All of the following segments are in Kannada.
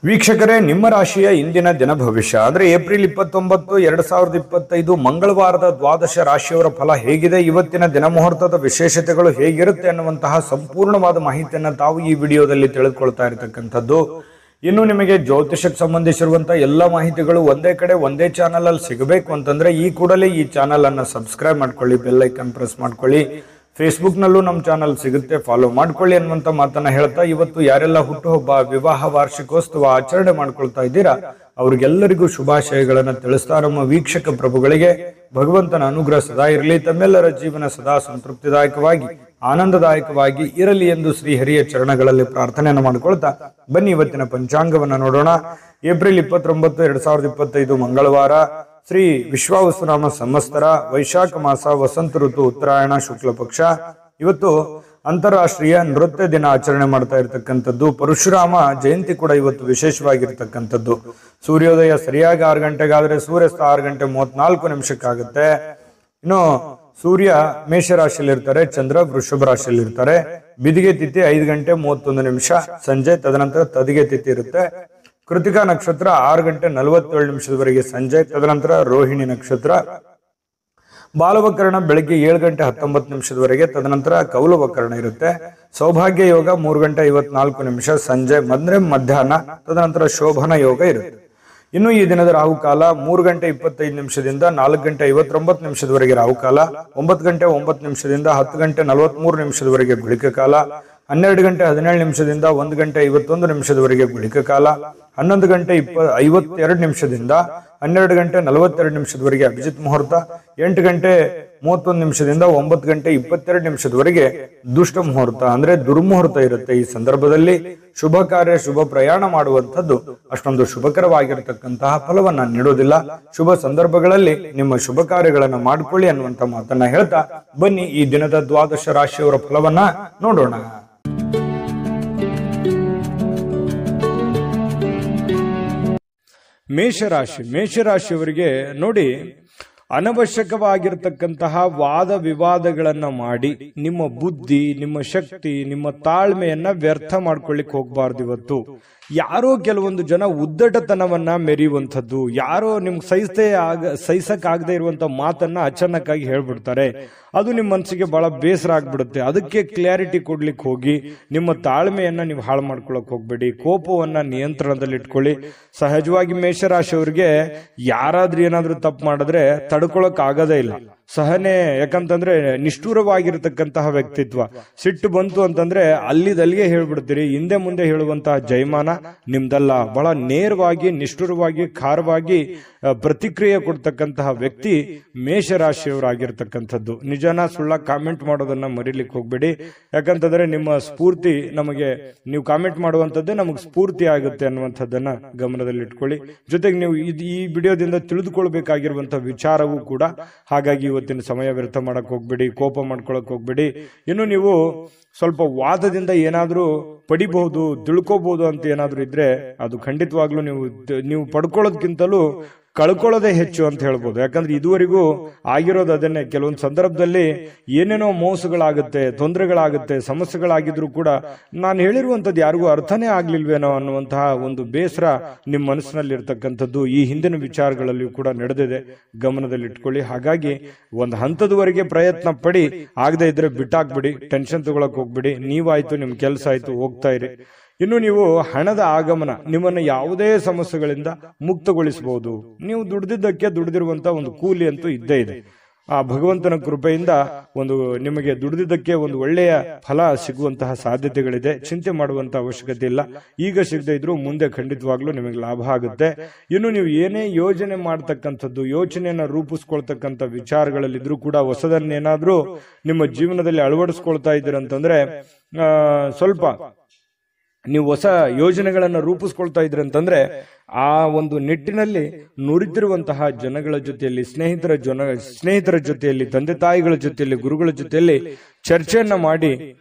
ವೀಕ್ಷಕರೇ, ನಿಮ್ಮ ರಾಶಿಯ ಇಂದಿನ ದಿನ ಭವಿಷ್ಯ ಅಂದ್ರೆ ಏಪ್ರಿಲ್ 29, 2025 ಮಂಗಳವಾರದ ದ್ವಾದಶ ರಾಶಿಯವರ ಫಲ ಹೇಗಿದೆ, ಇವತ್ತಿನ ದಿನ ಮುಹೂರ್ತದ ವಿಶೇಷತೆಗಳು ಹೇಗಿರುತ್ತೆ ಅನ್ನುವಂತಹ ಸಂಪೂರ್ಣವಾದ ಮಾಹಿತಿಯನ್ನು ತಾವು ಈ ವಿಡಿಯೋದಲ್ಲಿ ತಿಳಿದುಕೊಳ್ತಾ ಇರತಕ್ಕಂಥದ್ದು. ಇನ್ನು ನಿಮಗೆ ಜ್ಯೋತಿಷಕ್ಕೆ ಸಂಬಂಧಿಸಿರುವಂತಹ ಎಲ್ಲ ಮಾಹಿತಿಗಳು ಒಂದೇ ಕಡೆ ಒಂದೇ ಚಾನಲ್ ಅಲ್ಲಿ ಸಿಗಬೇಕು ಅಂತಂದ್ರೆ ಈ ಕೂಡಲೇ ಈ ಚಾನಲ್ ಅನ್ನು ಸಬ್ಸ್ಕ್ರೈಬ್ ಮಾಡ್ಕೊಳ್ಳಿ, ಬೆಲ್ ಐಕನ್ ಪ್ರೆಸ್ ಮಾಡ್ಕೊಳ್ಳಿ. ಫೇಸ್ಬುಕ್ ನಲ್ಲೂ ನಮ್ಮ ಚಾನಲ್ ಸಿಗುತ್ತೆ, ಫಾಲೋ ಮಾಡ್ಕೊಳ್ಳಿ ಅನ್ನುವಂತ ಮಾತನ್ನ ಹೇಳ್ತಾ, ಇವತ್ತು ಯಾರೆಲ್ಲ ಹುಟ್ಟುಹಬ್ಬ, ವಿವಾಹ, ವಾರ್ಷಿಕೋತ್ಸವ ಆಚರಣೆ ಮಾಡ್ಕೊಳ್ತಾ ಇದ್ದೀರಾ ಅವ್ರಿಗೆಲ್ಲರಿಗೂ ಶುಭಾಶಯಗಳನ್ನ ತಿಳಿಸ್ತಾ, ನಮ್ಮ ವೀಕ್ಷಕ ಪ್ರಭುಗಳಿಗೆ ಭಗವಂತನ ಅನುಗ್ರಹ ಸದಾ ಇರಲಿ, ತಮ್ಮೆಲ್ಲರ ಜೀವನ ಸದಾ ಸಂತೃಪ್ತಿದಾಯಕವಾಗಿ ಆನಂದದಾಯಕವಾಗಿ ಇರಲಿ ಎಂದು ಶ್ರೀಹರಿಯ ಚರಣಗಳಲ್ಲಿ ಪ್ರಾರ್ಥನೆಯನ್ನು ಮಾಡಿಕೊಳ್ತಾ ಬನ್ನಿ ಇವತ್ತಿನ ಪಂಚಾಂಗವನ್ನ ನೋಡೋಣ. ಏಪ್ರಿಲ್ 29, 2025 ಮಂಗಳವಾರ, ಶ್ರೀ ವಿಶ್ವಾವಸುನಾಮ ಸಂವತ್ಸರ, ವೈಶಾಖ ಮಾಸ, ವಸಂತ ಋತು, ಉತ್ತರಾಯಣ, ಶುಕ್ಲ ಪಕ್ಷ. ಇವತ್ತು ಅಂತಾರಾಷ್ಟ್ರೀಯ ನೃತ್ಯ ದಿನ ಆಚರಣೆ ಮಾಡ್ತಾ ಇರತಕ್ಕಂಥದ್ದು. ಪರಶುರಾಮ ಜಯಂತಿ ಕೂಡ ಇವತ್ತು ವಿಶೇಷವಾಗಿರ್ತಕ್ಕಂಥದ್ದು. ಸೂರ್ಯೋದಯ ಸರಿಯಾಗಿ 6 ಗಂಟೆಗಾದ್ರೆ ಸೂರ್ಯಾಸ್ತ 6 ಗಂಟೆ 34 ನಿಮಿಷಕ್ಕಾಗುತ್ತೆ. ಇನ್ನು ಸೂರ್ಯ ಮೇಷರಾಶಿಯಲ್ಲಿ ಇರ್ತಾರೆ, ಚಂದ್ರ ವೃಷಭ ರಾಶಿಯಲ್ಲಿ ಇರ್ತಾರೆ. ಬಿದಿಗೆ ತಿಥಿ 5 ಗಂಟೆ 31 ನಿಮಿಷ ಸಂಜೆ, ತದನಂತರ ತದಿಗೆ ತಿಥಿ ಇರುತ್ತೆ. ಕೃತಿಕಾ ನಕ್ಷತ್ರ 6 ಗಂಟೆ 47 ನಿಮಿಷದವರೆಗೆ ಸಂಜೆ, ತದನಂತರ ರೋಹಿಣಿ ನಕ್ಷತ್ರ. ಬಾಲವಕರಣ ಬೆಳಗ್ಗೆ 7 ಗಂಟೆ 19 ನಿಮಿಷದವರೆಗೆ, ತದನಂತರ ಕೌಲವಕರಣ ಇರುತ್ತೆ. ಸೌಭಾಗ್ಯ ಯೋಗ 3 ಗಂಟೆ 54 ನಿಮಿಷ ಸಂಜೆ, ಮಧ್ಯಾಹ್ನ, ತದನಂತರ ಶೋಭನ ಯೋಗ ಇರುತ್ತೆ. ಇನ್ನು ಈ ದಿನದ ರಾಹುಕಾಲ 3 ಗಂಟೆ 25 ನಿಮಿಷದಿಂದ 4 ಗಂಟೆ 59 ನಿಮಿಷದವರೆಗೆ ರಾಹುಕಾಲ, 9 ಗಂಟೆ 9 ನಿಮಿಷದಿಂದ 10 ಗಂಟೆ 43 ನಿಮಿಷದವರೆಗೆ ಗುಳಿಕ ಕಾಲ, 12 ಗಂಟೆ 17 ನಿಮಿಷದಿಂದ 1 ಗಂಟೆ 51 ನಿಮಿಷದವರೆಗೆ ಗುಳಿಕ ಕಾಲ, 11 ಗಂಟೆ 52 ನಿಮಿಷದಿಂದ 12 ಗಂಟೆ 42 ನಿಮಿಷದವರೆಗೆ ಅಭಿಜಿತ್ ಮುಹೂರ್ತ, 8 ಗಂಟೆ 31 ನಿಮಿಷದಿಂದ 9 ಗಂಟೆ 22 ನಿಮಿಷದವರೆಗೆ ದುಷ್ಟ ಮುಹೂರ್ತ ಅಂದ್ರೆ ದುರ್ಮುಹೂರ್ತ ಇರುತ್ತೆ. ಈ ಸಂದರ್ಭದಲ್ಲಿ ಶುಭ ಕಾರ್ಯ, ಶುಭ ಪ್ರಯಾಣ ಮಾಡುವಂಥದ್ದು ಅಷ್ಟೊಂದು ಶುಭಕರವಾಗಿರತಕ್ಕಂತಹ ಫಲವನ್ನ ನೀಡೋದಿಲ್ಲ. ಶುಭ ಸಂದರ್ಭಗಳಲ್ಲಿ ನಿಮ್ಮ ಶುಭ ಕಾರ್ಯಗಳನ್ನ ಮಾಡಿಕೊಳ್ಳಿ ಅನ್ನುವಂತ ಮಾತನ್ನ ಹೇಳ್ತಾ ಬನ್ನಿ ಈ ದಿನದ ದ್ವಾದಶ ರಾಶಿಯವರ ಫಲವನ್ನ ನೋಡೋಣ. ಮೇಷರಾಶಿಯವರಿಗೆ ನೋಡಿ, ಅನವಶ್ಯಕವಾಗಿರ್ತಕ್ಕಂತಹ ವಾದ ವಿವಾದಗಳನ್ನ ಮಾಡಿ ನಿಮ್ಮ ಬುದ್ಧಿ, ನಿಮ್ಮ ಶಕ್ತಿ, ನಿಮ್ಮ ತಾಳ್ಮೆಯನ್ನ ವ್ಯರ್ಥ ಮಾಡ್ಕೊಳ್ಳಿಕ್ ಹೋಗ್ಬಾರ್ದು. ಇವತ್ತು ಯಾರೋ ಕೆಲವೊಂದು ಜನ ಉದ್ದಟತನವನ್ನ ಮೆರೆಯುವಂಥದ್ದು, ಯಾರೋ ನಿಮ್ಗೆ ಸಹಿಸಕ್ಕಾಗದೇ ಇರುವಂತ ಮಾತನ್ನ ಅಚಾನಕ್ಕಾಗಿ ಹೇಳ್ಬಿಡ್ತಾರೆ. ಅದು ನಿಮ್ಮ ಮನಸ್ಸಿಗೆ ಬಹಳ ಬೇಸರ ಆಗ್ಬಿಡುತ್ತೆ. ಅದಕ್ಕೆ ಕ್ಲಾರಿಟಿ ಕೊಡ್ಲಿಕ್ಕೆ ಹೋಗಿ ನಿಮ್ಮ ತಾಳ್ಮೆಯನ್ನ ನೀವು ಹಾಳು ಮಾಡ್ಕೊಳಕ್ ಹೋಗ್ಬೇಡಿ. ಕೋಪವನ್ನ ನಿಯಂತ್ರಣದಲ್ಲಿ ಇಟ್ಕೊಳ್ಳಿ. ಸಹಜವಾಗಿ ಮೇಷರಾಶಿಯವರಿಗೆ ಯಾರಾದ್ರೂ ಏನಾದ್ರೂ ತಪ್ಪು ಮಾಡಿದ್ರೆ ತಡ್ಕೊಳಕ್ ಆಗದೇ ಇಲ್ಲ. ಸಹನೆ, ಯಾಕಂತಂದ್ರೆ ನಿಷ್ಠುರವಾಗಿರತಕ್ಕಂತಹ ವ್ಯಕ್ತಿತ್ವ. ಸಿಟ್ಟು ಬಂತು ಅಂತಂದ್ರೆ ಅಲ್ಲಿಗೆ ಹೇಳ್ಬಿಡ್ತೀರಿ. ಹಿಂದೆ ಮುಂದೆ ಹೇಳುವಂತಹ ಜಯಮಾನ ನಿಮ್ದಲ್ಲ. ಬಹಳ ನೇರವಾಗಿ, ನಿಷ್ಠುರವಾಗಿ, ಖಾರವಾಗಿ ಪ್ರತಿಕ್ರಿಯೆ ಕೊಡ್ತಕ್ಕಂತಹ ವ್ಯಕ್ತಿ ಮೇಷರಾಶಿಯವರಾಗಿರ್ತಕ್ಕಂಥದ್ದು. ನಿಜನ ಸುಳ್ಳ ಕಾಮೆಂಟ್ ಮಾಡೋದನ್ನ ಮರಿಲಿಕ್ಕೆ ಹೋಗ್ಬೇಡಿ. ಯಾಕಂತಂದ್ರೆ ನಿಮ್ಮ ಸ್ಫೂರ್ತಿ ನಮಗೆ, ನೀವು ಕಾಮೆಂಟ್ ಮಾಡುವಂತದ್ದೇ ನಮಗೆ ಸ್ಫೂರ್ತಿ ಆಗುತ್ತೆ ಅನ್ನುವಂಥದ್ದನ್ನ ಗಮನದಲ್ಲಿ ಇಟ್ಕೊಳ್ಳಿ. ಜೊತೆಗೆ ನೀವು ಈ ವಿಡಿಯೋದಿಂದ ತಿಳಿದುಕೊಳ್ಬೇಕಾಗಿರುವಂತಹ ವಿಚಾರವೂ ಕೂಡ. ಹಾಗಾಗಿ ಇವತ್ತಿನ ಸಮಯ ವ್ಯರ್ಥ ಮಾಡಕ್ ಹೋಗ್ಬೇಡಿ, ಕೋಪ ಮಾಡ್ಕೊಳಕ್ ಹೋಗ್ಬೇಡಿ. ಇನ್ನು ನೀವು ಸ್ವಲ್ಪ ವಾದದಿಂದ ಏನಾದ್ರೂ ಪಡಿಬಹುದು, ತಿಳ್ಕೋಬಹುದು ಅಂತ ಏನಾದ್ರೂ ಇದ್ರೆ ಅದು ಖಂಡಿತವಾಗ್ಲೂ ನೀವು ಪಡ್ಕೊಳ್ಳೋದಕ್ಕಿಂತಲೂ ಕಳ್ಕೊಳ್ಳೋದೇ ಹೆಚ್ಚು ಅಂತ ಹೇಳ್ಬೋದು. ಯಾಕಂದ್ರೆ ಇದುವರೆಗೂ ಆಗಿರೋದು ಅದನ್ನೇ. ಕೆಲವೊಂದು ಸಂದರ್ಭದಲ್ಲಿ ಏನೇನೋ ಮೋಸಗಳಾಗುತ್ತೆ, ತೊಂದರೆಗಳಾಗುತ್ತೆ, ಸಮಸ್ಯೆಗಳಾಗಿದ್ರು ಕೂಡ ನಾನು ಹೇಳಿರುವಂತದ್ದು ಯಾರಿಗೂ ಅರ್ಥನೇ ಆಗ್ಲಿಲ್ವೇನೋ ಅನ್ನುವಂತಹ ಒಂದು ಬೇಸರ ನಿಮ್ಮ ಮನಸ್ಸಿನಲ್ಲಿ ಇರ್ತಕ್ಕಂಥದ್ದು ಈ ಹಿಂದಿನ ವಿಚಾರಗಳಲ್ಲಿಯೂ ಕೂಡ ನಡೆದಿದೆ. ಗಮನದಲ್ಲಿ ಇಟ್ಕೊಳ್ಳಿ. ಹಾಗಾಗಿ ಒಂದು ಹಂತದವರೆಗೆ ಪ್ರಯತ್ನ ಪಡಿ, ಆಗದೆ ಇದ್ರೆ ಬಿಟ್ಟಾಕ್ಬಿಡಿ, ಟೆನ್ಷನ್ ತಗೊಳಕ್ ಹೋಗ್ಬಿಡಿ. ನೀವಾಯ್ತು, ನಿಮ್ ಕೆಲಸ ಆಯ್ತು, ಹೋಗ್ತಾ ಇರಿ. ಇನ್ನು ನೀವು ಹಣದ ಆಗಮನ ನಿಮ್ಮನ್ನು ಯಾವುದೇ ಸಮಸ್ಯೆಗಳಿಂದ ಮುಕ್ತಗೊಳಿಸಬಹುದು. ನೀವು ದುಡಿದಿರುವಂತ ಒಂದು ಕೂಲಿ ಅಂತೂ ಇದ್ದೇ ಇದೆ. ಆ ಭಗವಂತನ ಕೃಪೆಯಿಂದ ನಿಮಗೆ ದುಡಿದಿದ್ದಕ್ಕೆ ಒಂದು ಒಳ್ಳೆಯ ಫಲ ಸಿಗುವಂತಹ ಸಾಧ್ಯತೆಗಳಿದೆ. ಚಿಂತೆ ಮಾಡುವಂತ ಅವಶ್ಯಕತೆ ಇಲ್ಲ. ಈಗ ಸಿಗದೆ ಇದ್ರು ಮುಂದೆ ಖಂಡಿತವಾಗ್ಲೂ ನಿಮಗೆ ಲಾಭ ಆಗುತ್ತೆ. ಇನ್ನು ನೀವು ಏನೇ ಯೋಜನೆ ಮಾಡ್ತಕ್ಕಂಥದ್ದು, ಯೋಚನೆಯನ್ನ ರೂಪಿಸ್ಕೊಳ್ತಕ್ಕಂಥ ವಿಚಾರಗಳಲ್ಲಿದ್ರು ಕೂಡ ಹೊಸದನ್ನೇನಾದ್ರೂ ನಿಮ್ಮ ಜೀವನದಲ್ಲಿ ಅಳವಡಿಸ್ಕೊಳ್ತಾ ಇದ್ದೀರಂತಂದ್ರೆ ಸ್ವಲ್ಪ ನೀವು ಹೊಸ ಯೋಜನೆಗಳನ್ನ ರೂಪಿಸ್ಕೊಳ್ತಾ ಇದ್ರಿ ಅಂತಂದ್ರೆ ಆ ಒಂದು ನಿಟ್ಟಿನಲ್ಲಿ ನುರಿತಿರುವಂತಹ ಜನಗಳ ಜೊತೆಯಲ್ಲಿ, ಸ್ನೇಹಿತರ ಜೊತೆಯಲ್ಲಿ, ತಂದೆ ತಾಯಿಗಳ ಜೊತೆಯಲ್ಲಿ, ಗುರುಗಳ ಜೊತೆಯಲ್ಲಿ ಚರ್ಚೆಯನ್ನ ಮಾಡಿ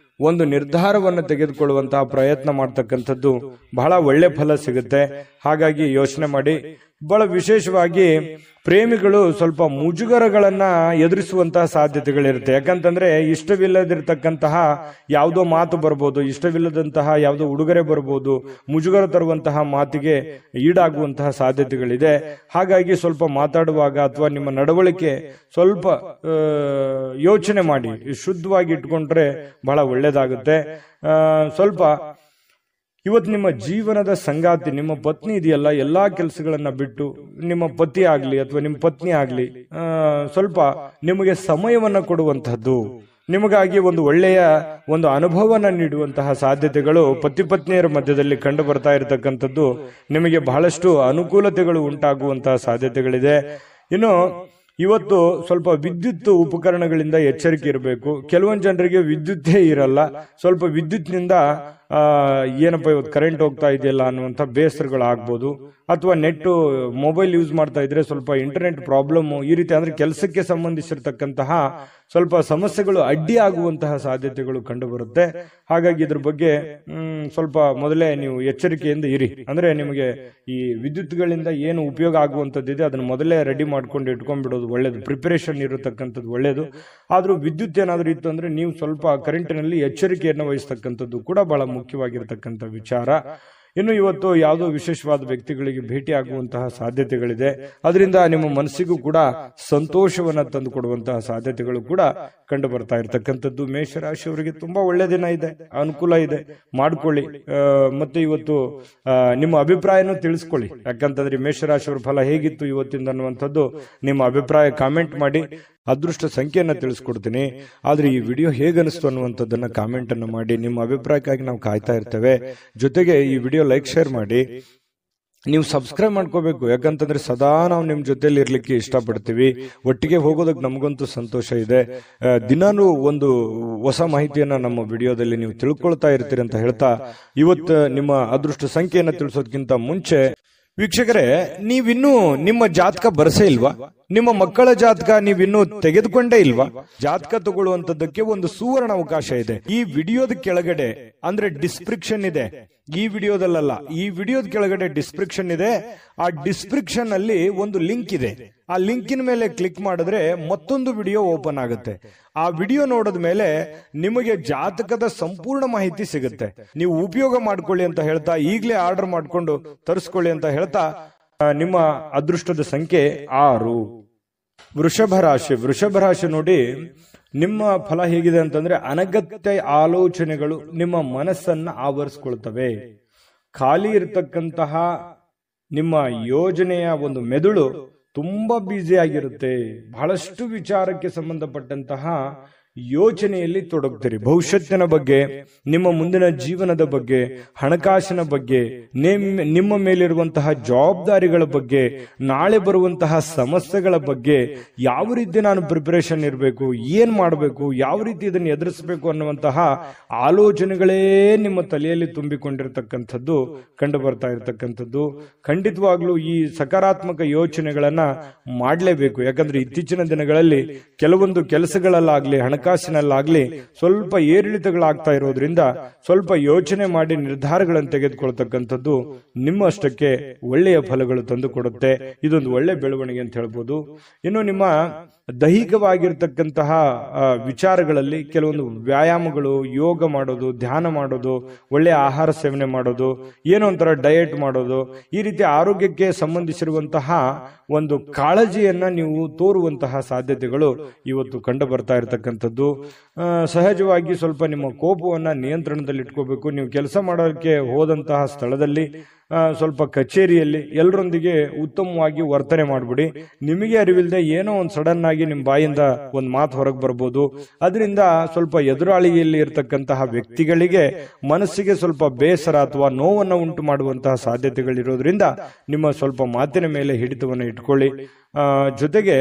ಒಂದು ನಿರ್ಧಾರವನ್ನು ತೆಗೆದುಕೊಳ್ಳುವಂತಹ ಪ್ರಯತ್ನ ಮಾಡ್ತಕ್ಕಂಥದ್ದು ಬಹಳ ಒಳ್ಳೆ ಫಲ ಸಿಗುತ್ತೆ. ಹಾಗಾಗಿ ಯೋಚನೆ ಮಾಡಿ. ಬಹಳ ವಿಶೇಷವಾಗಿ ಪ್ರೇಮಿಗಳು ಸ್ವಲ್ಪ ಮುಜುಗರಗಳನ್ನ ಎದುರಿಸುವಂತಹ ಸಾಧ್ಯತೆಗಳಿರುತ್ತೆ. ಯಾಕಂತಂದ್ರೆ ಇಷ್ಟವಿಲ್ಲದಿರ್ತಕ್ಕಂತಹ ಯಾವುದೋ ಮಾತು ಬರ್ಬೋದು, ಇಷ್ಟವಿಲ್ಲದಂತಹ ಯಾವುದೋ ಉಡುಗೊರೆ ಬರ್ಬೋದು, ಮುಜುಗರ ತರುವಂತಹ ಮಾತಿಗೆ ಈಡಾಗುವಂತಹ ಸಾಧ್ಯತೆಗಳಿದೆ. ಹಾಗಾಗಿ ಸ್ವಲ್ಪ ಮಾತಾಡುವಾಗ ಅಥವಾ ನಿಮ್ಮ ನಡವಳಿಕೆ ಸ್ವಲ್ಪ ಯೋಚನೆ ಮಾಡಿ ಶುದ್ಧವಾಗಿ ಇಟ್ಕೊಂಡ್ರೆ ಬಹಳ ಒಳ್ಳೇದಾಗುತ್ತೆ. ಸ್ವಲ್ಪ ಇವತ್ತು ನಿಮ್ಮ ಜೀವನದ ಸಂಗಾತಿ ನಿಮ್ಮ ಪತ್ನಿ ಇದೆಯಲ್ಲ, ಎಲ್ಲಾ ಕೆಲಸಗಳನ್ನ ಬಿಟ್ಟು ನಿಮ್ಮ ಪತಿ ಆಗ್ಲಿ ಅಥವಾ ನಿಮ್ಮ ಪತ್ನಿ ಆಗ್ಲಿ ಸ್ವಲ್ಪ ನಿಮಗೆ ಸಮಯವನ್ನ ಕೊಡುವಂತಹದ್ದು, ನಿಮಗಾಗಿ ಒಂದು ಒಳ್ಳೆಯ ಒಂದು ಅನುಭವನ ನೀಡುವಂತಹ ಸಾಧ್ಯತೆಗಳು ಪತಿ ಪತ್ನಿಯರ ಮಧ್ಯದಲ್ಲಿ ಕಂಡು ಬರ್ತಾ ಇರತಕ್ಕಂಥದ್ದು ನಿಮಗೆ ಬಹಳಷ್ಟು ಅನುಕೂಲತೆಗಳು ಉಂಟಾಗುವಂತಹ ಸಾಧ್ಯತೆಗಳಿದೆ. ಇನ್ನು ಇವತ್ತು ಸ್ವಲ್ಪ ವಿದ್ಯುತ್ ಉಪಕರಣಗಳಿಂದ ಎಚ್ಚರಿಕೆ ಇರಬೇಕು. ಕೆಲವೊಂದು ಜನರಿಗೆ ವಿದ್ಯುತ್ತೇ ಇರಲ್ಲ, ಸ್ವಲ್ಪ ವಿದ್ಯುತ್ನಿಂದ ಏನಪ್ಪ ಇವತ್ತು ಕರೆಂಟ್ ಹೋಗ್ತಾ ಇದೆಯಲ್ಲ ಅನ್ನುವಂಥ ಬೇಸರಗಳಾಗ್ಬೋದು. ಅಥವಾ ನೆಟ್ ಮೊಬೈಲ್ ಯೂಸ್ ಮಾಡ್ತಾ ಇದ್ರೆ ಸ್ವಲ್ಪ ಇಂಟರ್ನೆಟ್ ಪ್ರಾಬ್ಲಮ್, ಈ ರೀತಿ ಅಂದ್ರೆ ಕೆಲಸಕ್ಕೆ ಸಂಬಂಧಿಸಿರ್ತಕ್ಕಂತಹ ಸ್ವಲ್ಪ ಸಮಸ್ಯೆಗಳು ಅಡ್ಡಿ ಆಗುವಂತಹ ಸಾಧ್ಯತೆಗಳು ಕಂಡು ಬರುತ್ತೆ. ಹಾಗಾಗಿ ಇದ್ರ ಬಗ್ಗೆ ಸ್ವಲ್ಪ ಮೊದಲೇ ನೀವು ಎಚ್ಚರಿಕೆಯಿಂದ ಇರಿ. ಅಂದ್ರೆ ನಿಮಗೆ ಈ ವಿದ್ಯುತ್ಗಳಿಂದ ಏನು ಉಪಯೋಗ ಆಗುವಂಥದ್ದಿದೆ ಅದನ್ನು ಮೊದಲೇ ರೆಡಿ ಮಾಡ್ಕೊಂಡು ಇಟ್ಕೊಂಡ್ಬಿಡೋದು ಒಳ್ಳೇದು, ಪ್ರಿಪರೇಷನ್ ಇರತಕ್ಕಂಥದ್ದು ಒಳ್ಳೇದು. ಆದ್ರೂ ವಿದ್ಯುತ್ ಏನಾದ್ರೂ ಇತ್ತು ಅಂದ್ರೆ ನೀವು ಸ್ವಲ್ಪ ಕರೆಂಟಿನಲ್ಲಿ ಎಚ್ಚರಿಕೆಯನ್ನು ವಹಿಸ್ತಕ್ಕಂಥದ್ದು ಕೂಡ ಬಹಳ ಮುಖ್ಯವಾಗಿರ್ತಕ್ಕಂಥ ವಿಚಾರ. ಇನ್ನು ಇವತ್ತು ಯಾವುದೋ ವಿಶೇಷವಾದ ವ್ಯಕ್ತಿಗಳಿಗೆ ಭೇಟಿ ಆಗುವಂತಹ ಸಾಧ್ಯತೆಗಳಿದೆ. ಅದರಿಂದ ನಿಮ್ಮ ಮನಸ್ಸಿಗೂ ಕೂಡ ಸಂತೋಷವನ್ನ ತಂದು ಕೊಡುವಂತಹ ಸಾಧ್ಯತೆಗಳು ಕೂಡ ಕಂಡು ಬರ್ತಾ ಇರತಕ್ಕಂಥದ್ದು. ಮೇಷರಾಶಿಯವರಿಗೆ ತುಂಬಾ ಒಳ್ಳೆ ದಿನ ಇದೆ, ಅನುಕೂಲ ಇದೆ, ಮಾಡ್ಕೊಳ್ಳಿ. ಮತ್ತೆ ಇವತ್ತು ನಿಮ್ಮ ಅಭಿಪ್ರಾಯನೂ ತಿಳಿಸ್ಕೊಳ್ಳಿ. ಯಾಕಂತಂದ್ರೆ ಮೇಷರಾಶಿಯವರ ಫಲ ಹೇಗಿತ್ತು ಇವತ್ತಿಂದ ಅನ್ನುವಂಥದ್ದು ನಿಮ್ಮ ಅಭಿಪ್ರಾಯ ಕಾಮೆಂಟ್ ಮಾಡಿ. ಅದೃಷ್ಟ ಸಂಖ್ಯೆಯನ್ನ ತಿಳಿಸ್ಕೊಡ್ತೀನಿ. ಆದ್ರೆ ಈ ವಿಡಿಯೋ ಹೇಗನಿಸ್ತು ಅನ್ನುವಂಥದ್ದನ್ನ ಕಾಮೆಂಟ್ ಅನ್ನು ಮಾಡಿ. ನಿಮ್ಮ ಅಭಿಪ್ರಾಯಕ್ಕಾಗಿ ನಾವು ಕಾಯ್ತಾ ಇರ್ತೇವೆ. ಜೊತೆಗೆ ಈ ವಿಡಿಯೋ ಲೈಕ್ ಶೇರ್ ಮಾಡಿ. ನೀವು ಸಬ್ಸ್ಕ್ರೈಬ್ ಮಾಡ್ಕೋಬೇಕು. ಯಾಕಂತಂದ್ರೆ ಸದಾ ನಾವು ನಿಮ್ ಜೊತೆಲಿ ಇರ್ಲಿಕ್ಕೆ ಇಷ್ಟಪಡ್ತೀವಿ. ಒಟ್ಟಿಗೆ ಹೋಗೋದಕ್ಕೆ ನಮಗಂತೂ ಸಂತೋಷ ಇದೆ. ದಿನಾನು ಒಂದು ಹೊಸ ಮಾಹಿತಿಯನ್ನ ನಮ್ಮ ವಿಡಿಯೋದಲ್ಲಿ ನೀವು ತಿಳ್ಕೊಳ್ತಾ ಇರ್ತೀರಿ ಅಂತ ಹೇಳ್ತಾ, ಇವತ್ತು ನಿಮ್ಮ ಅದೃಷ್ಟ ಸಂಖ್ಯೆಯನ್ನ ತಿಳಿಸೋದಕ್ಕಿಂತ ಮುಂಚೆ ವೀಕ್ಷಕರೇ, ನೀವಿನ್ನೂ ನಿಮ್ಮ ಜಾತಕ ಬರಸೇ ಇಲ್ವಾ? ನಿಮ್ಮ ಮಕ್ಕಳ ಜಾತಕ ನೀವಿನ್ನೂ ತೆಗೆದುಕೊಂಡೇ ಇಲ್ವಾ? ಜಾತಕ ತಗೊಳ್ಳುವಂತದ್ದಕ್ಕೆ ಒಂದು ಸುವರ್ಣ ಅವಕಾಶ ಇದೆ. ಈ ವಿಡಿಯೋದ ಕೆಳಗಡೆ ಅಂದ್ರೆ ಡಿಸ್ಕ್ರಿಪ್ಷನ್ ಇದೆ. ಈ ವಿಡಿಯೋದಲ್ಲ, ಈ ವಿಡಿಯೋದ ಕೆಳಗಡೆ ಡಿಸ್ಕ್ರಿಪ್ಷನ್ ಇದೆ. ಆ ಡಿಸ್ಕ್ರಿಪ್ಷನ್ ಅಲ್ಲಿ ಒಂದು ಲಿಂಕ್ ಇದೆ. ಆ ಲಿಂಕಿನ ಮೇಲೆ ಕ್ಲಿಕ್ ಮಾಡಿದ್ರೆ ಮತ್ತೊಂದು ವಿಡಿಯೋ ಓಪನ್ ಆಗುತ್ತೆ. ಆ ವಿಡಿಯೋ ನೋಡಿದ ಮೇಲೆ ನಿಮಗೆ ಜಾತಕದ ಸಂಪೂರ್ಣ ಮಾಹಿತಿ ಸಿಗುತ್ತೆ. ನೀವು ಉಪಯೋಗ ಮಾಡ್ಕೊಳ್ಳಿ ಅಂತ ಹೇಳ್ತಾ, ಈಗಲೇ ಆರ್ಡರ್ ಮಾಡ್ಕೊಂಡು ತರಿಸ್ಕೊಳ್ಳಿ ಅಂತ ಹೇಳ್ತಾ, ನಿಮ್ಮ ಅದೃಷ್ಟದ ಸಂಖ್ಯೆ 6. ವೃಷಭ ರಾಶಿ. ವೃಷಭ ರಾಶಿ ನೋಡಿ, ನಿಮ್ಮ ಫಲ ಹೇಗಿದೆ ಅಂತಂದ್ರೆ ಅನಗತ್ಯ ಆಲೋಚನೆಗಳು ನಿಮ್ಮ ಮನಸ್ಸನ್ನ ಆವರಿಸ್ಕೊಳ್ತವೆ. ಖಾಲಿ ಇರತಕ್ಕಂತಹ ನಿಮ್ಮ ಯೋಜನೆಯ ಒಂದು ಮೆದುಳು ತುಂಬಾ ಬ್ಯುಸಿ ಆಗಿರುತ್ತೆ. ಬಹಳಷ್ಟು ವಿಚಾರಕ್ಕೆ ಸಂಬಂಧಪಟ್ಟಂತಹ ಯೋಚನೆಯಲ್ಲಿ ತೊಡಗ್ತೀರಿ. ಭವಿಷ್ಯತ್ತಿನ ಬಗ್ಗೆ, ನಿಮ್ಮ ಮುಂದಿನ ಜೀವನದ ಬಗ್ಗೆ, ಹಣಕಾಸಿನ ಬಗ್ಗೆ, ನಿಮ್ಮ ಮೇಲಿರುವಂತಹ ಜವಾಬ್ದಾರಿಗಳ ಬಗ್ಗೆ, ನಾಳೆ ಬರುವಂತಹ ಸಮಸ್ಯೆಗಳ ಬಗ್ಗೆ, ಯಾವ ರೀತಿ ನಾನು ಪ್ರಿಪರೇಷನ್ ಇರಬೇಕು, ಏನ್ ಮಾಡಬೇಕು, ಯಾವ ರೀತಿ ಇದನ್ನು ಎದುರಿಸಬೇಕು ಅನ್ನುವಂತಹ ಆಲೋಚನೆಗಳೇ ನಿಮ್ಮ ತಲೆಯಲ್ಲಿ ತುಂಬಿಕೊಂಡಿರ್ತಕ್ಕಂಥದ್ದು ಕಂಡು ಬರ್ತಾ ಇರತಕ್ಕಂಥದ್ದು. ಖಂಡಿತವಾಗ್ಲೂ ಈ ಸಕಾರಾತ್ಮಕ ಯೋಚನೆಗಳನ್ನ ಮಾಡಲೇಬೇಕು. ಯಾಕಂದ್ರೆ ಇತ್ತೀಚಿನ ದಿನಗಳಲ್ಲಿ ಕೆಲವೊಂದು ಕೆಲಸಗಳಲ್ಲಾಗ್ಲಿ, ಹಣಕಾಸಿನಲ್ಲಾಗ್ಲಿ ಸ್ವಲ್ಪ ಏರಿಳಿತಗಳಾಗ್ತಾ ಇರೋದ್ರಿಂದ ಸ್ವಲ್ಪ ಯೋಚನೆ ಮಾಡಿ ನಿರ್ಧಾರಗಳನ್ನು ತೆಗೆದುಕೊಳ್ತಕ್ಕಂಥದ್ದು ನಿಮ್ಮಷ್ಟಕ್ಕೆ ಒಳ್ಳೆಯ ಫಲಗಳು ತಂದು ಕೊಡುತ್ತೆ. ಇದೊಂದು ಒಳ್ಳೆ ಬೆಳವಣಿಗೆ ಅಂತ ಹೇಳ್ಬೋದು. ಇನ್ನು ನಿಮ್ಮ ದೈಹಿಕವಾಗಿರ್ತಕ್ಕಂತಹ ವಿಚಾರಗಳಲ್ಲಿ ಕೆಲವೊಂದು ವ್ಯಾಯಾಮಗಳು, ಯೋಗ ಮಾಡೋದು, ಧ್ಯಾನ ಮಾಡೋದು, ಒಳ್ಳೆಯ ಆಹಾರ ಸೇವನೆ ಮಾಡೋದು, ಏನೋ ಒಂಥರ ಡಯಟ್ ಮಾಡೋದು, ಈ ರೀತಿ ಆರೋಗ್ಯಕ್ಕೆ ಸಂಬಂಧಿಸಿರುವಂತಹ ಒಂದು ಕಾಳಜಿಯನ್ನ ನೀವು ತೋರುವಂತಹ ಸಾಧ್ಯತೆಗಳು ಇವತ್ತು ಕಂಡು ಬರ್ತಾ ಇರತಕ್ಕಂಥದ್ದು. ಸಹಜವಾಗಿ ಸ್ವಲ್ಪ ನಿಮ್ಮ ಕೋಪವನ್ನ ನಿಯಂತ್ರಣದಲ್ಲಿ ಇಟ್ಕೋಬೇಕು. ನೀವು ಕೆಲಸ ಮಾಡೋದಕ್ಕೆ ಹೋದಂತಹ ಸ್ಥಳದಲ್ಲಿ, ಸ್ವಲ್ಪ ಕಚೇರಿಯಲ್ಲಿ ಎಲ್ಲರೊಂದಿಗೆ ಉತ್ತಮವಾಗಿ ವರ್ತನೆ ಮಾಡ್ಬಿಡಿ. ನಿಮಗೆ ಅರಿವಿಲ್ಲದೆ ಏನೋ ಒಂದು ಸಡನ್ ಆಗಿ ನಿಮ್ಮ ಬಾಯಿಂದ ಒಂದು ಮಾತು ಹೊರಗೆ ಬರ್ಬೋದು. ಅದರಿಂದ ಸ್ವಲ್ಪ ಎದುರಾಳಿಯಲ್ಲಿ ಇರತಕ್ಕಂತಹ ವ್ಯಕ್ತಿಗಳಿಗೆ ಮನಸ್ಸಿಗೆ ಸ್ವಲ್ಪ ಬೇಸರ ಅಥವಾ ನೋವನ್ನು ಉಂಟು ಮಾಡುವಂತಹ ಸಾಧ್ಯತೆಗಳಿರೋದ್ರಿಂದ ನಿಮ್ಮ ಸ್ವಲ್ಪ ಮಾತಿನ ಮೇಲೆ ಹಿಡಿತವನ್ನು ಇಟ್ಕೊಳ್ಳಿ. ಜೊತೆಗೆ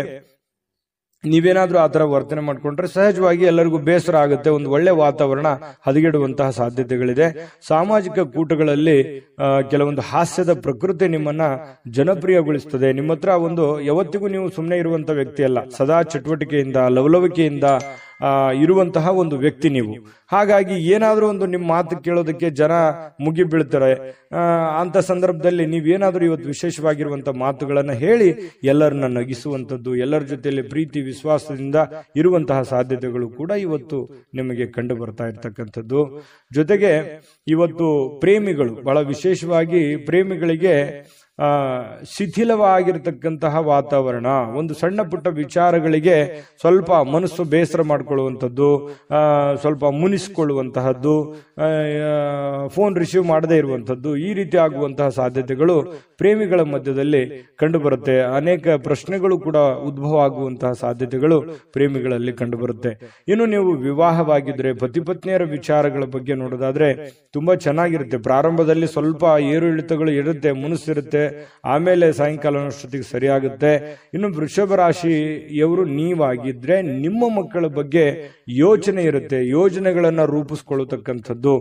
ನೀವೇನಾದ್ರೂ ಆ ತರ ವರ್ತನೆ ಮಾಡ್ಕೊಂಡ್ರೆ ಸಹಜವಾಗಿ ಎಲ್ಲರಿಗೂ ಬೇಸರ ಆಗುತ್ತೆ. ಒಂದು ಒಳ್ಳೆ ವಾತಾವರಣ ಹದಗೆಡುವಂತಹ ಸಾಧ್ಯತೆಗಳಿದೆ. ಸಾಮಾಜಿಕ ಕೂಟಗಳಲ್ಲಿ ಕೆಲವೊಂದು ಹಾಸ್ಯದ ಪ್ರಕೃತಿ ನಿಮ್ಮನ್ನ ಜನಪ್ರಿಯಗೊಳಿಸ್ತದೆ. ನಿಮ್ಮ ಹತ್ರ ಒಂದು ಯಾವತ್ತಿಗೂ ನೀವು ಸುಮ್ಮನೆ ಇರುವಂತ ವ್ಯಕ್ತಿ ಅಲ್ಲ. ಸದಾ ಚಟುವಟಿಕೆಯಿಂದ, ಲವಲವಿಕೆಯಿಂದ ಇರುವಂತಹ ಒಂದು ವ್ಯಕ್ತಿ ನೀವು. ಹಾಗಾಗಿ ಏನಾದ್ರೂ ಒಂದು ನಿಮ್ಮ ಮಾತು ಕೇಳೋದಕ್ಕೆ ಜನ ಮುಗಿ ಬೀಳ್ತಾರೆ. ಅಂತ ಸಂದರ್ಭದಲ್ಲಿ ನೀವೇನಾದ್ರೂ ಇವತ್ತು ವಿಶೇಷವಾಗಿರುವಂತಹ ಮಾತುಗಳನ್ನ ಹೇಳಿ ಎಲ್ಲರನ್ನ ನಗಿಸುವಂಥದ್ದು, ಎಲ್ಲರ ಜೊತೆಯಲ್ಲಿ ಪ್ರೀತಿ ವಿಶ್ವಾಸದಿಂದ ಇರುವಂತಹ ಸಾಧ್ಯತೆಗಳು ಕೂಡ ಇವತ್ತು ನಿಮಗೆ ಕಂಡು ಬರ್ತಾ ಇರ್ತಕ್ಕಂಥದ್ದು. ಜೊತೆಗೆ ಇವತ್ತು ಪ್ರೇಮಿಗಳು, ಬಹಳ ವಿಶೇಷವಾಗಿ ಪ್ರೇಮಿಗಳಿಗೆ ಶಿಥಿಲವಾಗಿರತಕ್ಕಂತಹ ವಾತಾವರಣ, ಒಂದು ಸಣ್ಣ ಪುಟ್ಟ ವಿಚಾರಗಳಿಗೆ ಸ್ವಲ್ಪ ಮನಸ್ಸು ಬೇಸರ ಮಾಡಿಕೊಳ್ಳುವಂಥದ್ದು, ಸ್ವಲ್ಪ ಮುನಿಸಿಕೊಳ್ಳುವಂತಹದ್ದು, ಫೋನ್ ರಿಸೀವ್ ಮಾಡದೇ ಇರುವಂಥದ್ದು, ಈ ರೀತಿ ಆಗುವಂತಹ ಸಾಧ್ಯತೆಗಳು ಪ್ರೇಮಿಗಳ ಮಧ್ಯದಲ್ಲಿ ಕಂಡುಬರುತ್ತೆ. ಅನೇಕ ಪ್ರಶ್ನೆಗಳು ಕೂಡ ಉದ್ಭವ ಆಗುವಂತಹ ಸಾಧ್ಯತೆಗಳು ಪ್ರೇಮಿಗಳಲ್ಲಿ ಕಂಡುಬರುತ್ತೆ. ಇನ್ನು ನೀವು ವಿವಾಹವಾಗಿದ್ರೆ ಪತಿ ಪತ್ನಿಯರ ವಿಚಾರಗಳ ಬಗ್ಗೆ ನೋಡೋದಾದ್ರೆ ತುಂಬಾ ಚೆನ್ನಾಗಿರುತ್ತೆ. ಪ್ರಾರಂಭದಲ್ಲಿ ಸ್ವಲ್ಪ ಏರು ಇಳಿತಗಳು ಇರುತ್ತೆ, ಮುನಿಸಿರುತ್ತೆ, ಆಮೇಲೆ ಸಾಯಂಕಾಲನಷ್ಟೊತ್ತಿಗೆ ಸರಿಯಾಗುತ್ತೆ. ಇನ್ನು ವೃಷಭ ರಾಶಿಯವರು ನೀವಾಗಿದ್ರೆ ನಿಮ್ಮ ಮಕ್ಕಳ ಬಗ್ಗೆ ಯೋಚನೆ ಇರುತ್ತೆ, ಯೋಜನೆಗಳನ್ನ ರೂಪಿಸ್ಕೊಳ್ಳತಕ್ಕಂಥದ್ದು.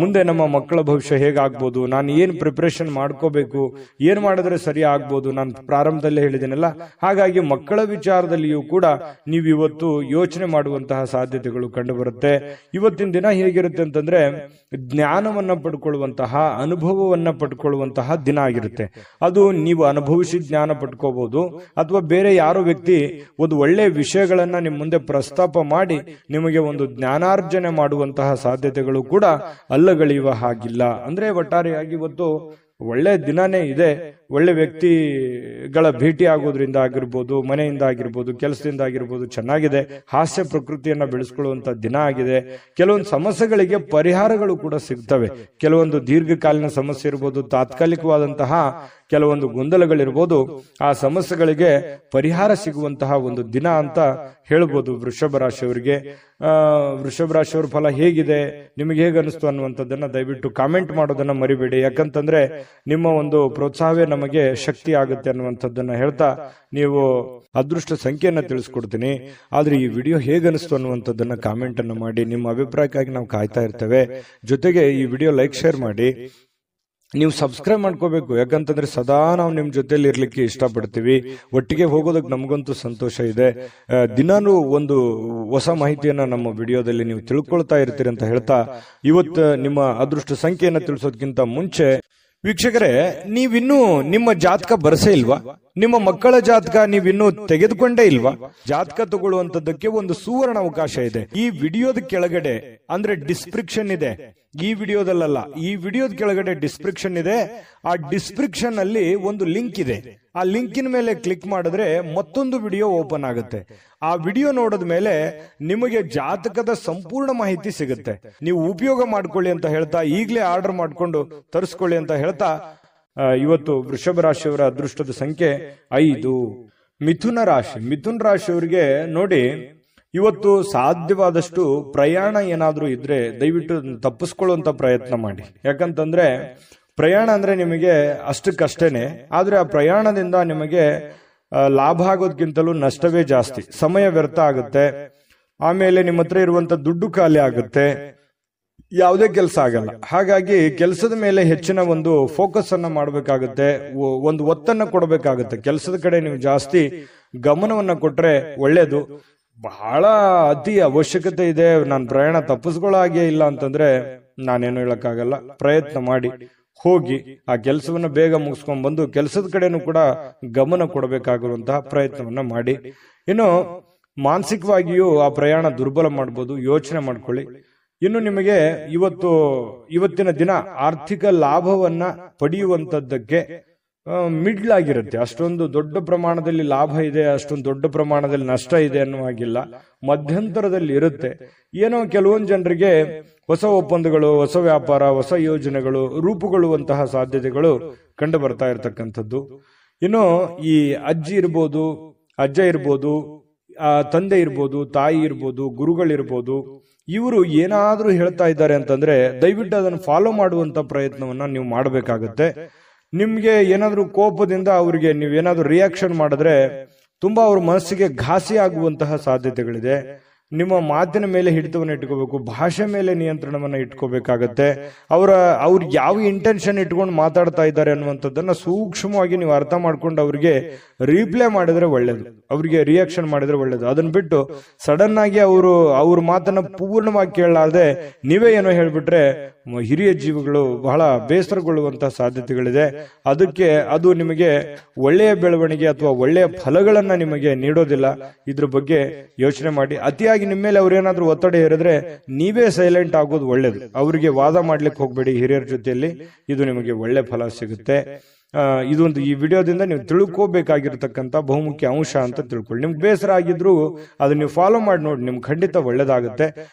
ಮುಂದೆ ನಮ್ಮ ಮಕ್ಕಳ ಭವಿಷ್ಯ ಹೇಗಾಗ್ಬೋದು, ನಾನು ಏನ್ ಪ್ರಿಪರೇಷನ್ ಮಾಡ್ಕೋಬೇಕು, ಏನ್ ಮಾಡಿದ್ರೆ ಸರಿ ಆಗ್ಬೋದು, ನಾನು ಪ್ರಾರಂಭದಲ್ಲೇ ಹೇಳಿದ್ದೇನಲ್ಲ. ಹಾಗಾಗಿ ಮಕ್ಕಳ ವಿಚಾರದಲ್ಲಿಯೂ ಕೂಡ ನೀವು ಇವತ್ತು ಯೋಚನೆ ಮಾಡುವಂತಹ ಸಾಧ್ಯತೆಗಳು ಕಂಡು ಬರುತ್ತೆ. ಇವತ್ತಿನ ದಿನ ಹೇಗಿರುತ್ತೆ ಅಂತಂದ್ರೆ ಜ್ಞಾನವನ್ನ ಪಡ್ಕೊಳ್ಳುವಂತಹ, ಅನುಭವವನ್ನ ಪಡ್ಕೊಳ್ಳುವಂತಹ ದಿನ ಆಗಿರುತ್ತೆ. ಅದು ನೀವು ಅನುಭವಿಸಿ ಜ್ಞಾನ ಪಡ್ಕೋಬಹುದು, ಅಥವಾ ಬೇರೆ ಯಾರೋ ವ್ಯಕ್ತಿ ಒಂದು ಒಳ್ಳೆ ವಿಷಯಗಳನ್ನ ನಿಮ್ಮ ಮುಂದೆ ಪ್ರಸ್ತಾಪ ಮಾಡಿ ನಿಮಗೆ ಒಂದು ಜ್ಞಾನಾರ್ಜನೆ ಮಾಡುವಂತಹ ಸಾಧ್ಯತೆಗಳು ಕೂಡ ಅಲ್ಲಗಳೆಯುವ ಹಾಗಿಲ್ಲ. ಅಂದ್ರೆ ಒಟ್ಟಾರೆಯಾಗಿ ಇವತ್ತು ಒಳ್ಳೆ ದಿನನೇ ಇದೆ. ಒಳ್ಳೆ ವ್ಯಕ್ತಿಗಳ ಭೇಟಿ ಆಗೋದ್ರಿಂದ ಆಗಿರ್ಬೋದು, ಮನೆಯಿಂದ ಆಗಿರ್ಬೋದು, ಕೆಲಸದಿಂದ ಆಗಿರ್ಬೋದು ಚೆನ್ನಾಗಿದೆ. ಹಾಸ್ಯ ಪ್ರಕೃತಿಯನ್ನ ಬೆಳೆಸ್ಕೊಳ್ಳುವಂತ ದಿನ ಆಗಿದೆ. ಕೆಲವೊಂದು ಸಮಸ್ಯೆಗಳಿಗೆ ಪರಿಹಾರಗಳು ಕೂಡ ಸಿಗ್ತವೆ. ಕೆಲವೊಂದು ದೀರ್ಘಕಾಲೀನ ಸಮಸ್ಯೆ ಇರ್ಬೋದು, ತಾತ್ಕಾಲಿಕವಾದಂತಹ ಕೆಲವೊಂದು ಗೊಂದಲಗಳಿರ್ಬೋದು, ಆ ಸಮಸ್ಯೆಗಳಿಗೆ ಪರಿಹಾರ ಸಿಗುವಂತಹ ಒಂದು ದಿನ ಅಂತ ಹೇಳ್ಬೋದು ವೃಷಭ ರಾಶಿಯವರಿಗೆ. ವೃಷಭ ರಾಶಿಯವರ ಫಲ ಹೇಗಿದೆ, ನಿಮಗೆ ಹೇಗೆ ಅನಿಸ್ತು ಅನ್ನುವಂಥದ್ದನ್ನ ದಯವಿಟ್ಟು ಕಾಮೆಂಟ್ ಮಾಡೋದನ್ನ ಮರಿಬೇಡಿ. ಯಾಕಂತಂದ್ರೆ ನಿಮ್ಮ ಒಂದು ಪ್ರೋತ್ಸಾಹವೇ ನಮಗೆ ಶಕ್ತಿ ಆಗುತ್ತೆ ಅನ್ನುವಂಥದ್ದನ್ನ ಹೇಳ್ತಾ ನೀವು ಅದೃಷ್ಟ ಸಂಖ್ಯೆಯನ್ನ ತಿಳಿಸ್ಕೊಡ್ತೀನಿ. ಆದ್ರೆ ಈ ವಿಡಿಯೋ ಹೇಗೆ ಅನಿಸ್ತು ಅನ್ನುವಂಥದ್ದನ್ನ ಕಾಮೆಂಟ್ ಅನ್ನು ಮಾಡಿ. ನಿಮ್ಮ ಅಭಿಪ್ರಾಯಕ್ಕಾಗಿ ನಾವು ಕಾಯ್ತಾ ಇರ್ತೇವೆ. ಜೊತೆಗೆ ಈ ವಿಡಿಯೋ ಲೈಕ್, ಶೇರ್ ಮಾಡಿ. ನೀವು ಸಬ್ಸ್ಕ್ರೈಬ್ ಮಾಡ್ಕೋಬೇಕು, ಯಾಕಂತಂದ್ರೆ ಸದಾ ನಾವು ನಿಮ್ ಜೊತೆಲಿ ಇರ್ಲಿಕ್ಕೆ ಇಷ್ಟಪಡ್ತೀವಿ. ಒಟ್ಟಿಗೆ ಹೋಗೋದಕ್ಕೆ ನಮಗಂತೂ ಸಂತೋಷ ಇದೆ. ದಿನಾನು ಒಂದು ಹೊಸ ಮಾಹಿತಿಯನ್ನ ನಮ್ಮ ವಿಡಿಯೋದಲ್ಲಿ ನೀವು ತಿಳ್ಕೊಳ್ತಾ ಇರ್ತೀರಿ ಅಂತ ಹೇಳ್ತಾ, ಇವತ್ತು ನಿಮ್ಮ ಅದೃಷ್ಟ ಸಂಖ್ಯೆಯನ್ನ ತಿಳಿಸೋದಕ್ಕಿಂತ ಮುಂಚೆ ವೀಕ್ಷಕರೇ, ನೀವಿನ್ನೂ ನಿಮ್ಮ ಜಾತಕ ಬರಸೇ ಇಲ್ವಾ? ನಿಮ್ಮ ಮಕ್ಕಳ ಜಾತಕ ನೀವಿನ್ನೂ ತೆಗೆದುಕೊಂಡೇ ಇಲ್ವಾ? ಜಾತಕ ತಗೊಳ್ಳುವಂತದ್ದಕ್ಕೆ ಒಂದು ಸುವರ್ಣ ಅವಕಾಶ ಇದೆ. ಈ ವಿಡಿಯೋದ ಕೆಳಗಡೆ ಅಂದ್ರೆ ಡಿಸ್ಕ್ರಿಪ್ಷನ್ ಇದೆ. ಈ ವಿಡಿಯೋದಲ್ಲ, ಈ ವಿಡಿಯೋದ ಕೆಳಗಡೆ ಡಿಸ್ಕ್ರಿಪ್ಷನ್ ಇದೆ. ಆ ಡಿಸ್ಕ್ರಿಪ್ಷನ್ ಅಲ್ಲಿ ಒಂದು ಲಿಂಕ್ ಇದೆ. ಆ ಲಿಂಕಿನ ಮೇಲೆ ಕ್ಲಿಕ್ ಮಾಡಿದ್ರೆ ಮತ್ತೊಂದು ವಿಡಿಯೋ ಓಪನ್ ಆಗುತ್ತೆ. ಆ ವಿಡಿಯೋ ನೋಡಿದ ಮೇಲೆ ನಿಮಗೆ ಜಾತಕದ ಸಂಪೂರ್ಣ ಮಾಹಿತಿ ಸಿಗುತ್ತೆ. ನೀವು ಉಪಯೋಗ ಮಾಡ್ಕೊಳ್ಳಿ ಅಂತ ಹೇಳ್ತಾ, ಈಗಲೇ ಆರ್ಡರ್ ಮಾಡ್ಕೊಂಡು ತರಿಸ್ಕೊಳ್ಳಿ ಅಂತ ಹೇಳ್ತಾ, ಇವತ್ತು ವೃಷಭ ರಾಶಿಯವರ ಅದೃಷ್ಟದ ಸಂಖ್ಯೆ 5. ಮಿಥುನ ರಾಶಿ. ಮಿಥುನ ರಾಶಿಯವರಿಗೆ ನೋಡಿ, ಇವತ್ತು ಸಾಧ್ಯವಾದಷ್ಟು ಪ್ರಯಾಣ ಏನಾದ್ರೂ ಇದ್ರೆ ದಯವಿಟ್ಟು ತಪ್ಪಿಸ್ಕೊಳ್ಳುವಂತ ಪ್ರಯತ್ನ ಮಾಡಿ. ಯಾಕಂತಂದ್ರೆ ಪ್ರಯಾಣ ಅಂದ್ರೆ ನಿಮಗೆ ಅಷ್ಟಕ್ಕಷ್ಟೇನೆ, ಆದ್ರೆ ಆ ಪ್ರಯಾಣದಿಂದ ನಿಮಗೆ ಲಾಭ ಆಗೋದ್ಕಿಂತಲೂ ನಷ್ಟವೇ ಜಾಸ್ತಿ. ಸಮಯ ವ್ಯರ್ಥ ಆಗುತ್ತೆ, ಆಮೇಲೆ ನಿಮ್ಮ ಹತ್ರ ಇರುವಂತ ದುಡ್ಡು ಖಾಲಿ ಆಗುತ್ತೆ, ಯಾವುದೇ ಕೆಲಸ ಆಗಲ್ಲ. ಹಾಗಾಗಿ ಕೆಲಸದ ಮೇಲೆ ಹೆಚ್ಚಿನ ಒಂದು ಫೋಕಸ್ ಅನ್ನ ಮಾಡಬೇಕಾಗುತ್ತೆ, ಒಂದು ಒತ್ತನ್ನ ಕೊಡಬೇಕಾಗುತ್ತೆ. ಕೆಲಸದ ಕಡೆ ನೀವು ಜಾಸ್ತಿ ಗಮನವನ್ನ ಕೊಟ್ರೆ ಒಳ್ಳೇದು. ಬಹಳ ಅತಿ ಅವಶ್ಯಕತೆ ಇದೆ, ನಾನು ಪ್ರಯಾಣ ತಪ್ಪಿಸ್ಕೊಳ್ಳೋ ಹಾಗೆ ಇಲ್ಲ ಅಂತಂದ್ರೆ ನಾನೇನು ಹೇಳಕ್ಕಾಗಲ್ಲ. ಪ್ರಯತ್ನ ಮಾಡಿ ಹೋಗಿ ಆ ಕೆಲಸವನ್ನ ಬೇಗ ಮುಗಿಸ್ಕೊಂಡ್ ಬಂದು ಕೆಲಸದ ಕಡೆನೂ ಕೂಡ ಗಮನ ಕೊಡಬೇಕಾಗಿರುವಂತಹ ಪ್ರಯತ್ನವನ್ನ ಮಾಡಿ. ಇನ್ನು ಮಾನಸಿಕವಾಗಿಯೂ ಆ ಪ್ರಯಾಣ ದುರ್ಬಲ ಮಾಡ್ಬೋದು, ಯೋಚನೆ ಮಾಡ್ಕೊಳ್ಳಿ. ಇನ್ನು ನಿಮಗೆ ಇವತ್ತಿನ ದಿನ ಆರ್ಥಿಕ ಲಾಭವನ್ನ ಪಡೆಯುವಂತದ್ದಕ್ಕೆ ಮಿಡ್ಲ್ ಆಗಿರುತ್ತೆ. ಅಷ್ಟೊಂದು ದೊಡ್ಡ ಪ್ರಮಾಣದಲ್ಲಿ ಲಾಭ ಇದೆ, ಅಷ್ಟೊಂದು ದೊಡ್ಡ ಪ್ರಮಾಣದಲ್ಲಿ ನಷ್ಟ ಇದೆ ಅನ್ನೋ ಹಾಗಿಲ್ಲ, ಮಧ್ಯಂತರದಲ್ಲಿ ಇರುತ್ತೆ. ಏನೋ ಕೆಲವೊಂದು ಜನರಿಗೆ ಹೊಸ ಒಪ್ಪಂದಗಳು, ಹೊಸ ವ್ಯಾಪಾರ, ಹೊಸ ಯೋಜನೆಗಳು ರೂಪುಗೊಳ್ಳುವಂತಹ ಸಾಧ್ಯತೆಗಳು ಕಂಡು ಬರ್ತಾ ಇರತಕ್ಕಂಥದ್ದು. ಇನ್ನು ಈ ಅಜ್ಜಿ ಇರ್ಬೋದು, ಅಜ್ಜ ಇರ್ಬೋದು, ತಂದೆ ಇರ್ಬೋದು, ತಾಯಿ ಇರ್ಬೋದು, ಗುರುಗಳಿರ್ಬೋದು, ಇವರು ಏನಾದ್ರೂ ಹೇಳ್ತಾ ಇದ್ದಾರೆ ಅಂತಂದ್ರೆ ದಯವಿಟ್ಟು ಅದನ್ನು ಫಾಲೋ ಮಾಡುವಂತ ಪ್ರಯತ್ನವನ್ನ ನೀವು ಮಾಡಬೇಕಾಗತ್ತೆ. ನಿಮ್ಗೆ ಏನಾದ್ರೂ ಕೋಪದಿಂದ ಅವರಿಗೆ ನೀವೇನಾದ್ರೂ ರಿಯಾಕ್ಷನ್ ಮಾಡಿದ್ರೆ ತುಂಬಾ ಅವ್ರ ಮನಸ್ಸಿಗೆ ಘಾಸಿ ಆಗುವಂತಹ ಸಾಧ್ಯತೆಗಳಿದೆ. ನಿಮ್ಮ ಮಾತಿನ ಮೇಲೆ ಹಿಡಿತವನ್ನು ಇಟ್ಕೋಬೇಕು, ಭಾಷೆ ಮೇಲೆ ನಿಯಂತ್ರಣವನ್ನು ಇಟ್ಕೋಬೇಕಾಗತ್ತೆ. ಅವ್ರು ಯಾವ ಇಂಟೆನ್ಷನ್ ಇಟ್ಕೊಂಡು ಮಾತಾಡ್ತಾ ಇದ್ದಾರೆ ಅನ್ನುವಂಥದ್ದನ್ನ ಸೂಕ್ಷ್ಮವಾಗಿ ನೀವು ಅರ್ಥ ಮಾಡ್ಕೊಂಡು ಅವ್ರಿಗೆ ರೀಪ್ಲೈ ಮಾಡಿದ್ರೆ ಒಳ್ಳೇದು, ಅವ್ರಿಗೆ ರಿಯಾಕ್ಷನ್ ಮಾಡಿದ್ರೆ ಒಳ್ಳೇದು. ಅದನ್ನ ಬಿಟ್ಟು ಸಡನ್ ಆಗಿ ಅವ್ರ ಮಾತನ್ನ ಪೂರ್ಣವಾಗಿ ಕೇಳಲಾರದೆ ನೀವೇ ಏನೋ ಹೇಳ್ಬಿಟ್ರೆ ಹಿರಿಯ ಜೀವಿಗಳು ಬಹಳ ಬೇಸರಗೊಳ್ಳುವಂತಹ ಸಾಧ್ಯತೆಗಳಿದೆ. ಅದಕ್ಕೆ ಅದು ನಿಮಗೆ ಒಳ್ಳೆಯ ಬೆಳವಣಿಗೆ ಅಥವಾ ಒಳ್ಳೆಯ ಫಲಗಳನ್ನ ನಿಮಗೆ ನೀಡೋದಿಲ್ಲ. ಇದ್ರ ಬಗ್ಗೆ ಯೋಚನೆ ಮಾಡಿ. ಅತಿಯಾಗಿ ನಿಮ್ಮ ಮೇಲೆ ಅವ್ರೇನಾದ್ರೂ ಒತ್ತಡ ಹೇರಿದ್ರೆ ನೀವೇ ಸೈಲೆಂಟ್ ಆಗೋದು ಒಳ್ಳೇದು. ಅವರಿಗೆ ವಾದ ಮಾಡ್ಲಿಕ್ಕೆ ಹೋಗ್ಬೇಡಿ ಹಿರಿಯರ ಜೊತೆಯಲ್ಲಿ, ಇದು ನಿಮಗೆ ಒಳ್ಳೆ ಫಲ ಸಿಗುತ್ತೆ. ಇದೊಂದು ಈ ವಿಡಿಯೋದಿಂದ ನೀವು ತಿಳ್ಕೋಬೇಕಾಗಿರ್ತಕ್ಕಂಥ ಬಹುಮುಖ್ಯ ಅಂಶ ಅಂತ ತಿಳ್ಕೊಳ್ಳಿ. ನಿಮ್ಗೆ ಬೇಸರ ಆಗಿದ್ರು ಅದನ್ನ ನೀವು ಫಾಲೋ ಮಾಡಿ ನೋಡಿ, ನಿಮ್ಗೆ ಖಂಡಿತ ಒಳ್ಳೇದಾಗುತ್ತೆ.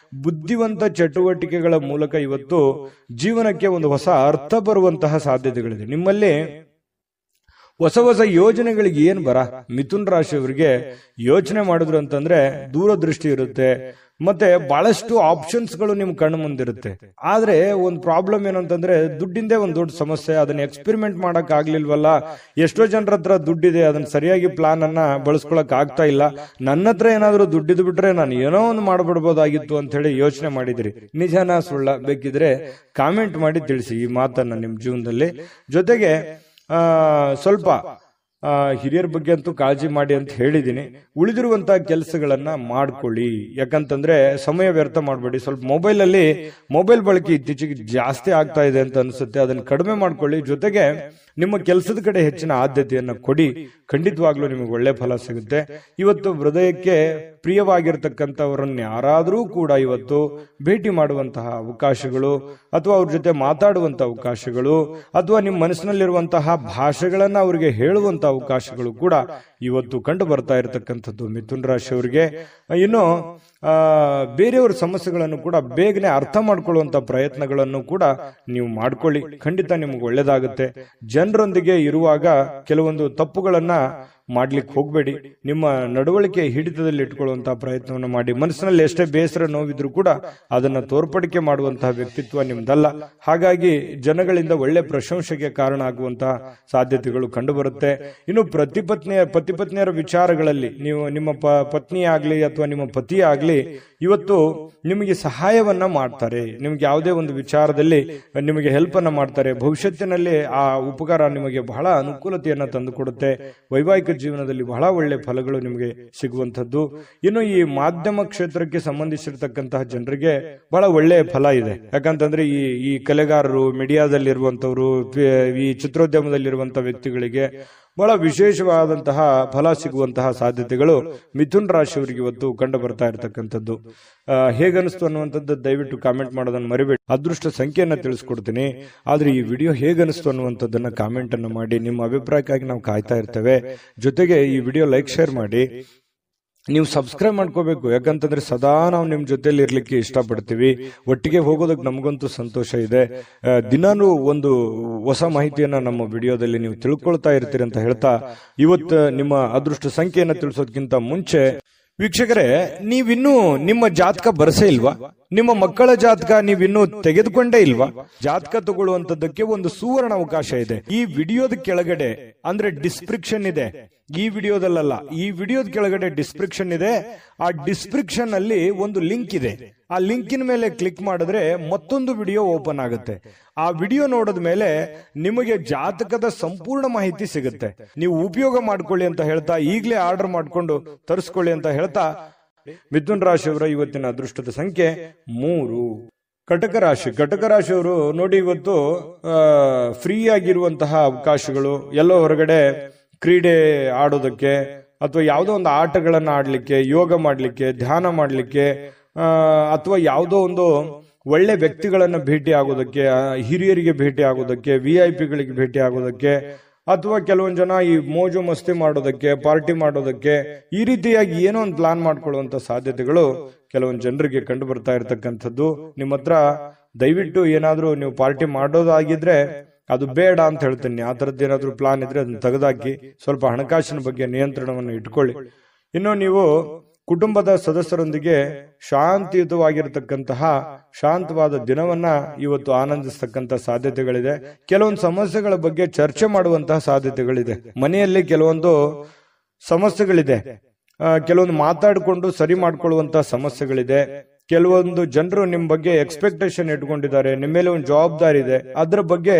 ಬುದ್ಧಿವಂತ ಚಟುವಟಿಕೆಗಳ ಮೂಲಕ ಇವತ್ತು ಜೀವನಕ್ಕೆ ಒಂದು ಹೊಸ ಅರ್ಥ ಬರುವಂತಹ ಸಾಧ್ಯತೆಗಳಿದೆ. ನಿಮ್ಮಲ್ಲಿ ಹೊಸ ಹೊಸ ಯೋಜನೆಗಳಿಗೆ ಏನ್ ಮಿಥುನ್ ರಾಶಿಯವರಿಗೆ ಯೋಚನೆ ಮಾಡಿದ್ರು ಅಂತಂದ್ರೆ ದೂರದೃಷ್ಟಿ ಇರುತ್ತೆ, ಮತ್ತೆ ಬಹಳಷ್ಟು ಆಪ್ಷನ್ಸ್ ಗಳು ನಿಮ್ ಕಣ್ಣು ಮುಂದಿರುತ್ತೆ. ಆದ್ರೆ ಒಂದು ಪ್ರಾಬ್ಲಮ್ ಏನಂತಂದ್ರೆ ದುಡ್ಡಿಂದೇ ಒಂದು ದೊಡ್ಡ ಸಮಸ್ಯೆ. ಅದನ್ನ ಎಕ್ಸ್ಪೆರಿಮೆಂಟ್ ಮಾಡಕ್ ಆಗ್ಲಿಲ್ವಲ್ಲ. ಎಷ್ಟೋ ಜನರ ಹತ್ರ ದುಡ್ಡಿದೆ, ಅದನ್ನ ಸರಿಯಾಗಿ ಪ್ಲಾನ್ ಅನ್ನ ಬಳಸ್ಕೊಳಕ್ ಆಗ್ತಾ ಇಲ್ಲ. ನನ್ನ ಹತ್ರ ಏನಾದ್ರೂ ದುಡ್ಡಿದ್ ಬಿಟ್ರೆ ನಾನು ಏನೋ ಒಂದು ಮಾಡ್ಬಿಡ್ಬೋದಾಗಿತ್ತು ಅಂತ ಹೇಳಿ ಯೋಚನೆ ಮಾಡಿದಿರಿ. ನಿಜನಾ ಸುಳ್ಳ? ಬೇಕಿದ್ರೆ ಕಾಮೆಂಟ್ ಮಾಡಿ ತಿಳಿಸಿ ಈ ಮಾತನ್ನ ನಿಮ್ ಜೀವನದಲ್ಲಿ. ಜೊತೆಗೆ ಸ್ವಲ್ಪ ಹಿರಿಯರ ಬಗ್ಗೆ ಅಂತೂ ಕಾಳಜಿ ಮಾಡಿ ಅಂತ ಹೇಳಿದೀನಿ. ಉಳಿದಿರುವಂತಹ ಕೆಲಸಗಳನ್ನ ಮಾಡ್ಕೊಳ್ಳಿ, ಯಾಕಂತಂದ್ರೆ ಸಮಯ ವ್ಯರ್ಥ ಮಾಡಬೇಡಿ. ಸ್ವಲ್ಪ ಮೊಬೈಲ್ ಬಳಕೆ ಇತ್ತೀಚೆಗೆ ಜಾಸ್ತಿ ಆಗ್ತಾ ಇದೆ ಅಂತ ಅನ್ಸುತ್ತೆ, ಅದನ್ನ ಕಡಿಮೆ ಮಾಡ್ಕೊಳ್ಳಿ. ಜೊತೆಗೆ ನಿಮ್ಮ ಕೆಲಸದ ಕಡೆ ಹೆಚ್ಚಿನ ಆದ್ಯತೆಯನ್ನ ಕೊಡಿ, ಖಂಡಿತವಾಗ್ಲೂ ನಿಮಗೆ ಒಳ್ಳೆ ಫಲ ಸಿಗುತ್ತೆ. ಇವತ್ತು ಹೃದಯಕ್ಕೆ ಪ್ರಿಯವಾಗಿರ್ತಕ್ಕಂಥವರನ್ನ ಯಾರಾದರೂ ಕೂಡ ಇವತ್ತು ಭೇಟಿ ಮಾಡುವಂತಹ ಅವಕಾಶಗಳು, ಅಥವಾ ಅವ್ರ ಜೊತೆ ಮಾತಾಡುವಂತಹ ಅವಕಾಶಗಳು, ಅಥವಾ ನಿಮ್ಮ ಮನಸ್ಸಿನಲ್ಲಿರುವಂತಹ ಭಾಷೆಗಳನ್ನ ಅವರಿಗೆ ಹೇಳುವಂತಹ ಅವಕಾಶಗಳು ಕೂಡ ಇವತ್ತು ಕಂಡು ಬರ್ತಾ ಇರತಕ್ಕಂಥದ್ದು ಮಿಥುನ್ ರಾಶಿಯವರಿಗೆ. ಇನ್ನು ಬೇರೆಯವರ ಸಮಸ್ಯೆಗಳನ್ನು ಕೂಡ ಬೇಗನೆ ಅರ್ಥ ಮಾಡ್ಕೊಳ್ಳುವಂತ ಪ್ರಯತ್ನಗಳನ್ನು ಕೂಡ ನೀವು ಮಾಡ್ಕೊಳ್ಳಿ, ಖಂಡಿತ ನಿಮ್ಗೆ ಒಳ್ಳೇದಾಗುತ್ತೆ. ಜನರೊಂದಿಗೆ ಇರುವಾಗ ಕೆಲವೊಂದು ತಪ್ಪುಗಳನ್ನ ಮಾಡ್ಲಿಕ್ಕೆ ಹೋಗ್ಬೇಡಿ. ನಿಮ್ಮ ನಡವಳಿಕೆ ಹಿಡಿತದಲ್ಲಿ ಇಟ್ಕೊಳ್ಳುವಂತಹ ಪ್ರಯತ್ನವನ್ನು ಮಾಡಿ. ಮನಸ್ಸಿನಲ್ಲಿ ಎಷ್ಟೇ ಬೇಸರ ನೋವಿದ್ರು ಕೂಡ ಅದನ್ನ ತೋರ್ಪಡಿಕೆ ಮಾಡುವಂತಹ ವ್ಯಕ್ತಿತ್ವ ನಿಮ್ದಲ್ಲ. ಹಾಗಾಗಿ ಜನಗಳಿಂದ ಒಳ್ಳೆ ಪ್ರಶಂಸೆಗೆ ಕಾರಣ ಆಗುವಂತಹ ಸಾಧ್ಯತೆಗಳು ಕಂಡು ಬರುತ್ತೆ. ಇನ್ನು ಪತಿ ಪತ್ನಿಯರ ವಿಚಾರಗಳಲ್ಲಿ ನೀವು ನಿಮ್ಮ ಪತ್ನಿ ಆಗ್ಲಿ ಅಥವಾ ನಿಮ್ಮ ಪತಿ ಆಗ್ಲಿ ಇವತ್ತು ನಿಮಗೆ ಸಹಾಯವನ್ನ ಮಾಡ್ತಾರೆ. ನಿಮ್ಗೆ ಯಾವುದೇ ಒಂದು ವಿಚಾರದಲ್ಲಿ ನಿಮಗೆ ಹೆಲ್ಪ್ ಅನ್ನ ಮಾಡ್ತಾರೆ. ಭವಿಷ್ಯತ್ತಿನಲ್ಲಿ ಆ ಉಪಕಾರ ನಿಮಗೆ ಬಹಳ ಅನುಕೂಲತೆಯನ್ನ ತಂದುಕೊಡುತ್ತೆ. ವೈವಾಹಿಕ ಜೀವನದಲ್ಲಿ ಬಹಳ ಒಳ್ಳೆ ಫಲಗಳು ನಿಮಗೆ ಸಿಗುವಂತದ್ದು. ಇನ್ನು ಈ ಮಾಧ್ಯಮ ಕ್ಷೇತ್ರಕ್ಕೆ ಸಂಬಂಧಿಸಿರ್ತಕ್ಕಂತಹ ಜನರಿಗೆ ಬಹಳ ಒಳ್ಳೆಯ ಫಲ ಇದೆ. ಯಾಕಂತಂದ್ರೆ ಈ ಕಲೆಗಾರರು, ಮೀಡಿಯಾದಲ್ಲಿರುವಂತವ್ರು, ಈ ಚಿತ್ರೋದ್ಯಮದಲ್ಲಿರುವಂತಹ ವ್ಯಕ್ತಿಗಳಿಗೆ ಬಹಳ ವಿಶೇಷವಾದಂತಹ ಫಲ ಸಿಗುವಂತಹ ಸಾಧ್ಯತೆಗಳು ಮಿಥುನ್ ರಾಶಿಯವರಿಗೆ ಇವತ್ತು ಕಂಡು ಬರ್ತಾ ಇರತಕ್ಕಂಥದ್ದು. ಹೇಗನಿಸ್ತು ಅನ್ನುವಂಥದ್ದು ದಯವಿಟ್ಟು ಕಾಮೆಂಟ್ ಮಾಡೋದನ್ನ ಮರಿಬೇಡಿ. ಅದೃಷ್ಟ ಸಂಖ್ಯೆಯನ್ನ ತಿಳಿಸ್ಕೊಡ್ತೀನಿ, ಆದ್ರೆ ಈ ವಿಡಿಯೋ ಹೇಗನಿಸ್ತು ಅನ್ನುವಂಥದ್ದನ್ನ ಕಾಮೆಂಟ್ ಅನ್ನು ಮಾಡಿ. ನಿಮ್ಮ ಅಭಿಪ್ರಾಯಕ್ಕಾಗಿ ನಾವು ಕಾಯ್ತಾ ಇರ್ತೇವೆ. ಜೊತೆಗೆ ಈ ವಿಡಿಯೋ ಲೈಕ್, ಶೇರ್ ಮಾಡಿ. ನೀವು ಸಬ್ಸ್ಕ್ರೈಬ್ ಮಾಡ್ಕೋಬೇಕು, ಯಾಕಂತಂದ್ರೆ ಸದಾ ನಾವು ನಿಮ್ ಜೊತೆಲಿ ಇರ್ಲಿಕ್ಕೆ ಇಷ್ಟಪಡ್ತೀವಿ. ಒಟ್ಟಿಗೆ ಹೋಗೋದಕ್ಕೆ ನಮಗಂತೂ ಸಂತೋಷ ಇದೆ. ದಿನಾನು ಒಂದು ಹೊಸ ಮಾಹಿತಿಯನ್ನ ನಮ್ಮ ವಿಡಿಯೋದಲ್ಲಿ ನೀವು ತಿಳ್ಕೊಳ್ತಾ ಇರ್ತೀರಿ ಅಂತ ಹೇಳ್ತಾ, ಇವತ್ತು ನಿಮ್ಮ ಅದೃಷ್ಟ ಸಂಖ್ಯೆಯನ್ನ ತಿಳಿಸೋದಕ್ಕಿಂತ ಮುಂಚೆ ವೀಕ್ಷಕರೇ, ನೀವಿನ್ನೂ ನಿಮ್ಮ ಜಾತಕ ಬರಸೇ ಇಲ್ವಾ? ನಿಮ್ಮ ಮಕ್ಕಳ ಜಾತಕ ನೀವಿನ್ನೂ ತೆಗೆದುಕೊಂಡೇ ಇಲ್ವಾ? ಜಾತಕ ತಗೊಳ್ಳುವಂತದ್ದಕ್ಕೆ ಒಂದು ಸುವರ್ಣ ಅವಕಾಶ ಇದೆ. ಈ ವಿಡಿಯೋದ ಕೆಳಗಡೆ ಅಂದ್ರೆ ಡಿಸ್ಕ್ರಿಪ್ಷನ್ ಇದೆ. ಈ ವಿಡಿಯೋದಲ್ಲ, ಈ ವಿಡಿಯೋದ ಕೆಳಗಡೆ ಡಿಸ್ಕ್ರಿಪ್ಷನ್ ಇದೆ. ಆ ಡಿಸ್ಕ್ರಿಪ್ಷನ್ ಅಲ್ಲಿ ಒಂದು ಲಿಂಕ್ ಇದೆ. ಆ ಲಿಂಕಿನ ಮೇಲೆ ಕ್ಲಿಕ್ ಮಾಡಿದ್ರೆ ಮತ್ತೊಂದು ವಿಡಿಯೋ ಓಪನ್ ಆಗುತ್ತೆ. ಆ ವಿಡಿಯೋ ನೋಡಿದ ಮೇಲೆ ನಿಮಗೆ ಜಾತಕದ ಸಂಪೂರ್ಣ ಮಾಹಿತಿ ಸಿಗುತ್ತೆ. ನೀವು ಉಪಯೋಗ ಮಾಡ್ಕೊಳ್ಳಿ ಅಂತ ಹೇಳ್ತಾ, ಈಗಲೇ ಆರ್ಡರ್ ಮಾಡ್ಕೊಂಡು ತರಿಸ್ಕೊಳ್ಳಿ ಅಂತ ಹೇಳ್ತಾ, ಮಿಥುನ್ ರಾಶಿಯವರ ಇವತ್ತಿನ ಅದೃಷ್ಟದ ಸಂಖ್ಯೆ 3. ಕಟಕ ರಾಶಿಯವರು ನೋಡಿ, ಇವತ್ತು ಫ್ರೀ ಆಗಿರುವಂತಹ ಅವಕಾಶಗಳು, ಎಲ್ಲೋ ಹೊರಗಡೆ ಕ್ರೀಡೆ ಆಡೋದಕ್ಕೆ ಅಥವಾ ಯಾವುದೋ ಒಂದು ಆಟಗಳನ್ನ ಆಡ್ಲಿಕ್ಕೆ, ಯೋಗ ಮಾಡ್ಲಿಕ್ಕೆ, ಧ್ಯಾನ ಮಾಡ್ಲಿಕ್ಕೆ, ಅಥವಾ ಯಾವುದೋ ಒಂದು ಒಳ್ಳೆ ವ್ಯಕ್ತಿಗಳನ್ನ ಭೇಟಿ ಆಗೋದಕ್ಕೆ, ಹಿರಿಯರಿಗೆ ಭೇಟಿ ಆಗೋದಕ್ಕೆ, VIP ಗಳಿಗೆ ಭೇಟಿ ಆಗೋದಕ್ಕೆ, ಅಥವಾ ಕೆಲವೊಂದು ಜನ ಈ ಮೋಜು ಮಸ್ತಿ ಮಾಡೋದಕ್ಕೆ, ಪಾರ್ಟಿ ಮಾಡೋದಕ್ಕೆ, ಈ ರೀತಿಯಾಗಿ ಏನೋ ಒಂದು ಪ್ಲಾನ್ ಮಾಡ್ಕೊಳ್ಳುವಂತ ಸಾಧ್ಯತೆಗಳು ಕೆಲವೊಂದು ಜನರಿಗೆ ಕಂಡು ಬರ್ತಾ ಇರತಕ್ಕಂಥದ್ದು. ನಿಮ್ಮ ಹತ್ರ ದಯವಿಟ್ಟು ಏನಾದ್ರೂ ನೀವು ಪಾರ್ಟಿ ಮಾಡೋದಾಗಿದ್ರೆ ಅದು ಬೇಡ ಅಂತ ಹೇಳ್ತೀನಿ. ಆ ತರದ್ದು ಏನಾದ್ರೂ ಪ್ಲಾನ್ ಇದ್ರೆ ಅದನ್ನ ತೆಗೆದಾಕಿ. ಸ್ವಲ್ಪ ಹಣಕಾಸಿನ ಬಗ್ಗೆ ನಿಯಂತ್ರಣವನ್ನು ಇಟ್ಕೊಳ್ಳಿ. ಇನ್ನು ನೀವು ಕುಟುಂಬದ ಸದಸ್ಯರೊಂದಿಗೆ ಶಾಂತಿಯುತವಾಗಿರತಕ್ಕಂತಹ ಶಾಂತವಾದ ದಿನವನ್ನ ಇವತ್ತು ಆನಂದಿಸ್ತಕ್ಕಂಥ ಸಾಧ್ಯತೆಗಳಿದೆ. ಕೆಲವೊಂದು ಸಮಸ್ಯೆಗಳ ಬಗ್ಗೆ ಚರ್ಚೆ ಮಾಡುವಂತಹ ಸಾಧ್ಯತೆಗಳಿದೆ. ಮನೆಯಲ್ಲಿ ಕೆಲವೊಂದು ಸಮಸ್ಯೆಗಳಿದೆ, ಕೆಲವೊಂದು ಮಾತಾಡಿಕೊಂಡು ಸರಿ ಮಾಡ್ಕೊಳ್ಳುವಂತ ಸಮಸ್ಯೆಗಳಿದೆ. ಕೆಲವೊಂದು ಜನರು ನಿಮ್ ಬಗ್ಗೆ ಎಕ್ಸ್ಪೆಕ್ಟೇಷನ್ ಇಟ್ಕೊಂಡಿದ್ದಾರೆ, ನಿಮ್ಮ ಮೇಲೆ ಒಂದು ಜವಾಬ್ದಾರಿ ಇದೆ, ಅದ್ರ ಬಗ್ಗೆ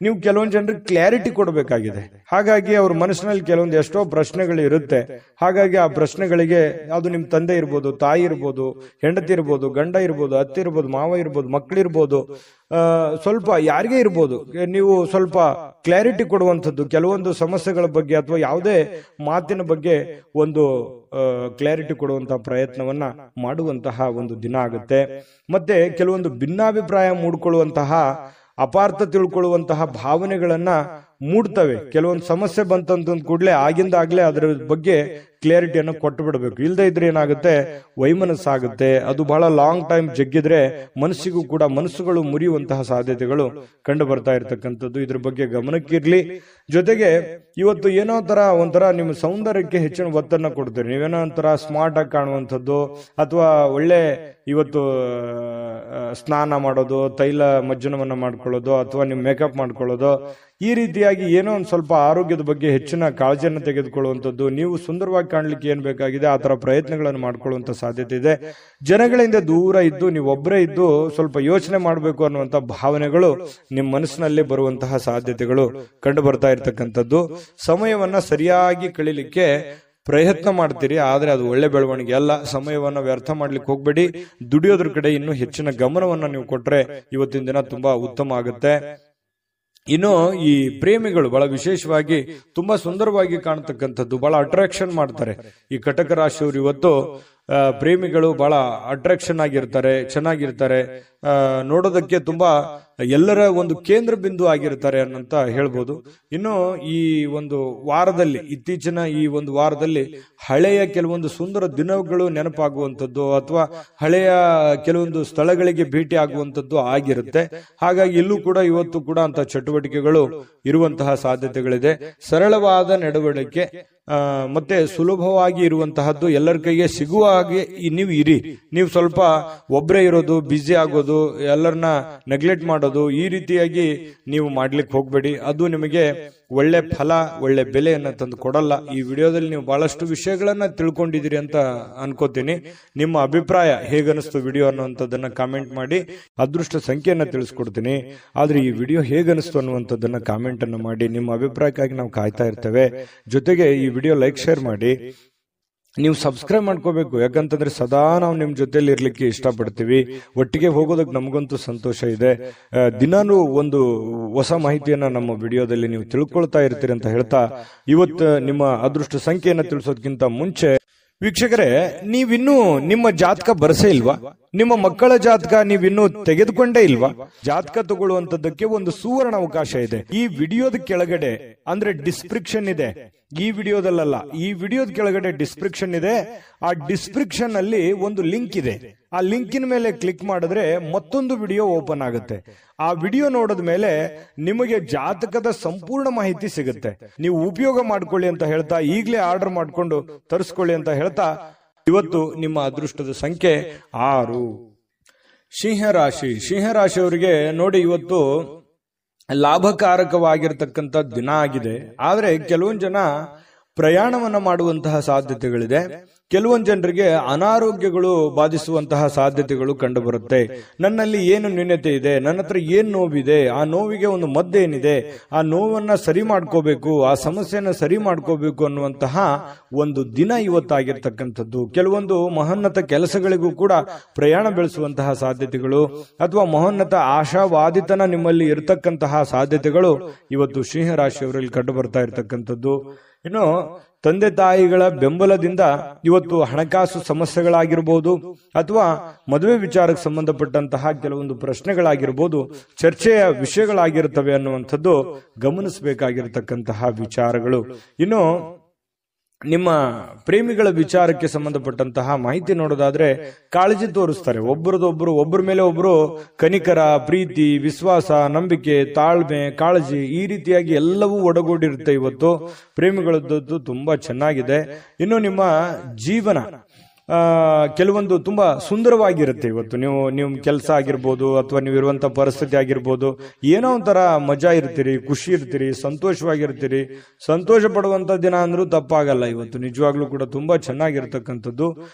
ನೀವು ಕೆಲವೊಂದು ಜನರಿಗೆ ಕ್ಲಾರಿಟಿ ಕೊಡಬೇಕಾಗಿದೆ. ಹಾಗಾಗಿ ಅವ್ರ ಮನಸ್ಸಿನಲ್ಲಿ ಕೆಲವೊಂದು ಎಷ್ಟೋ ಪ್ರಶ್ನೆಗಳು ಇರುತ್ತೆ. ಹಾಗಾಗಿ ಆ ಪ್ರಶ್ನೆಗಳಿಗೆ, ಅದು ನಿಮ್ ತಂದೆ ಇರ್ಬೋದು, ತಾಯಿ ಇರ್ಬೋದು, ಹೆಂಡತಿ ಇರ್ಬೋದು, ಗಂಡ ಇರ್ಬೋದು, ಅತ್ತೆ ಇರ್ಬೋದು, ಮಾವ ಇರ್ಬೋದು, ಮಕ್ಕಳಿರ್ಬೋದು, ಸ್ವಲ್ಪ ಯಾರಿಗೇ ಇರ್ಬೋದು, ನೀವು ಸ್ವಲ್ಪ ಕ್ಲಾರಿಟಿ ಕೊಡುವಂಥದ್ದು ಕೆಲವೊಂದು ಸಮಸ್ಯೆಗಳ ಬಗ್ಗೆ ಅಥವಾ ಯಾವುದೇ ಮಾತಿನ ಬಗ್ಗೆ ಒಂದು ಕ್ಲಾರಿಟಿ ಕೊಡುವಂತಹ ಪ್ರಯತ್ನವನ್ನ ಮಾಡುವಂತಹ ಒಂದು ದಿನ ಆಗುತ್ತೆ. ಮತ್ತೆ ಕೆಲವೊಂದು ಭಿನ್ನಾಭಿಪ್ರಾಯ ಮೂಡ್ಕೊಳ್ಳುವಂತಹ, ಅಪಾರ್ಥ ತಿಳ್ಕೊಳ್ಳುವಂತಹ ಭಾವನೆಗಳನ್ನ ಮೂಡ್ತವೆ. ಕೆಲವೊಂದು ಸಮಸ್ಯೆ ಬಂತಂತ ಕೂಡಲೇ ಆಗಿಂದಾಗ್ಲೇ ಅದರ ಬಗ್ಗೆ ಕ್ಲಿಯರಿಟಿಯನ್ನು ಕೊಟ್ಟು ಬಿಡಬೇಕು. ಇಲ್ಲದೆ ಇದ್ರೆ ಏನಾಗುತ್ತೆ, ವೈಮನಸ್ಸಾಗುತ್ತೆ. ಅದು ಬಹಳ ಲಾಂಗ್ ಟೈಮ್ ಜಗ್ಗಿದ್ರೆ ಮನಸ್ಸಿಗೂ ಕೂಡ ಮನಸ್ಸುಗಳು ಮುರಿಯುವಂತಹ ಸಾಧ್ಯತೆಗಳು ಕಂಡು ಬರ್ತಾ ಇರತಕ್ಕಂಥದ್ದು. ಇದ್ರ ಬಗ್ಗೆ ಗಮನಕ್ಕಿರ್ಲಿ. ಜೊತೆಗೆ ಇವತ್ತು ಏನೋ ಒಂಥರ ನಿಮ್ಮ ಸೌಂದರ್ಯಕ್ಕೆ ಹೆಚ್ಚಿನ ಒತ್ತನ್ನ ಕೊಡ್ತೀರಿ. ನೀವೇನೋ ಒಂಥರ ಸ್ಮಾರ್ಟ್ ಆಗಿ ಕಾಣುವಂಥದ್ದು, ಅಥವಾ ಒಳ್ಳೆ ಇವತ್ತು ಸ್ನಾನ ಮಾಡೋದು, ತೈಲ ಮಜ್ಜನವನ್ನ ಮಾಡ್ಕೊಳ್ಳೋದು, ಅಥವಾ ನೀವು ಮೇಕಪ್ ಮಾಡ್ಕೊಳ್ಳೋದು, ಈ ರೀತಿಯಾಗಿ ಏನೋ ಒಂದು ಸ್ವಲ್ಪ ಆರೋಗ್ಯದ ಬಗ್ಗೆ ಹೆಚ್ಚಿನ ಕಾಳಜಿಯನ್ನು ತೆಗೆದುಕೊಳ್ಳುವಂಥದ್ದು, ನೀವು ಸುಂದರವಾಗಿ ಕಾಣಲಿಕ್ಕೆ ಏನ್ ಬೇಕಾಗಿದೆ ಆ ತರ ಪ್ರಯತ್ನಗಳನ್ನು ಮಾಡ್ಕೊಳ್ಳುವಂತ ಸಾಧ್ಯತೆ ಇದೆ. ಜನಗಳಿಂದ ದೂರ ಇದ್ದು ನೀವು ಒಬ್ಬರೇ ಇದ್ದು ಸ್ವಲ್ಪ ಯೋಚನೆ ಮಾಡಬೇಕು ಅನ್ನುವಂತ ಭಾವನೆಗಳು ನಿಮ್ಮ ಮನಸ್ಸಿನಲ್ಲಿ ಬರುವಂತಹ ಸಾಧ್ಯತೆಗಳು ಕಂಡು ಬರ್ತಾ ಇರತಕ್ಕಂಥದ್ದು. ಸಮಯವನ್ನ ಸರಿಯಾಗಿ ಕಳೀಲಿಕ್ಕೆ ಪ್ರಯತ್ನ ಮಾಡ್ತೀರಿ, ಆದ್ರೆ ಅದು ಒಳ್ಳೆ ಬೆಳವಣಿಗೆ ಅಲ್ಲ. ಸಮಯವನ್ನ ವ್ಯರ್ಥ ಮಾಡ್ಲಿಕ್ಕೆ ಹೋಗ್ಬೇಡಿ. ದುಡಿಯೋದ್ರ ಕಡೆ ಇನ್ನೂ ಹೆಚ್ಚಿನ ಗಮನವನ್ನ ನೀವು ಕೊಟ್ರೆ ಇವತ್ತಿನ ದಿನ ತುಂಬಾ ಉತ್ತಮ ಆಗುತ್ತೆ. ಇನ್ನು ಈ ಪ್ರೇಮಿಗಳು ಬಹಳ ವಿಶೇಷವಾಗಿ ತುಂಬಾ ಸುಂದರವಾಗಿ ಕಾಣತಕ್ಕಂಥದ್ದು, ಬಹಳ ಅಟ್ರಾಕ್ಷನ್ ಮಾಡ್ತಾರೆ. ಈ ಕಟಕ ರಾಶಿಯವರು ಇವತ್ತು ಪ್ರೇಮಿಗಳು ಬಹಳ ಅಟ್ರಾಕ್ಷನ್ ಆಗಿರ್ತಾರೆ, ಚೆನ್ನಾಗಿರ್ತಾರೆ, ನೋಡೋದಕ್ಕೆ ತುಂಬಾ ಎಲ್ಲರ ಒಂದು ಕೇಂದ್ರ ಬಿಂದು ಆಗಿರ್ತಾರೆ ಅನ್ನಂತ ಹೇಳ್ಬೋದು. ಇನ್ನು ಈ ಒಂದು ವಾರದಲ್ಲಿ, ಇತ್ತೀಚಿನ ಈ ಒಂದು ವಾರದಲ್ಲಿ ಹಳೆಯ ಕೆಲವೊಂದು ಸುಂದರ ದಿನಗಳು ನೆನಪಾಗುವಂಥದ್ದು ಅಥವಾ ಹಳೆಯ ಕೆಲವೊಂದು ಸ್ಥಳಗಳಿಗೆ ಭೇಟಿ ಆಗುವಂಥದ್ದು ಆಗಿರುತ್ತೆ. ಹಾಗಾಗಿ ಇಲ್ಲೂ ಕೂಡ ಇವತ್ತು ಕೂಡ ಅಂತ ಚಟುವಟಿಕೆಗಳು ಇರುವಂತಹ ಸಾಧ್ಯತೆಗಳಿದೆ. ಸರಳವಾದ ನಡವಳಿಕೆ ಮತ್ತೆ ಸುಲಭವಾಗಿ ಇರುವಂತಹದ್ದು, ಎಲ್ಲರ ಕೈಗೆ ಸಿಗುವ ಹಾಗೆ ನೀವು ಇರಿ. ನೀವು ಸ್ವಲ್ಪ ಒಬ್ಬರೇ ಇರೋದು, ಬ್ಯುಸಿ ಆಗೋದು, ಎಲ್ಲರನ್ನ ನೆಗ್ಲೆಕ್ಟ್ ಮಾಡೋದು, ಈ ರೀತಿಯಾಗಿ ನೀವು ಮಾಡ್ಲಿಕ್ಕೆ ಹೋಗ್ಬೇಡಿ. ಅದು ನಿಮಗೆ ಒಳ್ಳೆ ಫಲ, ಒಳ್ಳೆ ಬೆಲೆಯನ್ನ ತಂದು ಕೊಡಲ್ಲ. ಈ ವಿಡಿಯೋದಲ್ಲಿ ನೀವು ಬಹಳಷ್ಟು ವಿಷಯಗಳನ್ನ ತಿಳ್ಕೊಂಡಿದ್ದೀರಿ ಅಂತ ಅನ್ಕೋತೀನಿ. ನಿಮ್ಮ ಅಭಿಪ್ರಾಯ ಹೇಗನಿಸ್ತು ವಿಡಿಯೋ ಅನ್ನುವಂಥದ್ದನ್ನ ಕಾಮೆಂಟ್ ಮಾಡಿ. ಅದೃಷ್ಟ ಸಂಖ್ಯೆಯನ್ನ ತಿಳಿಸ್ಕೊಡ್ತೀನಿ. ಆದ್ರೆ ಈ ವಿಡಿಯೋ ಹೇಗನಿಸ್ತು ಅನ್ನುವಂಥದ್ದನ್ನ ಕಾಮೆಂಟ್ ಅನ್ನು ಮಾಡಿ. ನಿಮ್ಮ ಅಭಿಪ್ರಾಯಕ್ಕಾಗಿ ನಾವು ಕಾಯ್ತಾ ಇರ್ತೇವೆ. ಜೊತೆಗೆ ಈ ವಿಡಿಯೋ ಲೈಕ್, ಶೇರ್ ಮಾಡಿ. ನೀವು ಸಬ್ಸ್ಕ್ರೈಬ್ ಮಾಡ್ಕೋಬೇಕು, ಯಾಕಂತಂದ್ರೆ ಸದಾ ನಾವು ನಿಮ್ ಜೊತೆಲಿ ಇರ್ಲಿಕ್ಕೆ ಇಷ್ಟಪಡ್ತೀವಿ. ಒಟ್ಟಿಗೆ ಹೋಗೋದಕ್ಕೆ ನಮಗಂತೂ ಸಂತೋಷ ಇದೆ. ದಿನಾನು ಒಂದು ಹೊಸ ಮಾಹಿತಿಯನ್ನ ನಮ್ಮ ವಿಡಿಯೋದಲ್ಲಿ ನೀವು ತಿಳ್ಕೊಳ್ತಾ ಇರ್ತೀರಿ ಅಂತ ಹೇಳ್ತಾ, ಇವತ್ತು ನಿಮ್ಮ ಅದೃಷ್ಟ ಸಂಖ್ಯೆಯನ್ನ ತಿಳಿಸೋದಕ್ಕಿಂತ ಮುಂಚೆ ವೀಕ್ಷಕರೇ, ನೀವಿನ್ನೂ ನಿಮ್ಮ ಜಾತಕ ಬರಸೇ ಇಲ್ವಾ? ನಿಮ್ಮ ಮಕ್ಕಳ ಜಾತಕ ನೀವಿನ್ನೂ ತೆಗೆದುಕೊಂಡೇ ಇಲ್ವಾ? ಜಾತಕ ತಗೊಳ್ಳುವಂತದ್ದಕ್ಕೆ ಒಂದು ಸುವರ್ಣ ಅವಕಾಶ ಇದೆ. ಈ ವಿಡಿಯೋದ ಕೆಳಗಡೆ ಅಂದ್ರೆ ಡಿಸ್ಕ್ರಿಪ್ಷನ್ ಇದೆ. ಈ ವಿಡಿಯೋದಲ್ಲ, ಈ ವಿಡಿಯೋದ ಕೆಳಗಡೆ ಡಿಸ್ಕ್ರಿಪ್ಷನ್ ಇದೆ. ಆ ಡಿಸ್ಕ್ರಿಪ್ಷನ್ ಅಲ್ಲಿ ಒಂದು ಲಿಂಕ್ ಇದೆ. ಆ ಲಿಂಕಿನ ಮೇಲೆ ಕ್ಲಿಕ್ ಮಾಡಿದ್ರೆ ಮತ್ತೊಂದು ವಿಡಿಯೋ ಓಪನ್ ಆಗುತ್ತೆ. ಆ ವಿಡಿಯೋ ನೋಡಿದ ಮೇಲೆ ನಿಮಗೆ ಜಾತಕದ ಸಂಪೂರ್ಣ ಮಾಹಿತಿ ಸಿಗುತ್ತೆ. ನೀವು ಉಪಯೋಗ ಮಾಡ್ಕೊಳ್ಳಿ ಅಂತ ಹೇಳ್ತಾ, ಈಗಲೇ ಆರ್ಡರ್ ಮಾಡ್ಕೊಂಡು ತರಿಸ್ಕೊಳ್ಳಿ ಅಂತ ಹೇಳ್ತಾ, ಇವತ್ತು ನಿಮ್ಮ ಅದೃಷ್ಟದ ಸಂಖ್ಯೆ 6. ಸಿಂಹರಾಶಿ. ಸಿಂಹರಾಶಿಯವರಿಗೆ ನೋಡಿ, ಇವತ್ತು ಲಾಭಕಾರಕವಾಗಿರ್ತಕ್ಕಂಥ ದಿನ ಆಗಿದೆ. ಆದ್ರೆ ಕೆಲವೊಂದು ಜನ ಪ್ರಯಾಣವನ್ನ ಮಾಡುವಂತಹ ಸಾಧ್ಯತೆಗಳಿದೆ. ಕೆಲವೊಂದು ಜನರಿಗೆ ಅನಾರೋಗ್ಯಗಳು ಬಾಧಿಸುವಂತಹ ಸಾಧ್ಯತೆಗಳು ಕಂಡು ಬರುತ್ತೆ. ನನ್ನಲ್ಲಿ ಏನು ನ್ಯೂನತೆ ಇದೆ, ನನ್ನ ಹತ್ರ ಏನ್ ನೋವಿದೆ, ಆ ನೋವಿಗೆ ಒಂದು ಮದ್ದೇನಿದೆ, ಆ ನೋವನ್ನ ಸರಿ ಮಾಡ್ಕೋಬೇಕು, ಆ ಸಮಸ್ಯೆಯನ್ನ ಸರಿ ಮಾಡ್ಕೋಬೇಕು ಅನ್ನುವಂತಹ ಒಂದು ದಿನ ಇವತ್ತಾಗಿರ್ತಕ್ಕಂಥದ್ದು. ಕೆಲವೊಂದು ಮಹೋನ್ನತ ಕೆಲಸಗಳಿಗೂ ಕೂಡ ಪ್ರಯಾಣ ಬೆಳೆಸುವಂತಹ ಸಾಧ್ಯತೆಗಳು ಅಥವಾ ಮಹೋನ್ನತ ಆಶಾವಾದಿತನ ನಿಮ್ಮಲ್ಲಿ ಇರತಕ್ಕಂತಹ ಸಾಧ್ಯತೆಗಳು ಇವತ್ತು ಸಿಂಹರಾಶಿಯವರಲ್ಲಿ ಕಂಡು ಬರ್ತಾ ಇರತಕ್ಕಂಥದ್ದು. ಇನ್ನು ತಂದೆ ತಾಯಿಗಳ ಬೆಂಬಲದಿಂದ ಇವತ್ತು ಹಣಕಾಸು ಸಮಸ್ಯೆಗಳಾಗಿರ್ಬೋದು ಅಥವಾ ಮದುವೆ ವಿಚಾರಕ್ಕೆ ಸಂಬಂಧಪಟ್ಟಂತಹ ಕೆಲವೊಂದು ಪ್ರಶ್ನೆಗಳಾಗಿರ್ಬೋದು, ಚರ್ಚೆಯ ವಿಷಯಗಳಾಗಿರ್ತವೆ ಅನ್ನುವಂಥದ್ದು ಗಮನಿಸಬೇಕಾಗಿರತಕ್ಕಂತಹ ವಿಚಾರಗಳು. ಇನ್ನು ನಿಮ್ಮ ಪ್ರೇಮಿಗಳ ವಿಚಾರಕ್ಕೆ ಸಂಬಂಧಪಟ್ಟಂತಹ ಮಾಹಿತಿ ನೋಡೋದಾದ್ರೆ ಕಾಳಜಿ ತೋರಿಸ್ತಾರೆ. ಒಬ್ಬರ ಮೇಲೆ ಒಬ್ರು ಕನಿಕರ, ಪ್ರೀತಿ, ವಿಶ್ವಾಸ, ನಂಬಿಕೆ, ತಾಳ್ಮೆ, ಕಾಳಜಿ, ಈ ರೀತಿಯಾಗಿ ಎಲ್ಲವೂ ಒಡಗೂಡಿರುತ್ತೆ. ಇವತ್ತು ಪ್ರೇಮಿಗಳದ್ದು ತುಂಬಾ ಚೆನ್ನಾಗಿದೆ. ಇನ್ನು ನಿಮ್ಮ ಜೀವನ ಕೆಲವೊಂದು ತುಂಬಾ ಸುಂದರವಾಗಿರುತ್ತೆ. ಇವತ್ತು ನೀವು ಕೆಲಸ ಆಗಿರ್ಬೋದು ಅಥವಾ ನೀವು ಇರುವಂತ ಪರಿಸ್ಥಿತಿ ಆಗಿರ್ಬೋದು, ಏನೋ ಒಂಥರ ಮಜಾ ಇರ್ತೀರಿ, ಖುಷಿ ಇರ್ತೀರಿ, ಸಂತೋಷವಾಗಿರ್ತೀರಿ. ಸಂತೋಷ ಪಡುವಂತ ದಿನ ಅಂದ್ರೂ ತಪ್ಪಾಗಲ್ಲ. ಇವತ್ತು ನಿಜವಾಗ್ಲೂ ಕೂಡ ತುಂಬಾ ಚೆನ್ನಾಗಿರ್ತಕ್ಕಂಥದ್ದು.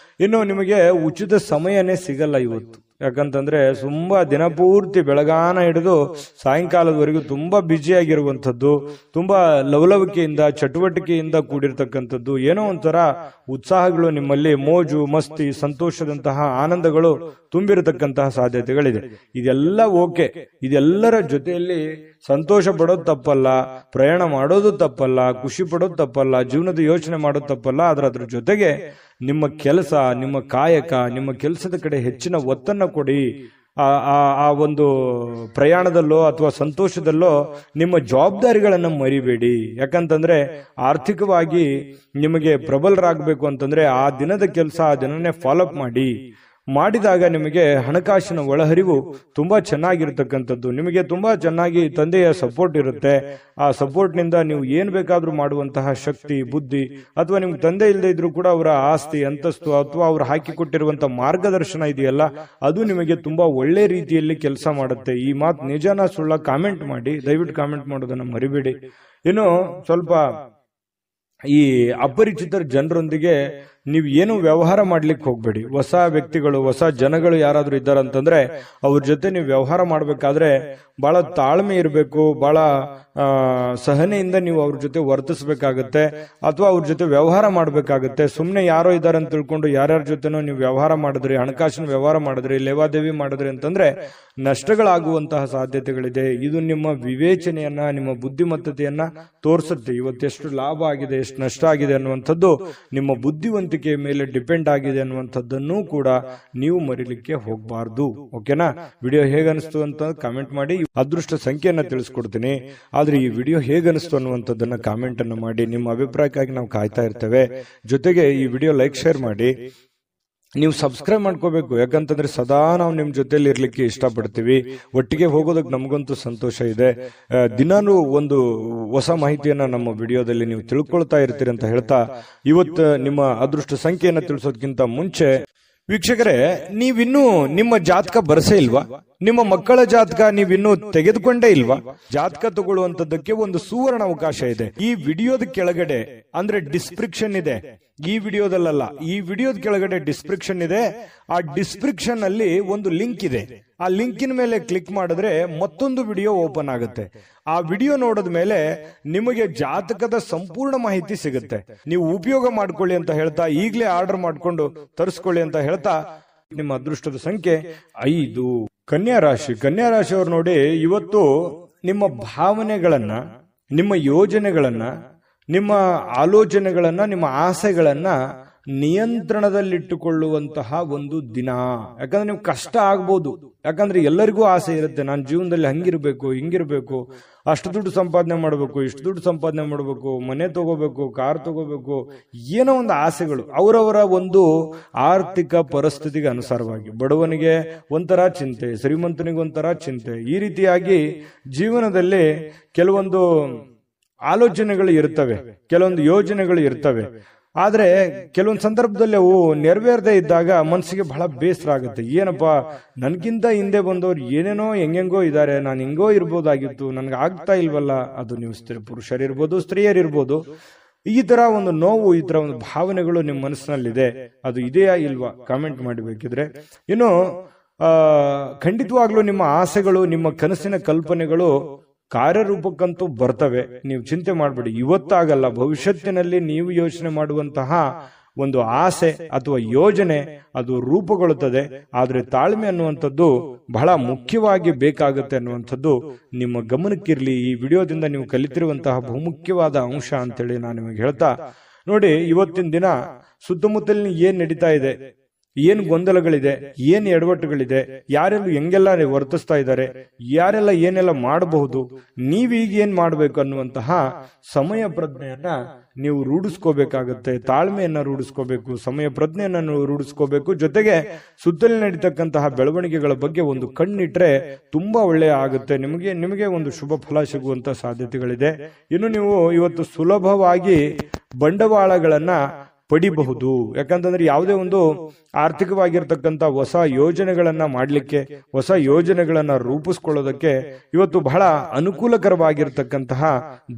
ಇನ್ನು ನಿಮಗೆ ಉಚಿತ ಸಮಯನೇ ಸಿಗಲ್ಲ ಇವತ್ತು. ಯಾಕಂತಂದ್ರೆ ತುಂಬಾ ದಿನಪೂರ್ತಿ ಬೆಳಗಾನ ಹಿಡಿದು ಸಾಯಂಕಾಲದವರೆಗೂ ತುಂಬಾ ಬ್ಯುಸಿಯಾಗಿರುವಂಥದ್ದು, ತುಂಬಾ ಲವಲವಿಕೆಯಿಂದ ಚಟುವಟಿಕೆಯಿಂದ ಕೂಡಿರ್ತಕ್ಕಂಥದ್ದು, ಏನೋ ಒಂಥರ ಉತ್ಸಾಹಗಳು ನಿಮ್ಮಲ್ಲಿ, ಮೋಜು ಮಸ್ತಿ ಸಂತೋಷದಂತಹ ಆನಂದಗಳು ತುಂಬಿರತಕ್ಕಂತಹ ಸಾಧ್ಯತೆಗಳಿದೆ. ಇದೆಲ್ಲ ಓಕೆ, ಇದೆಲ್ಲರ ಜೊತೆಯಲ್ಲಿ ಸಂತೋಷ ಪಡೋದು ತಪ್ಪಲ್ಲ, ಪ್ರಯಾಣ ಮಾಡೋದು ತಪ್ಪಲ್ಲ, ಖುಷಿ ಪಡೋದು ತಪ್ಪಲ್ಲ, ಜೀವನದ ಯೋಚನೆ ಮಾಡೋದು ತಪ್ಪಲ್ಲ. ಅದ್ರ ಜೊತೆಗೆ ನಿಮ್ಮ ಕೆಲಸ, ನಿಮ್ಮ ಕಾಯಕ, ನಿಮ್ಮ ಕೆಲಸದ ಕಡೆ ಹೆಚ್ಚಿನ ಒತ್ತನ್ನ ಕೊಡಿ. ಆ ಒಂದು ಪ್ರಯಾಣದಲ್ಲೋ ಅಥವಾ ಸಂತೋಷದಲ್ಲೋ ನಿಮ್ಮ ಜವಾಬ್ದಾರಿಗಳನ್ನು ಮರಿಬೇಡಿ. ಯಾಕಂತಂದ್ರೆ ಆರ್ಥಿಕವಾಗಿ ನಿಮಗೆ ಪ್ರಬಲರಾಗಬೇಕು ಅಂತಂದ್ರೆ ಆ ದಿನದ ಕೆಲಸ ಆ ದಿನನೇ ಫಾಲೋಅಪ್ ಮಾಡಿದಾಗ ನಿಮಗೆ ಹಣಕಾಸಿನ ಒಳಹರಿವು ತುಂಬಾ ಚೆನ್ನಾಗಿರ್ತಕ್ಕಂಥದ್ದು. ನಿಮಗೆ ತುಂಬಾ ಚೆನ್ನಾಗಿ ತಂದೆಯ ಸಪೋರ್ಟ್ ಇರುತ್ತೆ. ಆ ಸಪೋರ್ಟ್ನಿಂದ ನೀವು ಏನ್ ಬೇಕಾದ್ರೂ ಮಾಡುವಂತಹ ಶಕ್ತಿ, ಬುದ್ಧಿ, ಅಥವಾ ನಿಮ್ಗೆ ತಂದೆ ಇಲ್ಲದೆ ಇದ್ರೂ ಕೂಡ ಅವರ ಆಸ್ತಿ, ಅಂತಸ್ತು ಅಥವಾ ಅವ್ರು ಹಾಕಿಕೊಟ್ಟಿರುವಂತಹ ಮಾರ್ಗದರ್ಶನ ಇದೆಯಲ್ಲ, ಅದು ನಿಮಗೆ ತುಂಬಾ ಒಳ್ಳೆ ರೀತಿಯಲ್ಲಿ ಕೆಲಸ ಮಾಡುತ್ತೆ. ಈ ಮಾತು ನಿಜಾನ ಸುಳ್ಳ ಕಾಮೆಂಟ್ ಮಾಡಿ, ದಯವಿಟ್ಟು ಕಾಮೆಂಟ್ ಮಾಡೋದನ್ನ ಮರಿಬೇಡಿ. ಇನ್ನು ಸ್ವಲ್ಪ ಈ ಅಪರಿಚಿತರ ಜನರೊಂದಿಗೆ ನೀವು ಏನು ವ್ಯವಹಾರ ಮಾಡ್ಲಿಕ್ಕೆ ಹೋಗ್ಬೇಡಿ. ಹೊಸ ವ್ಯಕ್ತಿಗಳು, ಹೊಸ ಜನಗಳು ಯಾರಾದ್ರೂ ಇದ್ದಾರಂತಂದ್ರೆ ಅವ್ರ ಜೊತೆ ನೀವು ವ್ಯವಹಾರ ಮಾಡ್ಬೇಕಾದ್ರೆ ಬಹಳ ತಾಳ್ಮೆ ಇರಬೇಕು, ಬಹಳ ಸಹನೆಯಿಂದ ನೀವು ಅವ್ರ ಜೊತೆ ವರ್ತಿಸ್ಬೇಕಾಗತ್ತೆ ಅಥವಾ ಅವ್ರ ಜೊತೆ ವ್ಯವಹಾರ ಮಾಡ್ಬೇಕಾಗತ್ತೆ. ಸುಮ್ನೆ ಯಾರೋ ಇದ್ದಾರೆ ಅಂತ ತಿಳ್ಕೊಂಡು ಯಾರ್ಯಾರ ಜೊತೆನೋ ನೀವು ವ್ಯವಹಾರ ಮಾಡಿದ್ರಿ, ಹಣಕಾಸಿನ ವ್ಯವಹಾರ ಮಾಡಿದ್ರಿ, ಲೇವಾದೇವಿ ಮಾಡಿದ್ರಿ ಅಂತಂದ್ರೆ ನಷ್ಟಗಳಾಗುವಂತಹ ಸಾಧ್ಯತೆಗಳಿದೆ. ಇದು ನಿಮ್ಮ ವಿವೇಚನೆಯನ್ನ, ನಿಮ್ಮ ಬುದ್ಧಿಮತ್ತತೆಯನ್ನ ತೋರಿಸುತ್ತೆ. ಇವತ್ತೆಷ್ಟು ಲಾಭ ಆಗಿದೆ, ಎಷ್ಟು ನಷ್ಟ ಆಗಿದೆ ಅನ್ನುವಂಥದ್ದು ನಿಮ್ಮ ಬುದ್ಧಿವಂತಿಕೆ ಮೇಲೆ ಡಿಪೆಂಡ್ ಆಗಿದೆ ಅನ್ನುವಂಥದ್ದನ್ನು ಕೂಡ ನೀವು ಮರಿಲಿಕ್ಕೆ ಹೋಗಬಾರ್ದು. ಓಕೆನಾ? ವಿಡಿಯೋ ಹೇಗನಿಸ್ತು ಅಂತ ಕಾಮೆಂಟ್ ಮಾಡಿ. ಅದೃಷ್ಟ ಸಂಖ್ಯೆಯನ್ನ ತಿಳಿಸ್ಕೊಡ್ತೀನಿ, ಆದ್ರೆ ಈ ವಿಡಿಯೋ ಹೇಗನಿಸ್ತು ಅನ್ನುವಂಥದ್ದನ್ನ ಕಾಮೆಂಟ್ ಅನ್ನು ಮಾಡಿ. ನಿಮ್ಮ ಅಭಿಪ್ರಾಯಕ್ಕಾಗಿ ನಾವು ಕಾಯ್ತಾ ಇರ್ತೇವೆ. ಜೊತೆಗೆ ಈ ವಿಡಿಯೋ ಲೈಕ್, ಶೇರ್ ಮಾಡಿ. ನೀವು ಸಬ್ಸ್ಕ್ರೈಬ್ ಮಾಡ್ಕೋಬೇಕು. ಯಾಕಂತಂದ್ರೆ ಸದಾ ನಾವು ನಿಮ್ ಜೊತೆಲಿ ಇರ್ಲಿಕ್ಕೆ ಇಷ್ಟಪಡ್ತೀವಿ. ಒಟ್ಟಿಗೆ ಹೋಗೋದಕ್ಕೆ ನಮಗಂತೂ ಸಂತೋಷ ಇದೆ. ದಿನಾನು ಒಂದು ಹೊಸ ಮಾಹಿತಿಯನ್ನ ನಮ್ಮ ವಿಡಿಯೋದಲ್ಲಿ ನೀವು ತಿಳ್ಕೊಳ್ತಾ ಇರ್ತೀರಿ ಅಂತ ಹೇಳ್ತಾ, ಇವತ್ತು ನಿಮ್ಮ ಅದೃಷ್ಟ ಸಂಖ್ಯೆಯನ್ನ ತಿಳಿಸೋದಕ್ಕಿಂತ ಮುಂಚೆ ವೀಕ್ಷಕರೇ, ನೀವಿನ್ನೂ ನಿಮ್ಮ ಜಾತಕ ಬರಸೇ ಇಲ್ವಾ? ನಿಮ್ಮ ಮಕ್ಕಳ ಜಾತಕ ನೀವಿನ್ನೂ ತೆಗೆದುಕೊಂಡೇ ಇಲ್ವಾ? ಜಾತಕ ತಗೊಳ್ಳುವಂತದ್ದಕ್ಕೆ ಒಂದು ಸುವರ್ಣ ಅವಕಾಶ ಇದೆ. ಈ ವಿಡಿಯೋದ ಕೆಳಗಡೆ ಅಂದ್ರೆ ಡಿಸ್ಕ್ರಿಪ್ಷನ್ ಇದೆ. ಈ ವಿಡಿಯೋದಲ್ಲ, ಈ ವಿಡಿಯೋದ ಕೆಳಗಡೆ ಡಿಸ್ಕ್ರಿಪ್ಷನ್ ಇದೆ. ಆ ಡಿಸ್ಕ್ರಿಪ್ಷನ್ ಅಲ್ಲಿ ಒಂದು ಲಿಂಕ್ ಇದೆ. ಆ ಲಿಂಕಿನ ಮೇಲೆ ಕ್ಲಿಕ್ ಮಾಡಿದ್ರೆ ಮತ್ತೊಂದು ವಿಡಿಯೋ ಓಪನ್ ಆಗುತ್ತೆ. ಆ ವಿಡಿಯೋ ನೋಡಿದ ಮೇಲೆ ನಿಮಗೆ ಜಾತಕದ ಸಂಪೂರ್ಣ ಮಾಹಿತಿ ಸಿಗುತ್ತೆ. ನೀವು ಉಪಯೋಗ ಮಾಡ್ಕೊಳ್ಳಿ ಅಂತ ಹೇಳ್ತಾ, ಈಗಲೇ ಆರ್ಡರ್ ಮಾಡ್ಕೊಂಡು ತರಿಸ್ಕೊಳ್ಳಿ ಅಂತ ಹೇಳ್ತಾ, ನಿಮ್ಮ ಅದೃಷ್ಟದ ಸಂಖ್ಯೆ 5. ಕನ್ಯಾ ರಾಶಿ. ಕನ್ಯಾ ರಾಶಿಯವರು ನೋಡಿ, ಇವತ್ತು ನಿಮ್ಮ ಭಾವನೆಗಳನ್ನ, ನಿಮ್ಮ ಯೋಜನೆಗಳನ್ನ, ನಿಮ್ಮ ಆಲೋಚನೆಗಳನ್ನ, ನಿಮ್ಮ ಆಸೆಗಳನ್ನ ನಿಯಂತ್ರಣದಲ್ಲಿಟ್ಟುಕೊಳ್ಳುವಂತಹ ಒಂದು ದಿನ. ಯಾಕಂದ್ರೆ ನೀವು ಕಷ್ಟ ಆಗ್ಬೋದು. ಯಾಕಂದ್ರೆ ಎಲ್ಲರಿಗೂ ಆಸೆ ಇರುತ್ತೆ, ನಾನು ಜೀವನದಲ್ಲಿ ಹಂಗಿರ್ಬೇಕು, ಹಿಂಗಿರ್ಬೇಕು, ಅಷ್ಟು ದುಡ್ಡು ಸಂಪಾದನೆ ಮಾಡಬೇಕು, ಇಷ್ಟು ದುಡ್ಡು ಸಂಪಾದನೆ ಮಾಡಬೇಕು, ಮನೆ ತಗೋಬೇಕು, ಕಾರ್ ತಗೋಬೇಕು, ಏನೋ ಒಂದು ಆಸೆಗಳು. ಅವರವರ ಒಂದು ಆರ್ಥಿಕ ಪರಿಸ್ಥಿತಿಗೆ ಅನುಸಾರವಾಗಿ ಬಡವನಿಗೆ ಒಂಥರ ಚಿಂತೆ, ಶ್ರೀಮಂತನಿಗೆ ಒಂಥರ ಚಿಂತೆ. ಈ ರೀತಿಯಾಗಿ ಜೀವನದಲ್ಲಿ ಕೆಲವೊಂದು ಆಲೋಚನೆಗಳು ಇರ್ತವೆ, ಕೆಲವೊಂದು ಯೋಜನೆಗಳು ಇರ್ತವೆ. ಆದ್ರೆ ಕೆಲವೊಂದು ಸಂದರ್ಭದಲ್ಲಿ ಅವು ನೆರವೇರದೇ ಇದ್ದಾಗ ಮನಸ್ಸಿಗೆ ಬಹಳ ಬೇಸರ ಆಗುತ್ತೆ. ಏನಪ್ಪಾ, ನನ್ಗಿಂತ ಹಿಂದೆ ಬಂದವ್ರು ಏನೇನೋ ಹೆಂಗೆಂಗೋ ಇದ್ದಾರೆ, ನಾನು ಹಿಂಗೋ ಇರ್ಬೋದಾಗಿತ್ತು, ನನ್ಗೆ ಆಗ್ತಾ ಇಲ್ವಲ್ಲ. ಅದು ನೀವು ಪುರುಷರಿರ್ಬೋದು, ಸ್ತ್ರೀಯರಿರ್ಬೋದು. ಈ ತರ ಒಂದು ನೋವು, ಈ ತರ ಒಂದು ಭಾವನೆಗಳು ನಿಮ್ಮ ಮನಸ್ಸಿನಲ್ಲಿದೆ. ಅದು ಇದೆಯಾ ಇಲ್ವಾ ಕಾಮೆಂಟ್ ಮಾಡಬೇಕಿದ್ರೆ. ಇನ್ನು ಖಂಡಿತವಾಗ್ಲೂ ನಿಮ್ಮ ಆಸೆಗಳು, ನಿಮ್ಮ ಕನಸಿನ ಕಲ್ಪನೆಗಳು ಕಾರ್ಯರೂಪಕ್ಕಂತೂ ಬರ್ತವೆ. ನೀವು ಚಿಂತೆ ಮಾಡಬೇಡಿ. ಇವತ್ತಾಗಲ್ಲ, ಭವಿಷ್ಯತ್ತಿನಲ್ಲಿ ನೀವು ಯೋಚನೆ ಮಾಡುವಂತಹ ಒಂದು ಆಸೆ ಅಥವಾ ಯೋಜನೆ ಅದು ರೂಪುಗೊಳ್ಳುತ್ತದೆ. ಆದ್ರೆ ತಾಳ್ಮೆ ಅನ್ನುವಂಥದ್ದು ಬಹಳ ಮುಖ್ಯವಾಗಿ ಬೇಕಾಗುತ್ತೆ ಅನ್ನುವಂಥದ್ದು ನಿಮ್ಮ ಗಮನಕ್ಕಿರ್ಲಿ. ಈ ವಿಡಿಯೋದಿಂದ ನೀವು ಕಲಿತಿರುವಂತಹ ಬಹುಮುಖ್ಯವಾದ ಅಂಶ ಅಂತೇಳಿ ನಾನು ನಿಮಗೆ ಹೇಳ್ತಾ, ನೋಡಿ, ಇವತ್ತಿನ ದಿನ ಸುತ್ತಮುತ್ತಲಿನ ಏನ್ ನಡೀತಾ ಇದೆ, ಏನ್ ಗೊಂದಲಗಳಿದೆ, ಏನ್ ಎಡವಟ್ಟುಗಳಿದೆ, ಯಾರೆಲ್ಲ ಹೆಂಗೆಲ್ಲ ವರ್ತಿಸ್ತಾ ಇದ್ದಾರೆ, ಯಾರೆಲ್ಲ ಏನೆಲ್ಲ ಮಾಡಬಹುದು, ನೀವೀಗ ಏನ್ ಮಾಡ್ಬೇಕು ಅನ್ನುವಂತಹ ಸಮಯ ಪ್ರಜ್ಞೆಯನ್ನ ನೀವು ರೂಢಿಸ್ಕೋಬೇಕಾಗತ್ತೆ. ತಾಳ್ಮೆಯನ್ನ ರೂಢಿಸ್ಕೋಬೇಕು, ಸಮಯ ಪ್ರಜ್ಞೆಯನ್ನ ರೂಢಿಸ್ಕೋಬೇಕು. ಜೊತೆಗೆ ಸುತ್ತಲೇ ನಡೀತಕ್ಕಂತಹ ಬೆಳವಣಿಗೆಗಳ ಬಗ್ಗೆ ಒಂದು ಕಣ್ಣಿಟ್ರೆ ತುಂಬಾ ಒಳ್ಳೆಯ ಆಗುತ್ತೆ. ನಿಮಗೆ ಒಂದು ಶುಭ ಫಲ ಸಿಗುವಂತ ಸಾಧ್ಯತೆಗಳಿದೆ. ಇನ್ನು ನೀವು ಇವತ್ತು ಸುಲಭವಾಗಿ ಬಂಡವಾಳಗಳನ್ನ ಪಡಿಬಹುದು. ಯಾಕಂತಂದ್ರೆ ಯಾವುದೇ ಒಂದು ಆರ್ಥಿಕವಾಗಿರ್ತಕ್ಕಂಥ ಹೊಸ ಯೋಜನೆಗಳನ್ನ ಮಾಡಲಿಕ್ಕೆ, ಹೊಸ ಯೋಜನೆಗಳನ್ನ ರೂಪಿಸ್ಕೊಳ್ಳೋದಕ್ಕೆ ಇವತ್ತು ಬಹಳ ಅನುಕೂಲಕರವಾಗಿರ್ತಕ್ಕಂತಹ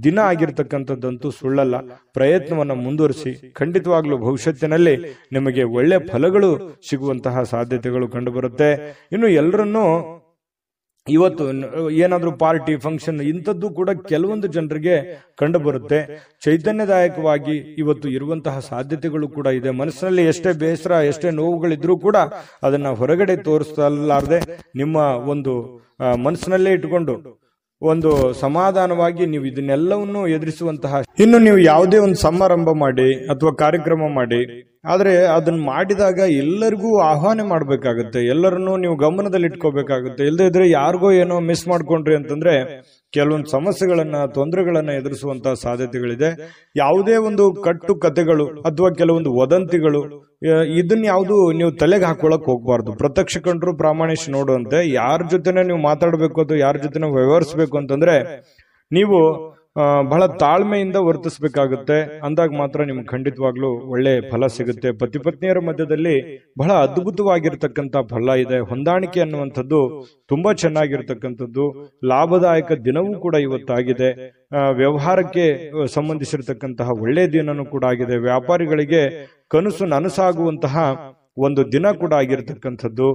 ದಿನ ಆಗಿರ್ತಕ್ಕಂಥದ್ದಂತೂ ಸುಳ್ಳಲ್ಲ. ಪ್ರಯತ್ನವನ್ನ ಮುಂದುವರಿಸಿ, ಖಂಡಿತವಾಗ್ಲೂ ಭವಿಷ್ಯತ್ತಿನಲ್ಲಿ ನಿಮಗೆ ಒಳ್ಳೆ ಫಲಗಳು ಸಿಗುವಂತಹ ಸಾಧ್ಯತೆಗಳು ಕಂಡುಬರುತ್ತೆ. ಇನ್ನು ಎಲ್ಲರನ್ನೂ ಇವತ್ತು ಏನಾದ್ರೂ ಪಾರ್ಟಿ ಫಂಕ್ಷನ್ ಇಂಥದ್ದು ಕೂಡ ಕೆಲವೊಂದು ಜನರಿಗೆ ಕಂಡು ಬರುತ್ತೆ. ಚೈತನ್ಯದಾಯಕವಾಗಿ ಇವತ್ತು ಇರುವಂತಹ ಸಾಧ್ಯತೆಗಳು ಕೂಡ ಇದೆ. ಮನಸ್ಸಿನಲ್ಲಿ ಎಷ್ಟೇ ಬೇಸರ, ಎಷ್ಟೇ ನೋವುಗಳಿದ್ರೂ ಕೂಡ ಅದನ್ನ ಹೊರಗಡೆ ತೋರಿಸಲಾರದೆ ನಿಮ್ಮ ಒಂದು ಮನಸ್ಸಿನಲ್ಲೇ ಇಟ್ಕೊಂಡು ಒಂದು ಸಮಾಧಾನವಾಗಿ ನೀವು ಇದನ್ನೆಲ್ಲವನ್ನು ಎದುರಿಸುವಂತಹ, ಇನ್ನು ನೀವು ಯಾವುದೇ ಒಂದು ಸಮಾರಂಭ ಮಾಡಿ ಅಥವಾ ಕಾರ್ಯಕ್ರಮ ಮಾಡಿ, ಆದ್ರೆ ಅದನ್ನ ಮಾಡಿದಾಗ ಎಲ್ಲರಿಗೂ ಆಹ್ವಾನ ಮಾಡ್ಬೇಕಾಗತ್ತೆ, ಎಲ್ಲರನ್ನೂ ನೀವು ಗಮನದಲ್ಲಿ ಇಟ್ಕೋಬೇಕಾಗುತ್ತೆ. ಇಲ್ಲದೇ ಇದ್ರೆ ಯಾರಿಗೋ ಏನೋ ಮಿಸ್ ಮಾಡ್ಕೊಂಡ್ರಿ ಅಂತಂದ್ರೆ ಕೆಲವೊಂದು ಸಮಸ್ಯೆಗಳನ್ನ, ತೊಂದರೆಗಳನ್ನ ಎದುರಿಸುವಂತಹ ಸಾಧ್ಯತೆಗಳಿದೆ. ಯಾವುದೇ ಒಂದು ಕಟ್ಟು ಕಥೆಗಳು ಅಥವಾ ಕೆಲವೊಂದು ವದಂತಿಗಳು ಇದನ್ನ ಯಾವುದು ನೀವು ತಲೆಗೆ ಹಾಕೊಳಕ್ ಹೋಗ್ಬಾರ್ದು. ಪ್ರತ್ಯಕ್ಷ ಕಂಡ್ರು ಪ್ರಾಮಾಣಿಸಿ ನೋಡುವಂತೆ ಯಾರ ಜೊತೆನೆ ನೀವು ಮಾತಾಡ್ಬೇಕು ಅಥವಾ ಯಾರ ಜೊತೆ ವ್ಯವಹರಿಸಬೇಕು ಅಂತಂದ್ರೆ ನೀವು ಬಹಳ ತಾಳ್ಮೆಯಿಂದ ವರ್ತಿಸಬೇಕಾಗುತ್ತೆ. ಅಂದಾಗ ಮಾತ್ರ ನಿಮ್ಗೆ ಖಂಡಿತವಾಗ್ಲೂ ಒಳ್ಳೆ ಫಲ ಸಿಗುತ್ತೆ. ಪತಿ ಪತ್ನಿಯರ ಮಧ್ಯದಲ್ಲಿ ಬಹಳ ಅದ್ಭುತವಾಗಿರ್ತಕ್ಕಂಥ ಫಲ ಇದೆ. ಹೊಂದಾಣಿಕೆ ಅನ್ನುವಂಥದ್ದು ತುಂಬಾ ಚೆನ್ನಾಗಿರ್ತಕ್ಕಂಥದ್ದು. ಲಾಭದಾಯಕ ದಿನವೂ ಕೂಡ ಇವತ್ತಾಗಿದೆ. ವ್ಯವಹಾರಕ್ಕೆ ಸಂಬಂಧಿಸಿರ್ತಕ್ಕಂತಹ ಒಳ್ಳೆಯ ದಿನನೂ ಕೂಡ ಆಗಿದೆ. ವ್ಯಾಪಾರಿಗಳಿಗೆ ಕನಸು ನನಸಾಗುವಂತಹ ಒಂದು ದಿನ ಕೂಡ ಆಗಿರ್ತಕ್ಕಂಥದ್ದು.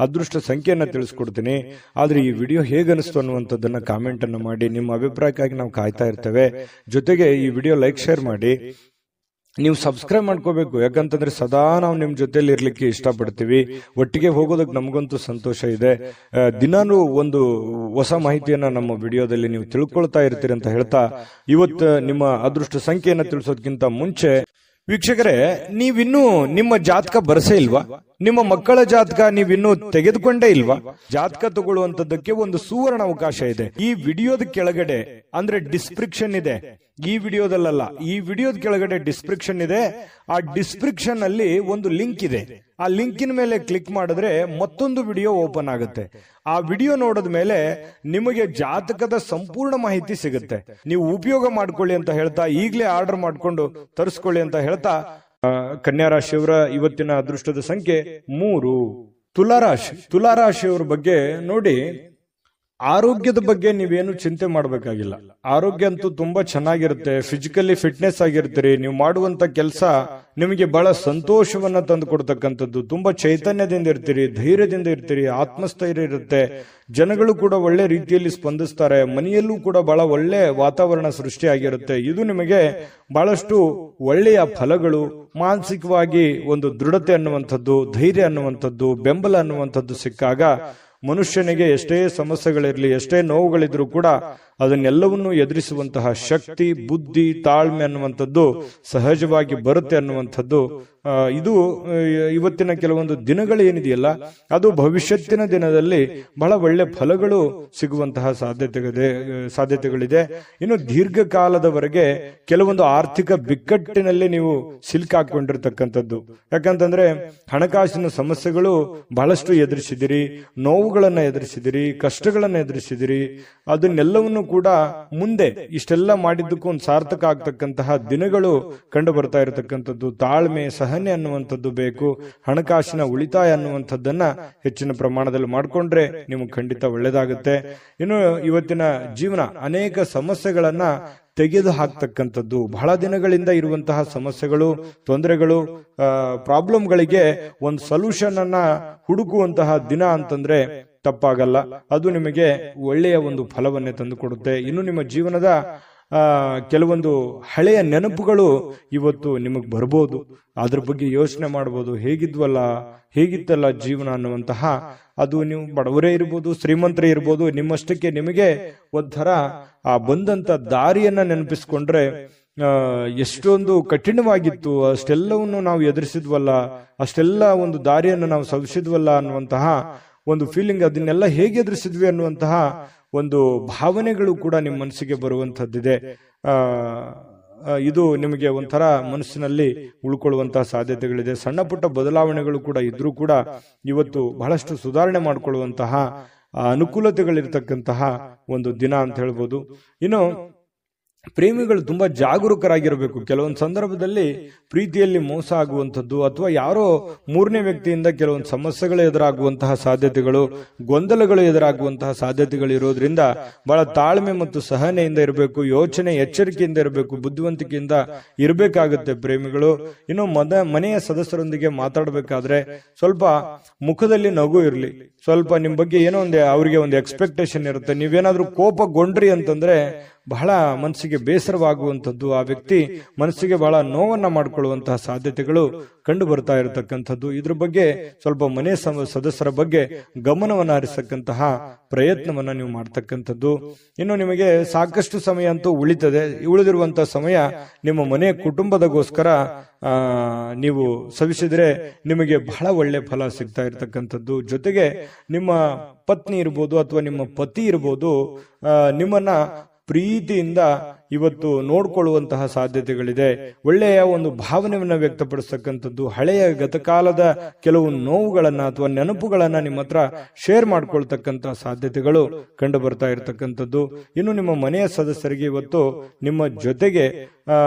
ಅದೃಷ್ಟ ಸಂಖ್ಯೆಯನ್ನ ತಿಳಿಸ್ಕೊಡ್ತೀನಿ. ಆದ್ರೆ ಈ ವಿಡಿಯೋ ಹೇಗನಿಸ್ತು ಅನ್ನುವಂಥದ್ದನ್ನ ಕಾಮೆಂಟ್ ಅನ್ನು ಮಾಡಿ. ನಿಮ್ಮ ಅಭಿಪ್ರಾಯಕ್ಕಾಗಿ ನಾವು ಕಾಯ್ತಾ ಇರ್ತೇವೆ. ಜೊತೆಗೆ ಈ ವಿಡಿಯೋ ಲೈಕ್, ಶೇರ್ ಮಾಡಿ. ನೀವು ಸಬ್ಸ್ಕ್ರೈಬ್ ಮಾಡ್ಕೋಬೇಕು. ಯಾಕಂತಂದ್ರೆ ಸದಾ ನಾವು ನಿಮ್ ಜೊತೆಲಿ ಇರ್ಲಿಕ್ಕೆ ಇಷ್ಟಪಡ್ತೀವಿ. ಒಟ್ಟಿಗೆ ಹೋಗೋದಕ್ಕೆ ನಮಗಂತೂ ಸಂತೋಷ ಇದೆ. ದಿನಾನು ಒಂದು ಹೊಸ ಮಾಹಿತಿಯನ್ನ ನಮ್ಮ ವಿಡಿಯೋದಲ್ಲಿ ನೀವು ತಿಳ್ಕೊಳ್ತಾ ಇರ್ತೀರಿ ಅಂತ ಹೇಳ್ತಾ, ಇವತ್ತು ನಿಮ್ಮ ಅದೃಷ್ಟ ಸಂಖ್ಯೆಯನ್ನ ತಿಳಿಸೋದಕ್ಕಿಂತ ಮುಂಚೆ ವೀಕ್ಷಕರೇ, ನೀವಿನ್ನೂ ನಿಮ್ಮ ಜಾತಕ ಬರಸೇ ಇಲ್ವಾ? ನಿಮ್ಮ ಮಕ್ಕಳ ಜಾತಕ ನೀವಿನ್ನೂ ತೆಗೆದುಕೊಂಡೇ ಇಲ್ವಾ? ಜಾತಕ ತಗೊಳ್ಳುವಂತದ್ದಕ್ಕೆ ಒಂದು ಸುವರ್ಣ ಅವಕಾಶ ಇದೆ. ಈ ವಿಡಿಯೋದ ಕೆಳಗಡೆ ಅಂದ್ರೆ ಡಿಸ್ಕ್ರಿಪ್ಷನ್ ಇದೆ. ಈ ವಿಡಿಯೋದಲ್ಲ, ಈ ವಿಡಿಯೋದ ಕೆಳಗಡೆ ಡಿಸ್ಕ್ರಿಪ್ಷನ್ ಇದೆ. ಆ ಡಿಸ್ಕ್ರಿಪ್ಷನ್ ಅಲ್ಲಿ ಒಂದು ಲಿಂಕ್ ಇದೆ. ಆ ಲಿಂಕಿನ ಮೇಲೆ ಕ್ಲಿಕ್ ಮಾಡಿದ್ರೆ ಮತ್ತೊಂದು ವಿಡಿಯೋ ಓಪನ್ ಆಗುತ್ತೆ. ಆ ವಿಡಿಯೋ ನೋಡಿದ ಮೇಲೆ ನಿಮಗೆ ಜಾತಕದ ಸಂಪೂರ್ಣ ಮಾಹಿತಿ ಸಿಗುತ್ತೆ. ನೀವು ಉಪಯೋಗ ಮಾಡ್ಕೊಳ್ಳಿ ಅಂತ ಹೇಳ್ತಾ, ಈಗಲೇ ಆರ್ಡರ್ ಮಾಡ್ಕೊಂಡು ತರಿಸ್ಕೊಳ್ಳಿ ಅಂತ ಹೇಳ್ತಾ, ಕನ್ಯಾ ರಾಶಿಯವರ ಇವತ್ತಿನ ಅದೃಷ್ಟದ ಸಂಖ್ಯೆ 3. ತುಲಾರಾಶಿಯವರ ಬಗ್ಗೆ ನೋಡಿ, ಆರೋಗ್ಯದ ಬಗ್ಗೆ ನೀವೇನು ಚಿಂತೆ ಮಾಡಬೇಕಾಗಿಲ್ಲ. ಆರೋಗ್ಯ ಅಂತೂ ತುಂಬಾ ಚೆನ್ನಾಗಿರುತ್ತೆ. ಫಿಸಿಕಲಿ ಫಿಟ್ನೆಸ್ ಆಗಿರ್ತೀರಿ. ನೀವು ಮಾಡುವಂತ ಕೆಲಸ ನಿಮಗೆ ಬಹಳ ಸಂತೋಷವನ್ನ ತಂದು ಕೊಡ್ತಕ್ಕಂಥದ್ದು. ತುಂಬಾ ಚೈತನ್ಯದಿಂದ ಇರ್ತೀರಿ, ಧೈರ್ಯದಿಂದ ಇರ್ತೀರಿ, ಆತ್ಮಸ್ಥೈರ್ಯ ಇರುತ್ತೆ. ಜನಗಳು ಕೂಡ ಒಳ್ಳೆ ರೀತಿಯಲ್ಲಿ ಸ್ಪಂದಿಸ್ತಾರೆ. ಮನೆಯಲ್ಲೂ ಕೂಡ ಬಹಳ ಒಳ್ಳೆ ವಾತಾವರಣ ಸೃಷ್ಟಿಯಾಗಿರುತ್ತೆ. ಇದು ನಿಮಗೆ ಬಹಳಷ್ಟು ಒಳ್ಳೆಯ ಫಲಗಳು. ಮಾನಸಿಕವಾಗಿ ಒಂದು ದೃಢತೆ ಅನ್ನುವಂಥದ್ದು, ಧೈರ್ಯ ಅನ್ನುವಂಥದ್ದು, ಬೆಂಬಲ ಅನ್ನುವಂಥದ್ದು ಸಿಕ್ಕಾಗ ಮನುಷ್ಯನಿಗೆ ಎಷ್ಟೇ ಸಮಸ್ಯೆಗಳಿರಲಿ, ಎಷ್ಟೇ ನೋವುಗಳಿದ್ರೂ ಕೂಡ ಅದನ್ನೆಲ್ಲವನ್ನೂ ಎದುರಿಸುವಂತಹ ಶಕ್ತಿ, ಬುದ್ಧಿ, ತಾಳ್ಮೆ ಅನ್ನುವಂಥದ್ದು ಸಹಜವಾಗಿ ಬರುತ್ತೆ ಅನ್ನುವಂಥದ್ದು. ಇದು ಇವತ್ತಿನ ಕೆಲವೊಂದು ದಿನಗಳು ಏನಿದೆಯಲ್ಲ, ಅದು ಭವಿಷ್ಯತ್ತಿನ ದಿನದಲ್ಲಿ ಬಹಳ ಒಳ್ಳೆ ಫಲಗಳು ಸಿಗುವಂತಹ ಸಾಧ್ಯತೆಗಳಿದೆ. ಇನ್ನು ದೀರ್ಘಕಾಲದವರೆಗೆ ಕೆಲವೊಂದು ಆರ್ಥಿಕ ಬಿಕ್ಕಟ್ಟಿನಲ್ಲಿ ನೀವು ಸಿಲುಕಾಕೊಂಡಿರ್ತಕ್ಕಂಥದ್ದು. ಯಾಕಂತಂದ್ರೆ ಹಣಕಾಸಿನ ಸಮಸ್ಯೆಗಳು ಬಹಳಷ್ಟು ಎದುರಿಸಿದಿರಿ, ನೋವುಗಳನ್ನ ಎದುರಿಸಿದಿರಿ, ಕಷ್ಟಗಳನ್ನ ಎದುರಿಸಿದಿರಿ. ಅದನ್ನೆಲ್ಲವನ್ನು ಕೂಡ ಮುಂದೆ ಇಷ್ಟೆಲ್ಲ ಮಾಡಿದ್ದಕ್ಕೂ ಒಂದು ಸಾರ್ಥಕ ಆಗ್ತಕ್ಕಂತಹ ದಿನಗಳು ಕಂಡು ಬರ್ತಾ ಇರತಕ್ಕಂಥದ್ದು. ತಾಳ್ಮೆ, ಸಹನೆ ಅನ್ನುವಂಥದ್ದು ಬೇಕು. ಹಣಕಾಸಿನ ಉಳಿತಾಯ ಅನ್ನುವಂಥದ್ದನ್ನ ಹೆಚ್ಚಿನ ಪ್ರಮಾಣದಲ್ಲಿ ಮಾಡಿಕೊಂಡ್ರೆ ನಿಮಗೆ ಖಂಡಿತ ಒಳ್ಳೇದಾಗುತ್ತೆ. ಇನ್ನು ಇವತ್ತಿನ ಜೀವನ ಅನೇಕ ಸಮಸ್ಯೆಗಳನ್ನ ತೆಗೆದು ಹಾಕ್ತಕ್ಕಂಥದ್ದು. ಬಹಳ ದಿನಗಳಿಂದ ಇರುವಂತಹ ಸಮಸ್ಯೆಗಳು, ತೊಂದರೆಗಳು, ಪ್ರಾಬ್ಲಮ್ಗಳಿಗೆ ಒಂದು ಸೊಲ್ಯೂಷನ್ ಅನ್ನ ಹುಡುಕುವಂತಹ ದಿನ ಅಂತಂದ್ರೆ ತಪ್ಪಾಗಲ್ಲ. ಅದು ನಿಮಗೆ ಒಳ್ಳೆಯ ಒಂದು ಫಲವನ್ನೇ ತಂದುಕೊಡುತ್ತೆ. ಇನ್ನು ನಿಮ್ಮ ಜೀವನದ ಕೆಲವೊಂದು ಹಳೆಯ ನೆನಪುಗಳು ಇವತ್ತು ನಿಮಗೆ ಬರ್ಬೋದು. ಅದ್ರ ಬಗ್ಗೆ ಯೋಚನೆ ಮಾಡಬಹುದು. ಹೇಗಿತ್ತಲ್ಲ ಜೀವನ ಅನ್ನುವಂತಹ, ಅದು ನೀವು ಬಡವರೇ ಇರ್ಬೋದು, ಶ್ರೀಮಂತರೇ ಇರ್ಬೋದು, ನಿಮ್ಮಷ್ಟಕ್ಕೆ ನಿಮಗೆ ಒಂಥರ ಆ ಬಂದಂತ ದಾರಿಯನ್ನ ನೆನಪಿಸ್ಕೊಂಡ್ರೆ ಎಷ್ಟೊಂದು ಕಠಿಣವಾಗಿತ್ತು, ಅಷ್ಟೆಲ್ಲವನ್ನು ನಾವು ಎದುರಿಸಿದ್ವಲ್ಲ, ಅಷ್ಟೆಲ್ಲ ಒಂದು ದಾರಿಯನ್ನು ನಾವು ಸವಿಸಿದ್ವಲ್ಲ ಅನ್ನುವಂತಹ ಒಂದು ಫೀಲಿಂಗ್, ಅದನ್ನೆಲ್ಲ ಹೇಗೆ ಎದುರಿಸಿದ್ವಿ ಅನ್ನುವಂತಹ ಒಂದು ಭಾವನೆಗಳು ಕೂಡ ನಿಮ್ಮ ಮನಸ್ಸಿಗೆ ಬರುವಂತಹದ್ದಿದೆ. ಇದು ನಿಮಗೆ ಒಂಥರ ಮನಸ್ಸಿನಲ್ಲಿ ಉಳ್ಕೊಳ್ಳುವಂತಹ ಸಾಧ್ಯತೆಗಳಿದೆ. ಸಣ್ಣ ಪುಟ್ಟ ಬದಲಾವಣೆಗಳು ಕೂಡ ಇದ್ರೂ ಕೂಡ ಇವತ್ತು ಬಹಳಷ್ಟು ಸುಧಾರಣೆ ಮಾಡಿಕೊಳ್ಳುವಂತಹ ಅನುಕೂಲತೆಗಳಿರ್ತಕ್ಕಂತಹ ಒಂದು ದಿನ ಅಂತ ಹೇಳ್ಬೋದು. ಇನ್ನು ಪ್ರೇಮಿಗಳು ತುಂಬಾ ಜಾಗರೂಕರಾಗಿರಬೇಕು. ಕೆಲವೊಂದು ಸಂದರ್ಭದಲ್ಲಿ ಪ್ರೀತಿಯಲ್ಲಿ ಮೋಸ ಆಗುವಂಥದ್ದು ಅಥವಾ ಯಾರೋ ಮೂರನೇ ವ್ಯಕ್ತಿಯಿಂದ ಕೆಲವೊಂದು ಸಮಸ್ಯೆಗಳು ಎದುರಾಗುವಂತಹ ಸಾಧ್ಯತೆಗಳು, ಗೊಂದಲಗಳು ಎದುರಾಗುವಂತಹ ಸಾಧ್ಯತೆಗಳು ಇರೋದ್ರಿಂದ ಬಹಳ ತಾಳ್ಮೆ ಮತ್ತು ಸಹನೆಯಿಂದ ಇರಬೇಕು, ಯೋಚನೆ ಎಚ್ಚರಿಕೆಯಿಂದ ಇರಬೇಕು, ಬುದ್ಧಿವಂತಿಕೆಯಿಂದ ಇರಬೇಕಾಗುತ್ತೆ ಪ್ರೇಮಿಗಳು. ಇನ್ನು ಮನೆಯ ಸದಸ್ಯರೊಂದಿಗೆ ಮಾತಾಡಬೇಕಾದ್ರೆ ಸ್ವಲ್ಪ ಮುಖದಲ್ಲಿ ನಗು ಇರಲಿ. ಸ್ವಲ್ಪ ನಿಮ್ ಬಗ್ಗೆ ಏನೋ ಅವರಿಗೆ ಒಂದು ಎಕ್ಸ್ಪೆಕ್ಟೇಷನ್ ಇರುತ್ತೆ. ನೀವೇನಾದ್ರೂ ಕೋಪಗೊಂಡ್ರಿ ಅಂತಂದ್ರೆ ಬಹಳ ಮನಸ್ಸಿಗೆ ಬೇಸರವಾಗುವಂಥದ್ದು, ಆ ವ್ಯಕ್ತಿ ಮನಸ್ಸಿಗೆ ಬಹಳ ನೋವನ್ನ ಮಾಡಿಕೊಳ್ಳುವಂತಹ ಸಾಧ್ಯತೆಗಳು ಕಂಡು ಬರ್ತಾ ಇರತಕ್ಕಂಥದ್ದು. ಇದ್ರ ಬಗ್ಗೆ ಸ್ವಲ್ಪ ಮನೆ ಸದಸ್ಯರ ಬಗ್ಗೆ ಗಮನವನ್ನು ಹರಿಸತಕ್ಕಂತಹ ಪ್ರಯತ್ನವನ್ನ ನೀವು ಮಾಡ್ತಕ್ಕಂಥದ್ದು. ಇನ್ನು ನಿಮಗೆ ಸಾಕಷ್ಟು ಸಮಯ ಅಂತೂ ಉಳಿದಿರುವಂತಹ ಸಮಯ ನಿಮ್ಮ ಮನೆ ಕುಟುಂಬದಗೋಸ್ಕರ ನೀವು ಸವಿಸಿದ್ರೆ ನಿಮಗೆ ಬಹಳ ಒಳ್ಳೆ ಫಲ ಸಿಗ್ತಾ ಇರತಕ್ಕಂಥದ್ದು. ಜೊತೆಗೆ ನಿಮ್ಮ ಪತ್ನಿ ಇರ್ಬೋದು ಅಥವಾ ನಿಮ್ಮ ಪತಿ ಇರ್ಬೋದು, ನಿಮ್ಮನ್ನ ಪ್ರೀತಿಯಿಂದ ಇವತ್ತು ನೋಡ್ಕೊಳ್ಳುವಂತಹ ಸಾಧ್ಯತೆಗಳಿದೆ. ಒಳ್ಳೆಯ ಒಂದು ಭಾವನೆಯನ್ನ ವ್ಯಕ್ತಪಡಿಸ್ತಕ್ಕಂಥದ್ದು, ಹಳೆಯ ಗತಕಾಲದ ಕೆಲವು ನೋವುಗಳನ್ನ ಅಥವಾ ನೆನಪುಗಳನ್ನ ನಿಮ್ಮ ಹತ್ರ ಶೇರ್ ಮಾಡ್ಕೊಳ್ತಕ್ಕಂತಹ ಸಾಧ್ಯತೆಗಳು ಕಂಡು ಬರ್ತಾ ಇರತಕ್ಕಂಥದ್ದು. ಇನ್ನು ನಿಮ್ಮ ಮನೆಯ ಸದಸ್ಯರಿಗೆ ಇವತ್ತು ನಿಮ್ಮ ಜೊತೆಗೆ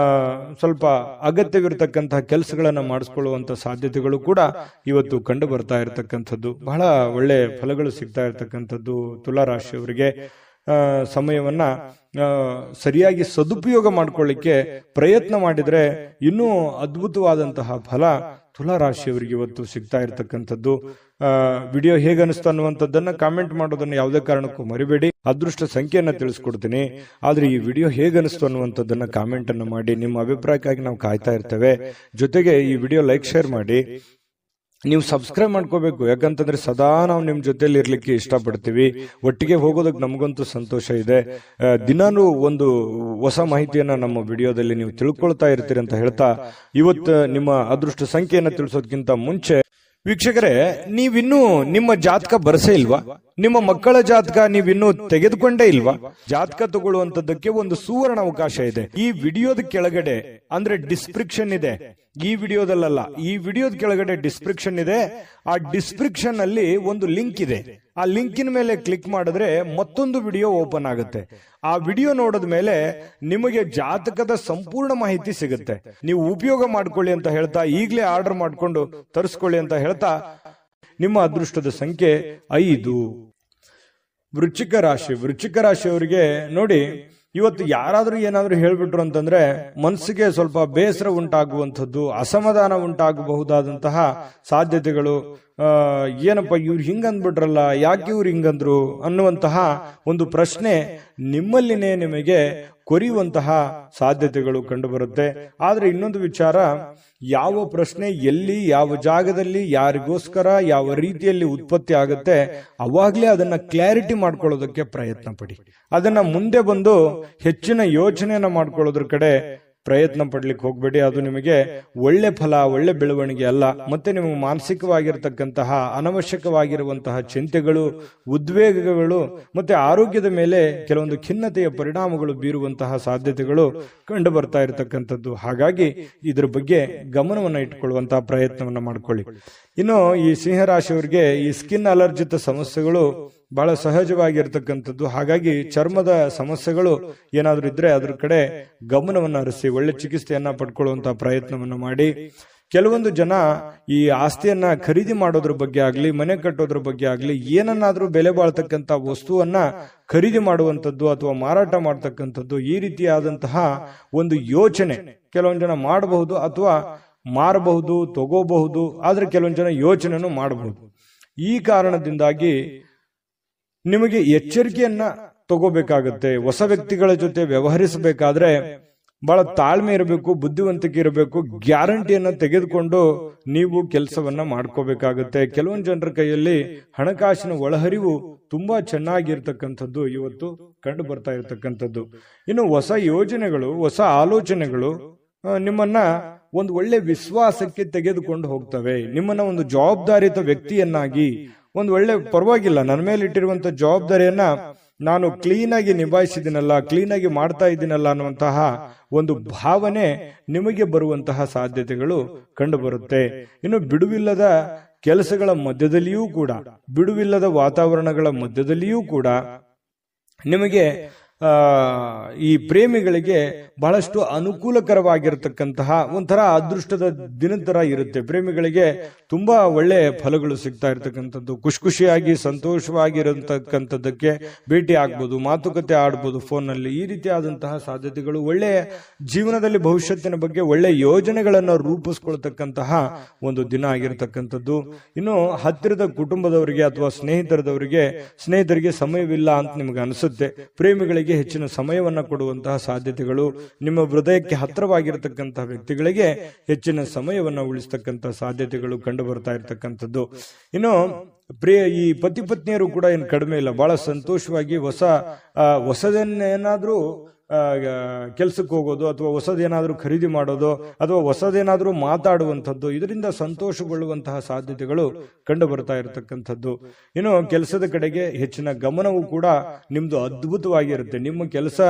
ಸ್ವಲ್ಪ ಅಗತ್ಯವಿರತಕ್ಕಂತಹ ಕೆಲಸಗಳನ್ನ ಮಾಡಿಸ್ಕೊಳ್ಳುವಂತ ಸಾಧ್ಯತೆಗಳು ಕೂಡ ಇವತ್ತು ಕಂಡು ಬರ್ತಾ ಇರತಕ್ಕಂಥದ್ದು. ಬಹಳ ಒಳ್ಳೆ ಫಲಗಳು ಸಿಗ್ತಾ ಇರತಕ್ಕಂಥದ್ದು ತುಲಾ ರಾಶಿಯವರಿಗೆ. ಸಮಯವನ್ನ ಸರಿಯಾಗಿ ಸದುಪಯೋಗ ಮಾಡ್ಕೊಳ್ಳಿಕ್ಕೆ ಪ್ರಯತ್ನ ಮಾಡಿದ್ರೆ ಇನ್ನೂ ಅದ್ಭುತವಾದಂತಹ ಫಲ ತುಲಾ ರಾಶಿಯವರಿಗೆ ಇವತ್ತು ಸಿಗ್ತಾ ಇರತಕ್ಕಂಥದ್ದು. ವಿಡಿಯೋ ಹೇಗನಿಸ್ತು ಅನ್ನುವಂಥದ್ದನ್ನ ಕಾಮೆಂಟ್ ಮಾಡೋದನ್ನ ಯಾವುದೇ ಕಾರಣಕ್ಕೂ ಮರಿಬೇಡಿ. ಅದೃಷ್ಟ ಸಂಖ್ಯೆಯನ್ನ ತಿಳಿಸ್ಕೊಡ್ತೀನಿ, ಆದ್ರೆ ಈ ವಿಡಿಯೋ ಹೇಗನಿಸ್ತು ಅನ್ನುವಂಥದ್ದನ್ನ ಕಾಮೆಂಟ್ ಅನ್ನು ಮಾಡಿ. ನಿಮ್ಮ ಅಭಿಪ್ರಾಯಕ್ಕಾಗಿ ನಾವು ಕಾಯ್ತಾ ಇರ್ತೇವೆ. ಜೊತೆಗೆ ಈ ವಿಡಿಯೋ ಲೈಕ್ ಶೇರ್ ಮಾಡಿ. ನೀವು ಸಬ್ಸ್ಕ್ರೈಬ್ ಮಾಡ್ಕೋಬೇಕು, ಯಾಕಂತಂದ್ರೆ ಸದಾ ನಾವು ನಿಮ್ ಜೊತೆಲಿ ಇರ್ಲಿಕ್ಕೆ ಇಷ್ಟಪಡ್ತೀವಿ. ಒಟ್ಟಿಗೆ ಹೋಗೋದಕ್ಕೆ ನಮಗಂತೂ ಸಂತೋಷ ಇದೆ. ದಿನಾನು ಒಂದು ಹೊಸ ಮಾಹಿತಿಯನ್ನ ನಮ್ಮ ವಿಡಿಯೋದಲ್ಲಿ ನೀವು ತಿಳ್ಕೊಳ್ತಾ ಇರ್ತೀರಿ ಅಂತ ಹೇಳ್ತಾ, ಇವತ್ತು ನಿಮ್ಮ ಅದೃಷ್ಟ ಸಂಖ್ಯೆಯನ್ನ ತಿಳಿಸೋದಕ್ಕಿಂತ ಮುಂಚೆ ವೀಕ್ಷಕರೇ, ನೀವಿನ್ನೂ ನಿಮ್ಮ ಜಾತಕ ಬರಸೇ ಇಲ್ವಾ? ನಿಮ್ಮ ಮಕ್ಕಳ ಜಾತಕ ನೀವಿನ್ನೂ ತೆಗೆದುಕೊಂಡೇ ಇಲ್ವಾ? ಜಾತಕ ತಗೊಳ್ಳುವಂತದ್ದಕ್ಕೆ ಒಂದು ಸುವರ್ಣ ಅವಕಾಶ ಇದೆ. ಈ ವಿಡಿಯೋದ ಕೆಳಗಡೆ ಅಂದ್ರೆ ಡಿಸ್ಕ್ರಿಪ್ಷನ್ ಇದೆ, ಈ ವಿಡಿಯೋದಲ್ಲ, ಈ ವಿಡಿಯೋದ ಕೆಳಗಡೆ ಡಿಸ್ಕ್ರಿಪ್ಷನ್ ಇದೆ. ಆ ಡಿಸ್ಕ್ರಿಪ್ಷನ್ ಅಲ್ಲಿ ಒಂದು ಲಿಂಕ್ ಇದೆ. ಆ ಲಿಂಕಿನ ಮೇಲೆ ಕ್ಲಿಕ್ ಮಾಡಿದ್ರೆ ಮತ್ತೊಂದು ವಿಡಿಯೋ ಓಪನ್ ಆಗುತ್ತೆ. ಆ ವಿಡಿಯೋ ನೋಡಿದ ಮೇಲೆ ನಿಮಗೆ ಜಾತಕದ ಸಂಪೂರ್ಣ ಮಾಹಿತಿ ಸಿಗುತ್ತೆ. ನೀವು ಉಪಯೋಗ ಮಾಡ್ಕೊಳ್ಳಿ ಅಂತ ಹೇಳ್ತಾ, ಈಗಲೇ ಆರ್ಡರ್ ಮಾಡ್ಕೊಂಡು ತರಿಸ್ಕೊಳ್ಳಿ ಅಂತ ಹೇಳ್ತಾ, ನಿಮ್ಮ ಅದೃಷ್ಟದ ಸಂಖ್ಯೆ 5. ವೃಶ್ಚಿಕ ರಾಶಿಯವರಿಗೆ ನೋಡಿ, ಇವತ್ತು ಯಾರಾದ್ರೂ ಏನಾದ್ರೂ ಹೇಳ್ಬಿಟ್ರು ಅಂತಂದ್ರೆ ಮನಸ್ಸಿಗೆ ಸ್ವಲ್ಪ ಬೇಸರ ಉಂಟಾಗುವಂಥದ್ದು, ಅಸಮಾಧಾನ ಉಂಟಾಗಬಹುದಾದಂತಹ ಸಾಧ್ಯತೆಗಳು. ಏನಪ್ಪ ಇವ್ರು ಹಿಂಗಂದ್ಬಿಟ್ರಲ್ಲ, ಯಾಕೆ ಇವ್ರು ಹಿಂಗಂದ್ರು ಅನ್ನುವಂತಹ ಒಂದು ಪ್ರಶ್ನೆ ನಿಮ್ಮಲ್ಲಿನೇ ನಿಮಗೆ ಕೊರಿಯುವಂತಹ ಸಾಧ್ಯತೆಗಳು ಕಂಡು ಬರುತ್ತೆ. ಆದ್ರೆ ಇನ್ನೊಂದು ವಿಚಾರ, ಯಾವ ಪ್ರಶ್ನೆ ಎಲ್ಲಿ, ಯಾವ ಜಾಗದಲ್ಲಿ, ಯಾರಿಗೋಸ್ಕರ, ಯಾವ ರೀತಿಯಲ್ಲಿ ಉತ್ಪತ್ತಿ ಆಗುತ್ತೆ, ಅವಾಗ್ಲೇ ಅದನ್ನ ಕ್ಲಾರಿಟಿ ಮಾಡ್ಕೊಳ್ಳೋದಕ್ಕೆ ಪ್ರಯತ್ನ ಪಡಿ. ಅದನ್ನ ಮುಂದೆ ಬಂದು ಹೆಚ್ಚಿನ ಯೋಚನೆಯನ್ನ ಮಾಡ್ಕೊಳ್ಳೋದ್ರ ಕಡೆ ಪ್ರಯತ್ನ ಪಡ್ಲಿಕ್ಕೆ ಹೋಗ್ಬೇಡಿ. ಅದು ನಿಮಗೆ ಒಳ್ಳೆ ಫಲ, ಒಳ್ಳೆ ಬೆಳವಣಿಗೆ ಅಲ್ಲ. ಮತ್ತೆ ನಿಮಗೆ ಮಾನಸಿಕವಾಗಿರತಕ್ಕಂತಹ ಅನವಶ್ಯಕವಾಗಿರುವಂತಹ ಚಿಂತೆಗಳು, ಉದ್ವೇಗಗಳು ಮತ್ತೆ ಆರೋಗ್ಯದ ಮೇಲೆ ಕೆಲವೊಂದು ಖಿನ್ನತೆಯ ಪರಿಣಾಮಗಳು ಬೀರುವಂತಹ ಸಾಧ್ಯತೆಗಳು ಕಂಡು ಬರ್ತಾ ಇರತಕ್ಕಂಥದ್ದು. ಹಾಗಾಗಿ ಇದ್ರ ಬಗ್ಗೆ ಗಮನವನ್ನ ಇಟ್ಕೊಳ್ಳುವಂತಹ ಪ್ರಯತ್ನವನ್ನ ಮಾಡ್ಕೊಳ್ಳಿ. ಇನ್ನು ಈ ಸಿಂಹರಾಶಿಯವರಿಗೆ ಈ ಸ್ಕಿನ್ ಅಲರ್ಜಿತ ಸಮಸ್ಯೆಗಳು ಬಹಳ ಸಹಜವಾಗಿರ್ತಕ್ಕಂಥದ್ದು. ಹಾಗಾಗಿ ಚರ್ಮದ ಸಮಸ್ಯೆಗಳು ಏನಾದ್ರೂ ಇದ್ರೆ ಅದ್ರ ಕಡೆ ಗಮನವನ್ನ ಹರಿಸಿ ಒಳ್ಳೆ ಚಿಕಿತ್ಸೆಯನ್ನ ಪಡ್ಕೊಳ್ಳುವಂತಹ ಪ್ರಯತ್ನವನ್ನ ಮಾಡಿ. ಕೆಲವೊಂದು ಜನ ಈ ಆಸ್ತಿಯನ್ನ ಖರೀದಿ ಮಾಡೋದ್ರ ಬಗ್ಗೆ ಆಗ್ಲಿ, ಮನೆ ಕಟ್ಟೋದ್ರ ಬಗ್ಗೆ ಆಗ್ಲಿ, ಏನನ್ನಾದ್ರೂ ಬೆಲೆ ಬಾಳ್ತಕ್ಕಂತ ವಸ್ತುವನ್ನ ಖರೀದಿ ಮಾಡುವಂಥದ್ದು ಅಥವಾ ಮಾರಾಟ ಮಾಡ್ತಕ್ಕಂಥದ್ದು, ಈ ರೀತಿಯಾದಂತಹ ಒಂದು ಯೋಚನೆ ಕೆಲವೊಂದು ಜನ ಮಾಡಬಹುದು ಅಥವಾ ಮಾರಬಹುದು, ತಗೋಬಹುದು. ಆದ್ರೆ ಕೆಲವೊಂದು ಜನ ಯೋಚನೆನೂ ಮಾಡಬಹುದು. ಈ ಕಾರಣದಿಂದಾಗಿ ನಿಮಗೆ ಎಚ್ಚರಿಕೆಯನ್ನ ತಗೋಬೇಕಾಗತ್ತೆ. ಹೊಸ ವ್ಯಕ್ತಿಗಳ ಜೊತೆ ವ್ಯವಹರಿಸಬೇಕಾದ್ರೆ ಬಹಳ ತಾಳ್ಮೆ ಇರಬೇಕು, ಬುದ್ಧಿವಂತಿಕೆ ಇರಬೇಕು. ಗ್ಯಾರಂಟಿಯನ್ನ ತೆಗೆದುಕೊಂಡು ನೀವು ಕೆಲಸವನ್ನ ಮಾಡ್ಕೋಬೇಕಾಗತ್ತೆ. ಕೆಲವೊಂದು ಜನರ ಕೈಯಲ್ಲಿ ಹಣಕಾಸಿನ ಒಳಹರಿವು ತುಂಬಾ ಚೆನ್ನಾಗಿರ್ತಕ್ಕಂಥದ್ದು ಇವತ್ತು ಕಂಡು ಬರ್ತಾ ಇರತಕ್ಕಂಥದ್ದು. ಇನ್ನು ಹೊಸ ಯೋಜನೆಗಳು, ಹೊಸ ಆಲೋಚನೆಗಳು ನಿಮ್ಮನ್ನ ಒಂದು ಒಳ್ಳೆ ವಿಶ್ವಾಸಕ್ಕೆ ತೆಗೆದುಕೊಂಡು ಹೋಗ್ತವೆ. ನಿಮ್ಮನ್ನ ಒಂದು ಜವಾಬ್ದಾರಿತ ವ್ಯಕ್ತಿಯನ್ನಾಗಿ, ಒಂದು ಒಳ್ಳೆ ಪರವಾಗಿಲ್ಲ, ನನ್ನ ಮೇಲೆ ಇಟ್ಟಿರುವಂತ ಜವಾಬ್ದಾರಿಯನ್ನ ನಾನು ಕ್ಲೀನ್ ಆಗಿ ನಿಭಾಯಿಸಿದ್ದೀನಲ್ಲ, ಕ್ಲೀನ್ ಆಗಿ ಮಾಡ್ತಾ ಇದ್ದೀನಲ್ಲ ಅನ್ನುವಂತಹ ಒಂದು ಭಾವನೆ ನಿಮಗೆ ಬರುವಂತಹ ಸಾಧ್ಯತೆಗಳು ಕಂಡು ಬರುತ್ತೆ. ಇನ್ನು ಬಿಡುವಿಲ್ಲದ ಕೆಲಸಗಳ ಮಧ್ಯದಲ್ಲಿಯೂ ಕೂಡ, ಬಿಡುವಿಲ್ಲದ ವಾತಾವರಣಗಳ ಮಧ್ಯದಲ್ಲಿಯೂ ಕೂಡ ನಿಮಗೆ ಈ ಪ್ರೇಮಿಗಳಿಗೆ ಬಹಳಷ್ಟು ಅನುಕೂಲಕರವಾಗಿರತಕ್ಕಂತಹ ಒಂಥರ ಅದೃಷ್ಟದ ದಿನದ ತರ ಇರುತ್ತೆ. ಪ್ರೇಮಿಗಳಿಗೆ ತುಂಬಾ ಒಳ್ಳೆ ಫಲಗಳು ಸಿಗ್ತಾ ಇರತಕ್ಕಂಥದ್ದು, ಖುಷಿಯಾಗಿ ಸಂತೋಷವಾಗಿರತಕ್ಕಂಥದ್ದಕ್ಕೆ ಭೇಟಿ ಆಗ್ಬೋದು, ಮಾತುಕತೆ ಆಡ್ಬೋದು ಫೋನ್ ನಲ್ಲಿ. ಈ ರೀತಿಯಾದಂತಹ ಸಾಧ್ಯತೆಗಳು, ಒಳ್ಳೆ ಜೀವನದಲ್ಲಿ ಭವಿಷ್ಯತ್ತಿನ ಬಗ್ಗೆ ಒಳ್ಳೆ ಯೋಜನೆಗಳನ್ನು ರೂಪಿಸ್ಕೊಳ್ತಕ್ಕಂತಹ ಒಂದು ದಿನ ಆಗಿರತಕ್ಕಂಥದ್ದು. ಇನ್ನು ಹತ್ತಿರದ ಕುಟುಂಬದವರಿಗೆ ಅಥವಾ ಸ್ನೇಹಿತರಿಗೆ ಸಮಯವಿಲ್ಲ ಅಂತ ನಿಮ್ಗೆ ಅನಿಸುತ್ತೆ. ಪ್ರೇಮಿಗಳಿಗೆ ಹೆಚ್ಚಿನ ಸಮಯವನ್ನ ಕೊಡುವಂತಹ ಸಾಧ್ಯತೆಗಳು, ನಿಮ್ಮ ಹೃದಯಕ್ಕೆ ಹತ್ತಿರವಾಗಿರತಕ್ಕಂತಹ ವ್ಯಕ್ತಿಗಳಿಗೆ ಹೆಚ್ಚಿನ ಸಮಯವನ್ನ ಉಳಿಸ್ತಕ್ಕಂತಹ ಸಾಧ್ಯತೆಗಳು ಕಂಡು ಬರ್ತಾ ಇರತಕ್ಕಂಥದ್ದು. ಇನ್ನು ಈ ಪತಿ ಪತ್ನಿಯರು ಕೂಡ ಏನು ಕಡಿಮೆ ಇಲ್ಲ, ಬಹಳ ಸಂತೋಷವಾಗಿ ಹೊಸದನ್ನೇನಾದ್ರೂ ಕೆಲಸಕ್ಕೆ ಹೋಗೋದು ಅಥವಾ ಹೊಸದೇನಾದ್ರೂ ಖರೀದಿ ಮಾಡೋದು ಅಥವಾ ಹೊಸದೇನಾದ್ರೂ ಮಾತಾಡುವಂಥದ್ದು, ಇದರಿಂದ ಸಂತೋಷಗೊಳ್ಳುವಂತಹ ಸಾಧ್ಯತೆಗಳು ಕಂಡು ಬರ್ತಾ ಇರತಕ್ಕಂಥದ್ದು. ಇನ್ನು ಕೆಲಸದ ಕಡೆಗೆ ಹೆಚ್ಚಿನ ಗಮನವೂ ಕೂಡ ನಿಮ್ದು ಅದ್ಭುತವಾಗಿರುತ್ತೆ. ನಿಮ್ಮ ಕೆಲಸ,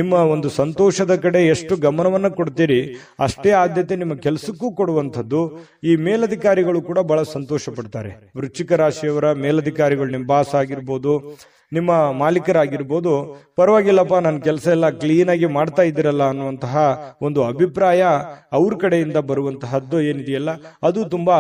ನಿಮ್ಮ ಒಂದು ಸಂತೋಷದ ಕಡೆ ಎಷ್ಟು ಗಮನವನ್ನ ಕೊಡ್ತೀರಿ ಅಷ್ಟೇ ಆದ್ಯತೆ ನಿಮ್ಮ ಕೆಲಸಕ್ಕೂ ಕೊಡುವಂಥದ್ದು. ಈ ಮೇಲಧಿಕಾರಿಗಳು ಕೂಡ ಬಹಳ ಸಂತೋಷ ಪಡ್ತಾರೆ. ವೃಶ್ಚಿಕ ರಾಶಿಯವರ ಮೇಲಧಿಕಾರಿಗಳು, ನಿಮ್ಮ ಬಾಸ್ ಆಗಿರ್ಬೋದು, ನಿಮ್ಮ ಮಾಲೀಕರಾಗಿರ್ಬೋದು, ಪರವಾಗಿಲ್ಲಪ್ಪ ನನ್ನ ಕೆಲಸ ಎಲ್ಲ ಕ್ಲೀನ್ ಆಗಿ ಮಾಡ್ತಾ ಇದ್ದೀರಲ್ಲ ಅನ್ನುವಂತಹ ಒಂದು ಅಭಿಪ್ರಾಯ ಅವ್ರ ಕಡೆಯಿಂದ ಬರುವಂತಹದ್ದು ಏನಿದೆಯಲ್ಲ, ಅದು ತುಂಬಾ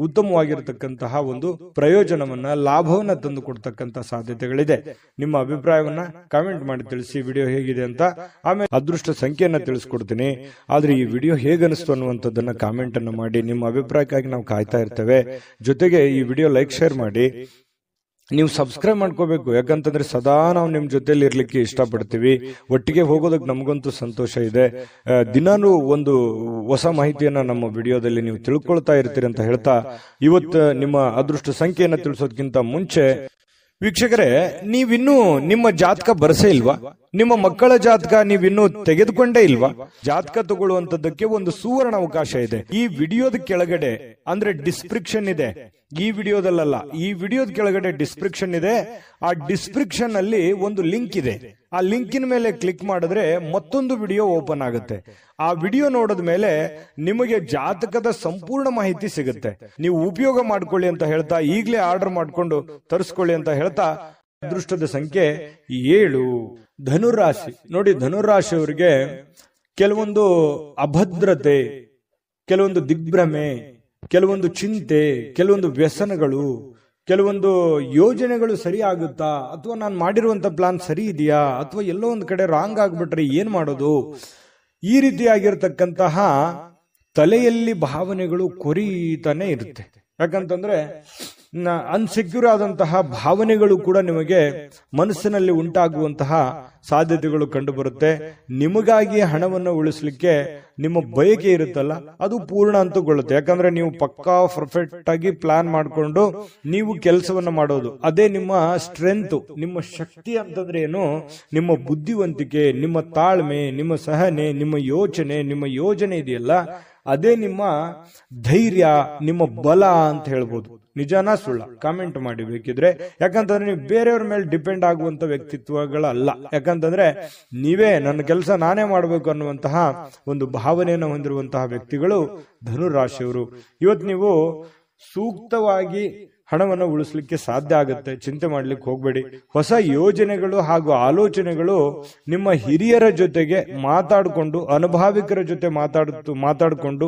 ಉತ್ತಮವಾಗಿರತಕ್ಕಂತಹ ಒಂದು ಪ್ರಯೋಜನವನ್ನ, ಲಾಭವನ್ನ ತಂದು ಕೊಡ್ತಕ್ಕಂತಹ ಸಾಧ್ಯತೆಗಳಿದೆ. ನಿಮ್ಮ ಅಭಿಪ್ರಾಯವನ್ನ ಕಾಮೆಂಟ್ ಮಾಡಿ ತಿಳಿಸಿ, ವಿಡಿಯೋ ಹೇಗಿದೆ ಅಂತ. ಆಮೇಲೆ ಅದೃಷ್ಟ ಸಂಖ್ಯೆಯನ್ನ ತಿಳಿಸ್ಕೊಡ್ತೀನಿ. ಆದ್ರೆ ಈ ವಿಡಿಯೋ ಹೇಗನಿಸ್ತು ಅನ್ನುವಂಥದ್ದನ್ನ ಕಾಮೆಂಟ್ ಅನ್ನು ಮಾಡಿ. ನಿಮ್ಮ ಅಭಿಪ್ರಾಯಕ್ಕಾಗಿ ನಾವು ಕಾಯ್ತಾ ಇರ್ತೇವೆ. ಜೊತೆಗೆ ಈ ವಿಡಿಯೋ ಲೈಕ್, ಶೇರ್ ಮಾಡಿ. ನೀವು ಸಬ್ಸ್ಕ್ರೈಬ್ ಮಾಡ್ಕೋಬೇಕು, ಯಾಕಂತಂದ್ರೆ ಸದಾ ನಾವು ನಿಮ್ ಜೊತೆಲಿ ಇರ್ಲಿಕ್ಕೆ ಇಷ್ಟಪಡ್ತೀವಿ. ಒಟ್ಟಿಗೆ ಹೋಗೋದಕ್ಕೆ ನಮಗಂತೂ ಸಂತೋಷ ಇದೆ. ದಿನಾನು ಒಂದು ಹೊಸ ಮಾಹಿತಿಯನ್ನ ನಮ್ಮ ವಿಡಿಯೋದಲ್ಲಿ ನೀವು ತಿಳ್ಕೊಳ್ತಾ ಇರ್ತೀರಿ ಅಂತ ಹೇಳ್ತಾ, ಇವತ್ತು ನಿಮ್ಮ ಅದೃಷ್ಟ ಸಂಖ್ಯೆಯನ್ನ ತಿಳಿಸೋದಕ್ಕಿಂತ ಮುಂಚೆ ವೀಕ್ಷಕರೇ, ನೀವಿನ್ನೂ ನಿಮ್ಮ ಜಾತಕ ಬರಸೇ ಇಲ್ವಾ? ನಿಮ್ಮ ಮಕ್ಕಳ ಜಾತಕ ನೀವಿನ್ನೂ ತೆಗೆದುಕೊಂಡೇ ಇಲ್ವಾ? ಜಾತಕ ತಗೊಳ್ಳುವಂತದ್ದಕ್ಕೆ ಒಂದು ಸುವರ್ಣ ಅವಕಾಶ ಇದೆ. ಈ ವಿಡಿಯೋದ ಕೆಳಗಡೆ, ಅಂದ್ರೆ ಡಿಸ್ಕ್ರಿಪ್ಷನ್ ಇದೆ, ಈ ವಿಡಿಯೋದಲ್ಲ, ಈ ವಿಡಿಯೋದ ಕೆಳಗಡೆ ಡಿಸ್ಕ್ರಿಪ್ಷನ್ ಇದೆ. ಆ ಡಿಸ್ಕ್ರಿಪ್ಷನ್ ಅಲ್ಲಿ ಒಂದು ಲಿಂಕ್ ಇದೆ. ಆ ಲಿಂಕಿನ ಮೇಲೆ ಕ್ಲಿಕ್ ಮಾಡಿದ್ರೆ ಮತ್ತೊಂದು ವಿಡಿಯೋ ಓಪನ್ ಆಗುತ್ತೆ. ಆ ವಿಡಿಯೋ ನೋಡಿದ ಮೇಲೆ ನಿಮಗೆ ಜಾತಕದ ಸಂಪೂರ್ಣ ಮಾಹಿತಿ ಸಿಗುತ್ತೆ. ನೀವು ಉಪಯೋಗ ಮಾಡ್ಕೊಳ್ಳಿ ಅಂತ ಹೇಳ್ತಾ, ಈಗಲೇ ಆರ್ಡರ್ ಮಾಡ್ಕೊಂಡು ತರಿಸ್ಕೊಳ್ಳಿ ಅಂತ ಹೇಳ್ತಾ, ಅದೃಷ್ಟದ ಸಂಖ್ಯೆ 7. ಧನುರಾಶಿ ನೋಡಿ, ಧನುರಾಶಿಯವರಿಗೆ ಕೆಲವೊಂದು ಅಭದ್ರತೆ, ಕೆಲವೊಂದು ದಿಗ್ಭ್ರಮೆ, ಕೆಲವೊಂದು ಚಿಂತೆ, ಕೆಲವೊಂದು ವ್ಯಸನಗಳು, ಕೆಲವೊಂದು ಯೋಜನೆಗಳು ಸರಿ ಆಗುತ್ತಾ, ಅಥವಾ ನಾನು ಮಾಡಿರುವಂತ ಪ್ಲಾನ್ ಸರಿ ಇದೆಯಾ, ಅಥವಾ ಎಲ್ಲೋ ಒಂದು ಕಡೆ ರಾಂಗ್ ಆಗ್ಬಿಟ್ರೆ ಏನ್ ಮಾಡೋದು, ಈ ರೀತಿಯಾಗಿರ್ತಕ್ಕಂತಹ ತಲೆಯಲ್ಲಿ ಭಾವನೆಗಳು ಕೊರೀತಾನೆ ಇರುತ್ತೆ. ಯಾಕಂತಂದ್ರೆ ಅನ್ಸೆಕ್ಯೂರ್ ಆದಂತಹ ಭಾವನೆಗಳು ಕೂಡ ನಿಮಗೆ ಮನಸ್ಸಿನಲ್ಲಿ ಉಂಟಾಗುವಂತಹ ಸಾಧ್ಯತೆಗಳು ಕಂಡು ಬರುತ್ತೆ. ನಿಮಗಾಗಿ ಹಣವನ್ನು ಉಳಿಸಲಿಕ್ಕೆ ನಿಮ್ಮ ಬಯಕೆ ಇರುತ್ತಲ್ಲ, ಅದು ಪೂರ್ಣ ಅಂತಗೊಳ್ಳುತ್ತೆ. ಯಾಕಂದ್ರೆ ನೀವು ಪಕ್ಕಾ ಪರ್ಫೆಕ್ಟ್ ಆಗಿ ಪ್ಲಾನ್ ಮಾಡಿಕೊಂಡು ನೀವು ಕೆಲಸವನ್ನ ಮಾಡೋದು, ಅದೇ ನಿಮ್ಮ ಸ್ಟ್ರೆಂತ್, ನಿಮ್ಮ ಶಕ್ತಿ ಅಂತಂದ್ರೆ ಏನು? ನಿಮ್ಮ ಬುದ್ಧಿವಂತಿಕೆ, ನಿಮ್ಮ ತಾಳ್ಮೆ, ನಿಮ್ಮ ಸಹನೆ, ನಿಮ್ಮ ಯೋಚನೆ, ನಿಮ್ಮ ಯೋಜನೆ ಇದೆಯಲ್ಲ, ಅದೇ ನಿಮ್ಮ ಧೈರ್ಯ, ನಿಮ್ಮ ಬಲ ಅಂತ ಹೇಳ್ಬೋದು. ನಿಜಾನ ಸುಳ್ಳ? ಕಾಮೆಂಟ್ ಮಾಡಿ ಬೇಕಿದ್ರೆ. ಯಾಕಂತಂದ್ರೆ ನೀವು ಬೇರೆಯವ್ರ ಮೇಲೆ ಡಿಪೆಂಡ್ ಆಗುವಂತ ವ್ಯಕ್ತಿತ್ವಗಳಲ್ಲ. ಯಾಕಂತಂದ್ರೆ ನೀವೇ ನನ್ನ ಕೆಲಸ ನಾನೇ ಮಾಡಬೇಕು ಅನ್ನುವಂತಹ ಒಂದು ಭಾವನೆಯನ್ನು ಹೊಂದಿರುವಂತಹ ವ್ಯಕ್ತಿಗಳು ಧನುರಾಶಿಯವರು. ಇವತ್ತು ನೀವು ಸೂಕ್ತವಾಗಿ ಹಣವನ್ನು ಉಳಿಸ್ಲಿಕ್ಕೆ ಸಾಧ್ಯ ಆಗುತ್ತೆ. ಚಿಂತೆ ಮಾಡ್ಲಿಕ್ಕೆ ಹೋಗ್ಬೇಡಿ. ಹೊಸ ಯೋಜನೆಗಳು ಹಾಗೂ ಆಲೋಚನೆಗಳು ನಿಮ್ಮ ಹಿರಿಯರ ಜೊತೆಗೆ ಮಾತಾಡಿಕೊಂಡು, ಅನುಭಾವಿಕರ ಜೊತೆ ಮಾತಾಡಿಕೊಂಡು,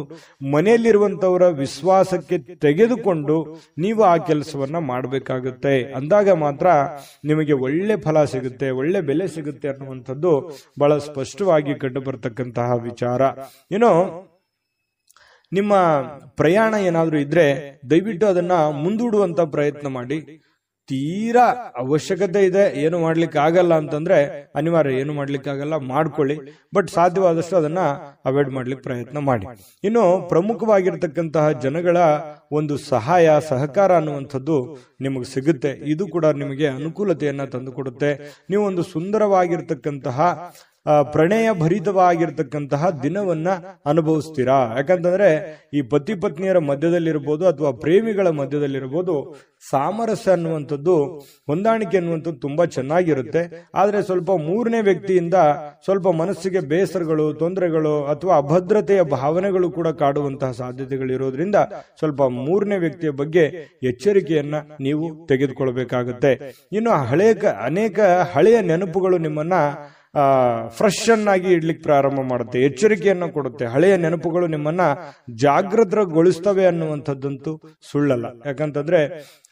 ಮನೆಯಲ್ಲಿರುವಂತವರ ವಿಶ್ವಾಸಕ್ಕೆ ತೆಗೆದುಕೊಂಡು ನೀವು ಆ ಕೆಲಸವನ್ನ ಮಾಡಬೇಕಾಗುತ್ತೆ. ಅಂದಾಗ ಮಾತ್ರ ನಿಮಗೆ ಒಳ್ಳೆ ಫಲ ಸಿಗುತ್ತೆ, ಒಳ್ಳೆ ಬೆಲೆ ಸಿಗುತ್ತೆ ಅನ್ನುವಂಥದ್ದು ಬಹಳ ಸ್ಪಷ್ಟವಾಗಿ ಕಂಡು ಬರ್ತಕ್ಕಂತಹ ವಿಚಾರ. ಏನೋ ನಿಮ್ಮ ಪ್ರಯಾಣ ಏನಾದ್ರೂ ಇದ್ರೆ ದಯವಿಟ್ಟು ಅದನ್ನ ಮುಂದೂಡುವಂತ ಪ್ರಯತ್ನ ಮಾಡಿ. ತೀರಾ ಅವಶ್ಯಕತೆ ಇದೆ, ಏನು ಮಾಡ್ಲಿಕ್ಕೆ ಆಗಲ್ಲ ಅಂತಂದ್ರೆ ಅನಿವಾರ್ಯ, ಏನು ಮಾಡ್ಲಿಕ್ಕೆ ಆಗಲ್ಲ ಮಾಡ್ಕೊಳ್ಳಿ. ಬಟ್ ಸಾಧ್ಯವಾದಷ್ಟು ಅದನ್ನ ಅವಾಯ್ಡ್ ಮಾಡ್ಲಿಕ್ಕೆ ಪ್ರಯತ್ನ ಮಾಡಿ. ಇನ್ನು ಪ್ರಮುಖವಾಗಿರ್ತಕ್ಕಂತಹ ಜನಗಳ ಒಂದು ಸಹಕಾರ ಅನ್ನುವಂಥದ್ದು ನಿಮಗೆ ಸಿಗುತ್ತೆ. ಇದು ಕೂಡ ನಿಮಗೆ ಅನುಕೂಲತೆಯನ್ನ ತಂದುಕೊಡುತ್ತೆ. ನೀವು ಒಂದು ಸುಂದರವಾಗಿರ್ತಕ್ಕಂತಹ ಪ್ರಣಯ ಭರಿತವಾಗಿರ್ತಕ್ಕಂತಹ ದಿನವನ್ನ ಅನುಭವಿಸ್ತೀರಾ. ಯಾಕಂತಂದ್ರೆ ಈ ಪತಿ ಪತ್ನಿಯರ ಮಧ್ಯದಲ್ಲಿರ್ಬೋದು ಅಥವಾ ಪ್ರೇಮಿಗಳ ಮಧ್ಯದಲ್ಲಿರ್ಬೋದು, ಸಾಮರಸ್ಯ ಅನ್ನುವಂಥದ್ದು, ಹೊಂದಾಣಿಕೆ ಅನ್ನುವಂಥದ್ದು ತುಂಬಾ ಚೆನ್ನಾಗಿರುತ್ತೆ. ಆದ್ರೆ ಸ್ವಲ್ಪ ಮೂರನೇ ವ್ಯಕ್ತಿಯಿಂದ ಸ್ವಲ್ಪ ಮನಸ್ಸಿಗೆ ಬೇಸರಗಳು, ತೊಂದರೆಗಳು ಅಥವಾ ಅಭದ್ರತೆಯ ಭಾವನೆಗಳು ಕೂಡ ಕಾಡುವಂತಹ ಸಾಧ್ಯತೆಗಳಿರೋದ್ರಿಂದ ಸ್ವಲ್ಪ ಮೂರನೇ ವ್ಯಕ್ತಿಯ ಬಗ್ಗೆ ಎಚ್ಚರಿಕೆಯನ್ನ ನೀವು ತೆಗೆದುಕೊಳ್ಬೇಕಾಗುತ್ತೆ. ಇನ್ನು ಅನೇಕ ಹಳೆಯ ನೆನಪುಗಳು ನಿಮ್ಮನ್ನ ಫ್ರೆಶ್ ಅನ್ನಾಗಿ ಇಡ್ಲಿಕ್ಕೆ ಪ್ರಾರಂಭ ಮಾಡುತ್ತೆ, ಎಚ್ಚರಿಕೆಯನ್ನು ಕೊಡುತ್ತೆ. ಹಳೆಯ ನೆನಪುಗಳು ನಿಮ್ಮನ್ನ ಜಾಗೃತಗೊಳಿಸ್ತವೆ ಅನ್ನುವಂಥದ್ದಂತೂ ಸುಳ್ಳಲ್ಲ. ಯಾಕಂತಂದ್ರೆ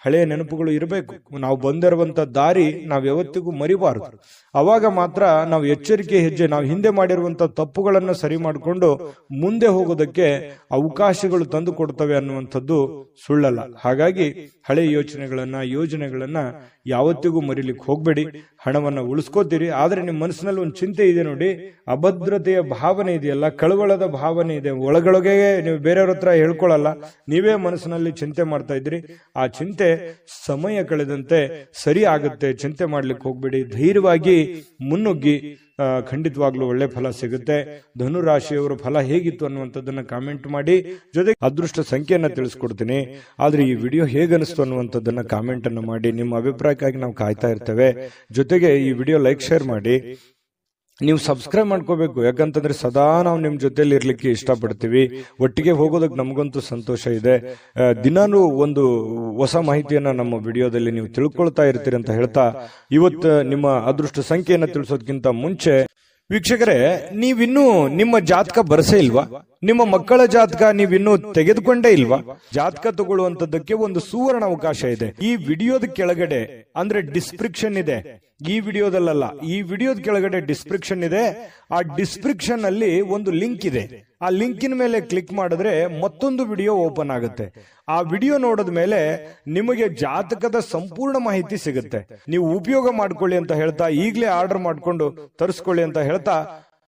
ಹಳೆಯ ನೆನಪುಗಳು ಇರಬೇಕು. ನಾವು ಬಂದಿರುವಂತ ದಾರಿ ನಾವು ಯಾವತ್ತಿಗೂ ಮರಿಬಾರದು. ಅವಾಗ ಮಾತ್ರ ನಾವು ಎಚ್ಚರಿಕೆ ಹೆಜ್ಜೆ, ನಾವು ಹಿಂದೆ ಮಾಡಿರುವಂತ ತಪ್ಪುಗಳನ್ನು ಸರಿ ಮಾಡಿಕೊಂಡು ಮುಂದೆ ಹೋಗೋದಕ್ಕೆ ಅವಕಾಶಗಳು ತಂದು ಕೊಡ್ತವೆ ಅನ್ನುವಂಥದ್ದು ಸುಳ್ಳಲ್ಲ. ಹಾಗಾಗಿ ಹಳೆಯ ಯೋಜನೆಗಳನ್ನ ಯಾವತ್ತಿಗೂ ಮರಿಲಿಕ್ಕೆ ಹೋಗ್ಬೇಡಿ. ಹಣವನ್ನ ಉಳಿಸ್ಕೋತೀರಿ, ಆದ್ರೆ ನಿಮ್ಮ ಮನಸ್ಸಿನಲ್ಲಿ ಒಂದು ಚಿಂತೆ ಇದೆ ನೋಡಿ, ಅಭದ್ರತೆಯ ಭಾವನೆ ಇದೆಯಲ್ಲ, ಕಳವಳದ ಭಾವನೆ ಇದೆ. ಒಳಗೊಳಗೆ ನೀವು ಬೇರೆಯವ್ರ ಹತ್ರ ಹೇಳ್ಕೊಳ್ಳಲ್ಲ, ನೀವೇ ಮನಸ್ಸಿನಲ್ಲಿ ಚಿಂತೆ ಮಾಡ್ತಾ ಇದ್ರಿ. ಆ ಚಿಂತೆ ಸಮಯ ಕಳೆದಂತೆ ಸರಿ ಆಗುತ್ತೆ. ಚಿಂತೆ ಮಾಡ್ಲಿಕ್ಕೆ ಹೋಗ್ಬೇಡಿ, ಧೈರ್ಯವಾಗಿ ಮುನ್ನುಗ್ಗಿ. ಖಂಡಿತವಾಗ್ಲೂ ಒಳ್ಳೆ ಫಲ ಸಿಗುತ್ತೆ. ಧನುರಾಶಿಯವರ ಫಲ ಹೇಗಿತ್ತು ಅನ್ನುವಂಥದ್ದನ್ನ ಕಾಮೆಂಟ್ ಮಾಡಿ. ಜೊತೆಗೆ ಅದೃಷ್ಟ ಸಂಖ್ಯೆಯನ್ನ ತಿಳಿಸ್ಕೊಡ್ತೀನಿ. ಆದ್ರೆ ಈ ವಿಡಿಯೋ ಹೇಗನಿಸ್ತು ಅನ್ನುವಂಥದ್ದನ್ನ ಕಾಮೆಂಟ್ ಅನ್ನು ಮಾಡಿ. ನಿಮ್ಮ ಅಭಿಪ್ರಾಯಕ್ಕಾಗಿ ನಾವು ಕಾಯ್ತಾ ಇರ್ತೇವೆ. ಜೊತೆಗೆ ಈ ವಿಡಿಯೋ ಲೈಕ್, ಶೇರ್ ಮಾಡಿ. ನೀವು ಸಬ್ಸ್ಕ್ರೈಬ್ ಮಾಡ್ಕೋಬೇಕು. ಯಾಕಂತಂದ್ರೆ ಸದಾ ನಾವು ನಿಮ್ ಜೊತೆಲಿ ಇರ್ಲಿಕ್ಕೆ ಇಷ್ಟಪಡ್ತೀವಿ. ಒಟ್ಟಿಗೆ ಹೋಗೋದಕ್ಕೆ ನಮಗಂತೂ ಸಂತೋಷ ಇದೆ. ದಿನಾನು ಒಂದು ಹೊಸ ಮಾಹಿತಿಯನ್ನ ನಮ್ಮ ವಿಡಿಯೋದಲ್ಲಿ ನೀವು ತಿಳ್ಕೊಳ್ತಾ ಇರ್ತೀರಿ ಅಂತ ಹೇಳ್ತಾ, ಇವತ್ತು ನಿಮ್ಮ ಅದೃಷ್ಟ ಸಂಖ್ಯೆಯನ್ನ ತಿಳಿಸೋದಕ್ಕಿಂತ ಮುಂಚೆ ವೀಕ್ಷಕರೇ, ನೀವಿನ್ನೂ ನಿಮ್ಮ ಜಾತಕ ಬರಸೇ ಇಲ್ವಾ? ನಿಮ್ಮ ಮಕ್ಕಳ ಜಾತಕ ನೀವಿನ್ನೂ ತೆಗೆದುಕೊಂಡೇ ಇಲ್ವಾ? ಜಾತಕ ತಗೊಳ್ಳುವಂತದ್ದಕ್ಕೆ ಒಂದು ಸುವರ್ಣ ಅವಕಾಶ ಇದೆ. ಈ ವಿಡಿಯೋದ ಕೆಳಗಡೆ ಅಂದ್ರೆ ಡಿಸ್ಕ್ರಿಪ್ಷನ್ ಇದೆ. ಈ ವಿಡಿಯೋದಲ್ಲ, ಈ ವಿಡಿಯೋದ ಕೆಳಗಡೆ ಡಿಸ್ಕ್ರಿಪ್ಷನ್ ಇದೆ. ಆ ಡಿಸ್ಕ್ರಿಪ್ಷನ್ ಅಲ್ಲಿ ಒಂದು ಲಿಂಕ್ ಇದೆ. ಆ ಲಿಂಕಿನ ಮೇಲೆ ಕ್ಲಿಕ್ ಮಾಡಿದ್ರೆ ಮತ್ತೊಂದು ವಿಡಿಯೋ ಓಪನ್ ಆಗುತ್ತೆ. ಆ ವಿಡಿಯೋ ನೋಡಿದ ಮೇಲೆ ನಿಮಗೆ ಜಾತಕದ ಸಂಪೂರ್ಣ ಮಾಹಿತಿ ಸಿಗುತ್ತೆ. ನೀವು ಉಪಯೋಗ ಮಾಡ್ಕೊಳ್ಳಿ ಅಂತ ಹೇಳ್ತಾ, ಈಗಲೇ ಆರ್ಡರ್ ಮಾಡ್ಕೊಂಡು ತರಿಸ್ಕೊಳ್ಳಿ ಅಂತ ಹೇಳ್ತಾ,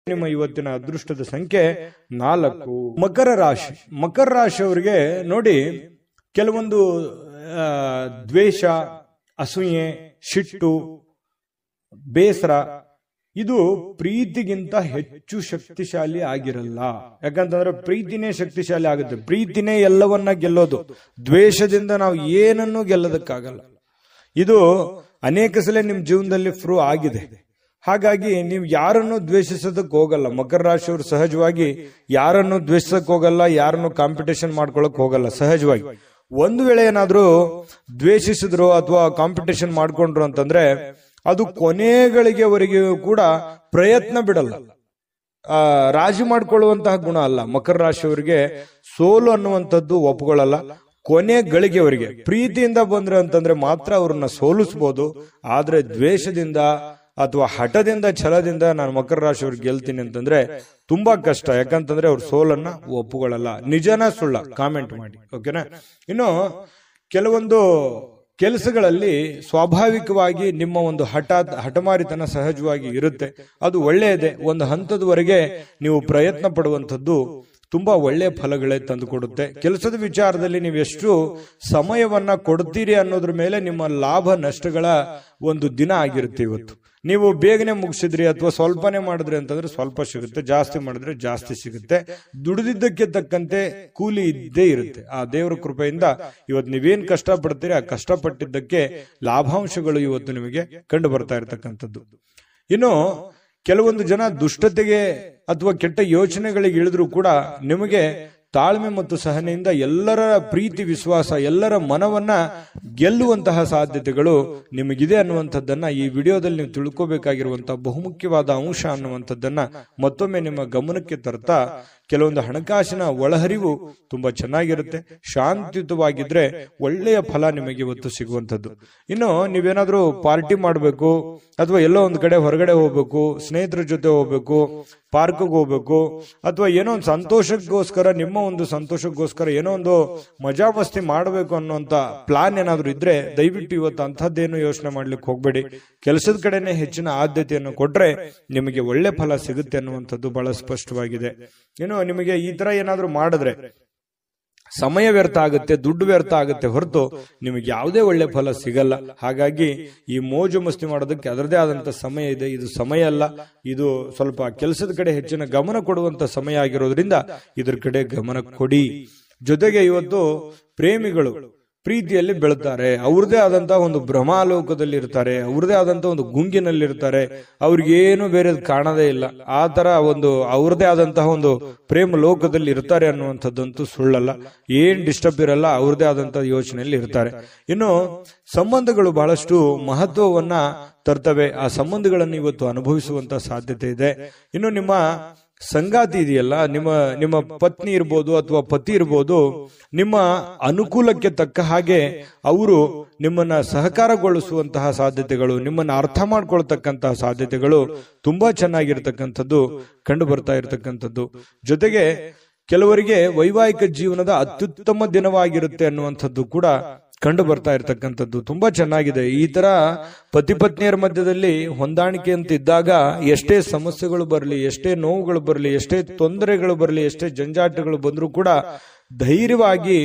ನಿಮ್ಮ ಇವತ್ತಿನ ಅದೃಷ್ಟದ ಸಂಖ್ಯೆ 4. ಮಕರ ರಾಶಿ. ಮಕರ ರಾಶಿಯವರಿಗೆ ನೋಡಿ, ಕೆಲವೊಂದು ದ್ವೇಷ, ಅಸೂಯೆ, ಸಿಟ್ಟು, ಬೇಸರ ಇದು ಪ್ರೀತಿಗಿಂತ ಹೆಚ್ಚು ಶಕ್ತಿಶಾಲಿ ಆಗಿರಲ್ಲ. ಯಾಕಂತಂದ್ರೆ ಪ್ರೀತಿನೇ ಶಕ್ತಿಶಾಲಿ ಆಗುತ್ತೆ. ಪ್ರೀತಿನೇ ಎಲ್ಲವನ್ನ ಗೆಲ್ಲೋದು. ದ್ವೇಷದಿಂದ ನಾವು ಏನನ್ನೂ ಗೆಲ್ಲೋದಕ್ಕಾಗಲ್ಲ. ಇದು ಅನೇಕ ಸಲ ನಿಮ್ ಜೀವನದಲ್ಲಿ ಪ್ರೂವ್ ಆಗಿದೆ. ಹಾಗಾಗಿ ನೀವು ಯಾರನ್ನು ದ್ವೇಷಿಸೋದಕ್ಕೆ ಹೋಗಲ್ಲ. ಮಕರ ರಾಶಿಯವರು ಸಹಜವಾಗಿ ಯಾರನ್ನು ದ್ವೇಷಿಸಕ್ ಹೋಗಲ್ಲ, ಯಾರನ್ನು ಕಾಂಪಿಟೇಷನ್ ಮಾಡ್ಕೊಳಕ್ ಹೋಗಲ್ಲ. ಸಹಜವಾಗಿ ಒಂದು ವೇಳೆ ಏನಾದ್ರೂ ದ್ವೇಷಿಸಿದ್ರು ಅಥವಾ ಕಾಂಪಿಟೇಷನ್ ಮಾಡ್ಕೊಂಡ್ರು ಅಂತಂದ್ರೆ ಅದು ಕೊನೆಗಳಿಗೆವರೆಗೂ ಕೂಡ ಪ್ರಯತ್ನ ಬಿಡಲ್ಲ. ರಾಜಿ ಮಾಡ್ಕೊಳ್ಳುವಂತಹ ಗುಣ ಅಲ್ಲ. ಮಕರ ರಾಶಿಯವರಿಗೆ ಸೋಲು ಅನ್ನುವಂಥದ್ದು ಒಪ್ಕೊಳ್ಳಲ್ಲ. ಕೊನೆ ಗಳಿಗೆವರೆಗೆ ಪ್ರೀತಿಯಿಂದ ಬಂದ್ರೆ ಅಂತಂದ್ರೆ ಮಾತ್ರ ಅವ್ರನ್ನ ಸೋಲಿಸಬಹುದು. ಆದ್ರೆ ದ್ವೇಷದಿಂದ ಅಥವಾ ಹಠದಿಂದ, ಛಲದಿಂದ ನಾನು ಮಕರ ರಾಶಿಯವ್ರಿಗೆ ಗೆಲ್ತೀನಿ ಅಂತಂದ್ರೆ ತುಂಬಾ ಕಷ್ಟ. ಯಾಕಂತಂದ್ರೆ ಅವ್ರ ಸೋಲನ್ನ ಒಪ್ಪುಗಳಲ್ಲ. ನಿಜನ ಸುಳ್ಳ ಕಾಮೆಂಟ್ ಮಾಡಿ, ಓಕೆನಾ? ಇನ್ನು ಕೆಲವೊಂದು ಕೆಲಸಗಳಲ್ಲಿ ಸ್ವಾಭಾವಿಕವಾಗಿ ನಿಮ್ಮ ಒಂದು ಹಠಮಾರಿತನ ಸಹಜವಾಗಿ ಇರುತ್ತೆ. ಅದು ಒಳ್ಳೆಯದೇ. ಒಂದು ಹಂತದವರೆಗೆ ನೀವು ಪ್ರಯತ್ನ ಪಡುವಂಥದ್ದು ತುಂಬಾ ಒಳ್ಳೆಯ ಫಲಗಳೇ ತಂದುಕೊಡುತ್ತೆ. ಕೆಲಸದ ವಿಚಾರದಲ್ಲಿ ನೀವು ಎಷ್ಟು ಸಮಯವನ್ನ ಕೊಡ್ತೀರಿ ಅನ್ನೋದ್ರ ಮೇಲೆ ನಿಮ್ಮ ಲಾಭ ನಷ್ಟಗಳ ಒಂದು ದಿನ ಆಗಿರುತ್ತೆ ಇವತ್ತು. ನೀವು ಬೇಗನೆ ಮುಗಿಸಿದ್ರಿ ಅಥವಾ ಸ್ವಲ್ಪನೇ ಮಾಡಿದ್ರಿ ಅಂತಂದ್ರೆ ಸ್ವಲ್ಪ ಸಿಗುತ್ತೆ, ಜಾಸ್ತಿ ಮಾಡಿದ್ರೆ ಜಾಸ್ತಿ ಸಿಗುತ್ತೆ. ದುಡಿದಿದ್ದಕ್ಕೆ ತಕ್ಕಂತೆ ಕೂಲಿ ಇದ್ದೇ ಇರುತ್ತೆ. ಆ ದೇವರ ಕೃಪೆಯಿಂದ ಇವತ್ತು ನೀವೇನ್ ಕಷ್ಟಪಡ್ತೀರಿ ಆ ಕಷ್ಟಪಟ್ಟಿದ್ದಕ್ಕೆ ಲಾಭಾಂಶಗಳು ಇವತ್ತು ನಿಮಗೆ ಕಂಡು ಬರ್ತಾ ಇರತಕ್ಕಂಥದ್ದು. ಇನ್ನು ಕೆಲವೊಂದು ಜನ ದುಷ್ಟತೆಗೆ ಅಥವಾ ಕೆಟ್ಟ ಯೋಚನೆಗಳಿಗೆ ಇಳಿದ್ರು ಕೂಡ ನಿಮಗೆ ತಾಳ್ಮೆ ಮತ್ತು ಸಹನೆಯಿಂದ ಎಲ್ಲರ ಪ್ರೀತಿ, ವಿಶ್ವಾಸ, ಎಲ್ಲರ ಮನವನ್ನ ಗೆಲ್ಲುವಂತಹ ಸಾಧ್ಯತೆಗಳು ನಿಮಗಿದೆ ಅನ್ನುವಂಥದ್ದನ್ನ ಈ ವಿಡಿಯೋದಲ್ಲಿ ನೀವು ತಿಳ್ಕೋಬೇಕಾಗಿರುವಂತಹ ಬಹುಮುಖ್ಯವಾದ ಅಂಶ ಅನ್ನುವಂಥದ್ದನ್ನ ಮತ್ತೊಮ್ಮೆ ನಿಮ್ಮ ಗಮನಕ್ಕೆ ತರ್ತಾ, ಕೆಲವೊಂದು ಹಣಕಾಸಿನ ಒಳಹರಿವು ತುಂಬಾ ಚೆನ್ನಾಗಿರುತ್ತೆ. ಶಾಂತಿಯುತವಾಗಿದ್ರೆ ಒಳ್ಳೆಯ ಫಲ ನಿಮಗೆ ಇವತ್ತು ಸಿಗುವಂಥದ್ದು. ಇನ್ನು ನೀವೇನಾದ್ರೂ ಪಾರ್ಟಿ ಮಾಡಬೇಕು ಅಥವಾ ಎಲ್ಲೋ ಒಂದು ಕಡೆ ಹೊರಗಡೆ ಹೋಗ್ಬೇಕು, ಸ್ನೇಹಿತರ ಜೊತೆ ಹೋಗ್ಬೇಕು, ಪಾರ್ಕ್ಗೆ ಹೋಗ್ಬೇಕು, ಅಥವಾ ಏನೋ ಒಂದು ಸಂತೋಷಕ್ಕೋಸ್ಕರ, ನಿಮ್ಮ ಒಂದು ಸಂತೋಷಕ್ಕೋಸ್ಕರ ಏನೋ ಒಂದು ಮಜಾ ಮಸ್ತಿ ಮಾಡಬೇಕು ಅನ್ನೋಂತ ಪ್ಲಾನ್ ಏನಾದ್ರು ಇದ್ರೆ ದಯವಿಟ್ಟು ಇವತ್ತು ಅಂಥದ್ದೇನು ಯೋಚನೆ ಮಾಡ್ಲಿಕ್ಕೆ ಹೋಗ್ಬೇಡಿ. ಕೆಲಸದ ಕಡೆನೆ ಹೆಚ್ಚಿನ ಆದ್ಯತೆಯನ್ನು ಕೊಟ್ರೆ ನಿಮಗೆ ಒಳ್ಳೆ ಫಲ ಸಿಗುತ್ತೆ ಅನ್ನುವಂಥದ್ದು ಬಹಳ ಸ್ಪಷ್ಟವಾಗಿದೆ. ಏನು ನಿಮಗೆ ಈ ತರ ಏನಾದ್ರೂ ಮಾಡಿದ್ರೆ ಸಮಯ ವ್ಯರ್ಥ ಆಗುತ್ತೆ, ದುಡ್ಡು ವ್ಯರ್ಥ ಆಗುತ್ತೆ ಹೊರತು ನಿಮಗೆ ಯಾವುದೇ ಒಳ್ಳೆ ಫಲ ಸಿಗಲ್ಲ. ಹಾಗಾಗಿ ಈ ಮೋಜು ಮಸ್ತಿ ಮಾಡೋದಕ್ಕೆ ಅದರದೇ ಆದಂತ ಸಮಯ ಇದೆ. ಇದು ಸಮಯ ಅಲ್ಲ, ಇದು ಸ್ವಲ್ಪ ಕೆಲಸದ ಕಡೆ ಹೆಚ್ಚಿನ ಗಮನ ಕೊಡುವಂತ ಸಮಯ ಆಗಿರೋದ್ರಿಂದ ಇದ್ರ ಕಡೆ ಗಮನ ಕೊಡಿ. ಜೊತೆಗೆ ಇವತ್ತು ಪ್ರೀತಿಯಲ್ಲಿ ಬೆಳ್ತಾರೆ, ಅವ್ರದೇ ಆದಂತಹ ಒಂದು ಭ್ರಮಾಲೋಕದಲ್ಲಿ ಇರ್ತಾರೆ, ಅವ್ರದೇ ಆದಂತಹ ಒಂದು ಗುಂಗಿನಲ್ಲಿ ಇರ್ತಾರೆ, ಅವ್ರಿಗೇನು ಬೇರೆ ಕಾಣದೇ ಇಲ್ಲ. ಆ ತರ ಒಂದು ಅವ್ರದೇ ಆದಂತಹ ಒಂದು ಪ್ರೇಮ ಲೋಕದಲ್ಲಿ ಇರ್ತಾರೆ ಅನ್ನುವಂಥದ್ದಂತೂ ಸುಳ್ಳಲ್ಲ. ಏನ್ ಡಿಸ್ಟರ್ಬ್ ಇರಲ್ಲ, ಅವ್ರದೇ ಆದಂತಹ ಯೋಚನೆಯಲ್ಲಿ ಇರ್ತಾರೆ. ಇನ್ನು ಸಂಬಂಧಗಳು ಬಹಳಷ್ಟು ಮಹತ್ವವನ್ನ ತರ್ತವೆ. ಆ ಸಂಬಂಧಗಳನ್ನು ಇವತ್ತು ಅನುಭವಿಸುವಂತ ಸಾಧ್ಯತೆ ಇದೆ. ಇನ್ನು ನಿಮ್ಮ ಸಂಗಾತಿ ಇದೆಯಲ್ಲ, ನಿಮ್ಮ ಪತ್ನಿ ಇರ್ಬೋದು ಅಥವಾ ಪತಿ ಇರ್ಬೋದು, ನಿಮ್ಮ ಅನುಕೂಲಕ್ಕೆ ತಕ್ಕ ಹಾಗೆ ಅವರು ನಿಮ್ಮನ್ನ ಸಹಕಾರಗೊಳಿಸುವಂತಹ ಸಾಧ್ಯತೆಗಳು, ನಿಮ್ಮನ್ನ ಅರ್ಥ ಮಾಡ್ಕೊಳ್ತಕ್ಕಂತಹ ಸಾಧ್ಯತೆಗಳು ತುಂಬಾ ಚೆನ್ನಾಗಿರ್ತಕ್ಕಂಥದ್ದು ಕಂಡು ಬರ್ತಾ ಇರತಕ್ಕಂಥದ್ದು. ಜೊತೆಗೆ ಕೆಲವರಿಗೆ ವೈವಾಹಿಕ ಜೀವನದ ಅತ್ಯುತ್ತಮ ದಿನವಾಗಿರುತ್ತೆ ಅನ್ನುವಂಥದ್ದು ಕೂಡ ಕಂಡು ಬರ್ತಾ ಇರ್ತಕ್ಕಂಥದ್ದು ತುಂಬಾ ಚೆನ್ನಾಗಿದೆ. ಈ ತರ ಪತಿ ಪತ್ನಿಯರ ಮಧ್ಯದಲ್ಲಿ ಹೊಂದಾಣಿಕೆ ಅಂತ ಇದ್ದಾಗ ಎಷ್ಟೇ ಸಮಸ್ಯೆಗಳು ಬರಲಿ, ಎಷ್ಟೇ ನೋವುಗಳು ಬರಲಿ, ಎಷ್ಟೇ ತೊಂದರೆಗಳು ಬರಲಿ, ಎಷ್ಟೇ ಜಂಜಾಟಗಳು ಬಂದರೂ ಕೂಡ ಧೈರ್ಯವಾಗಿ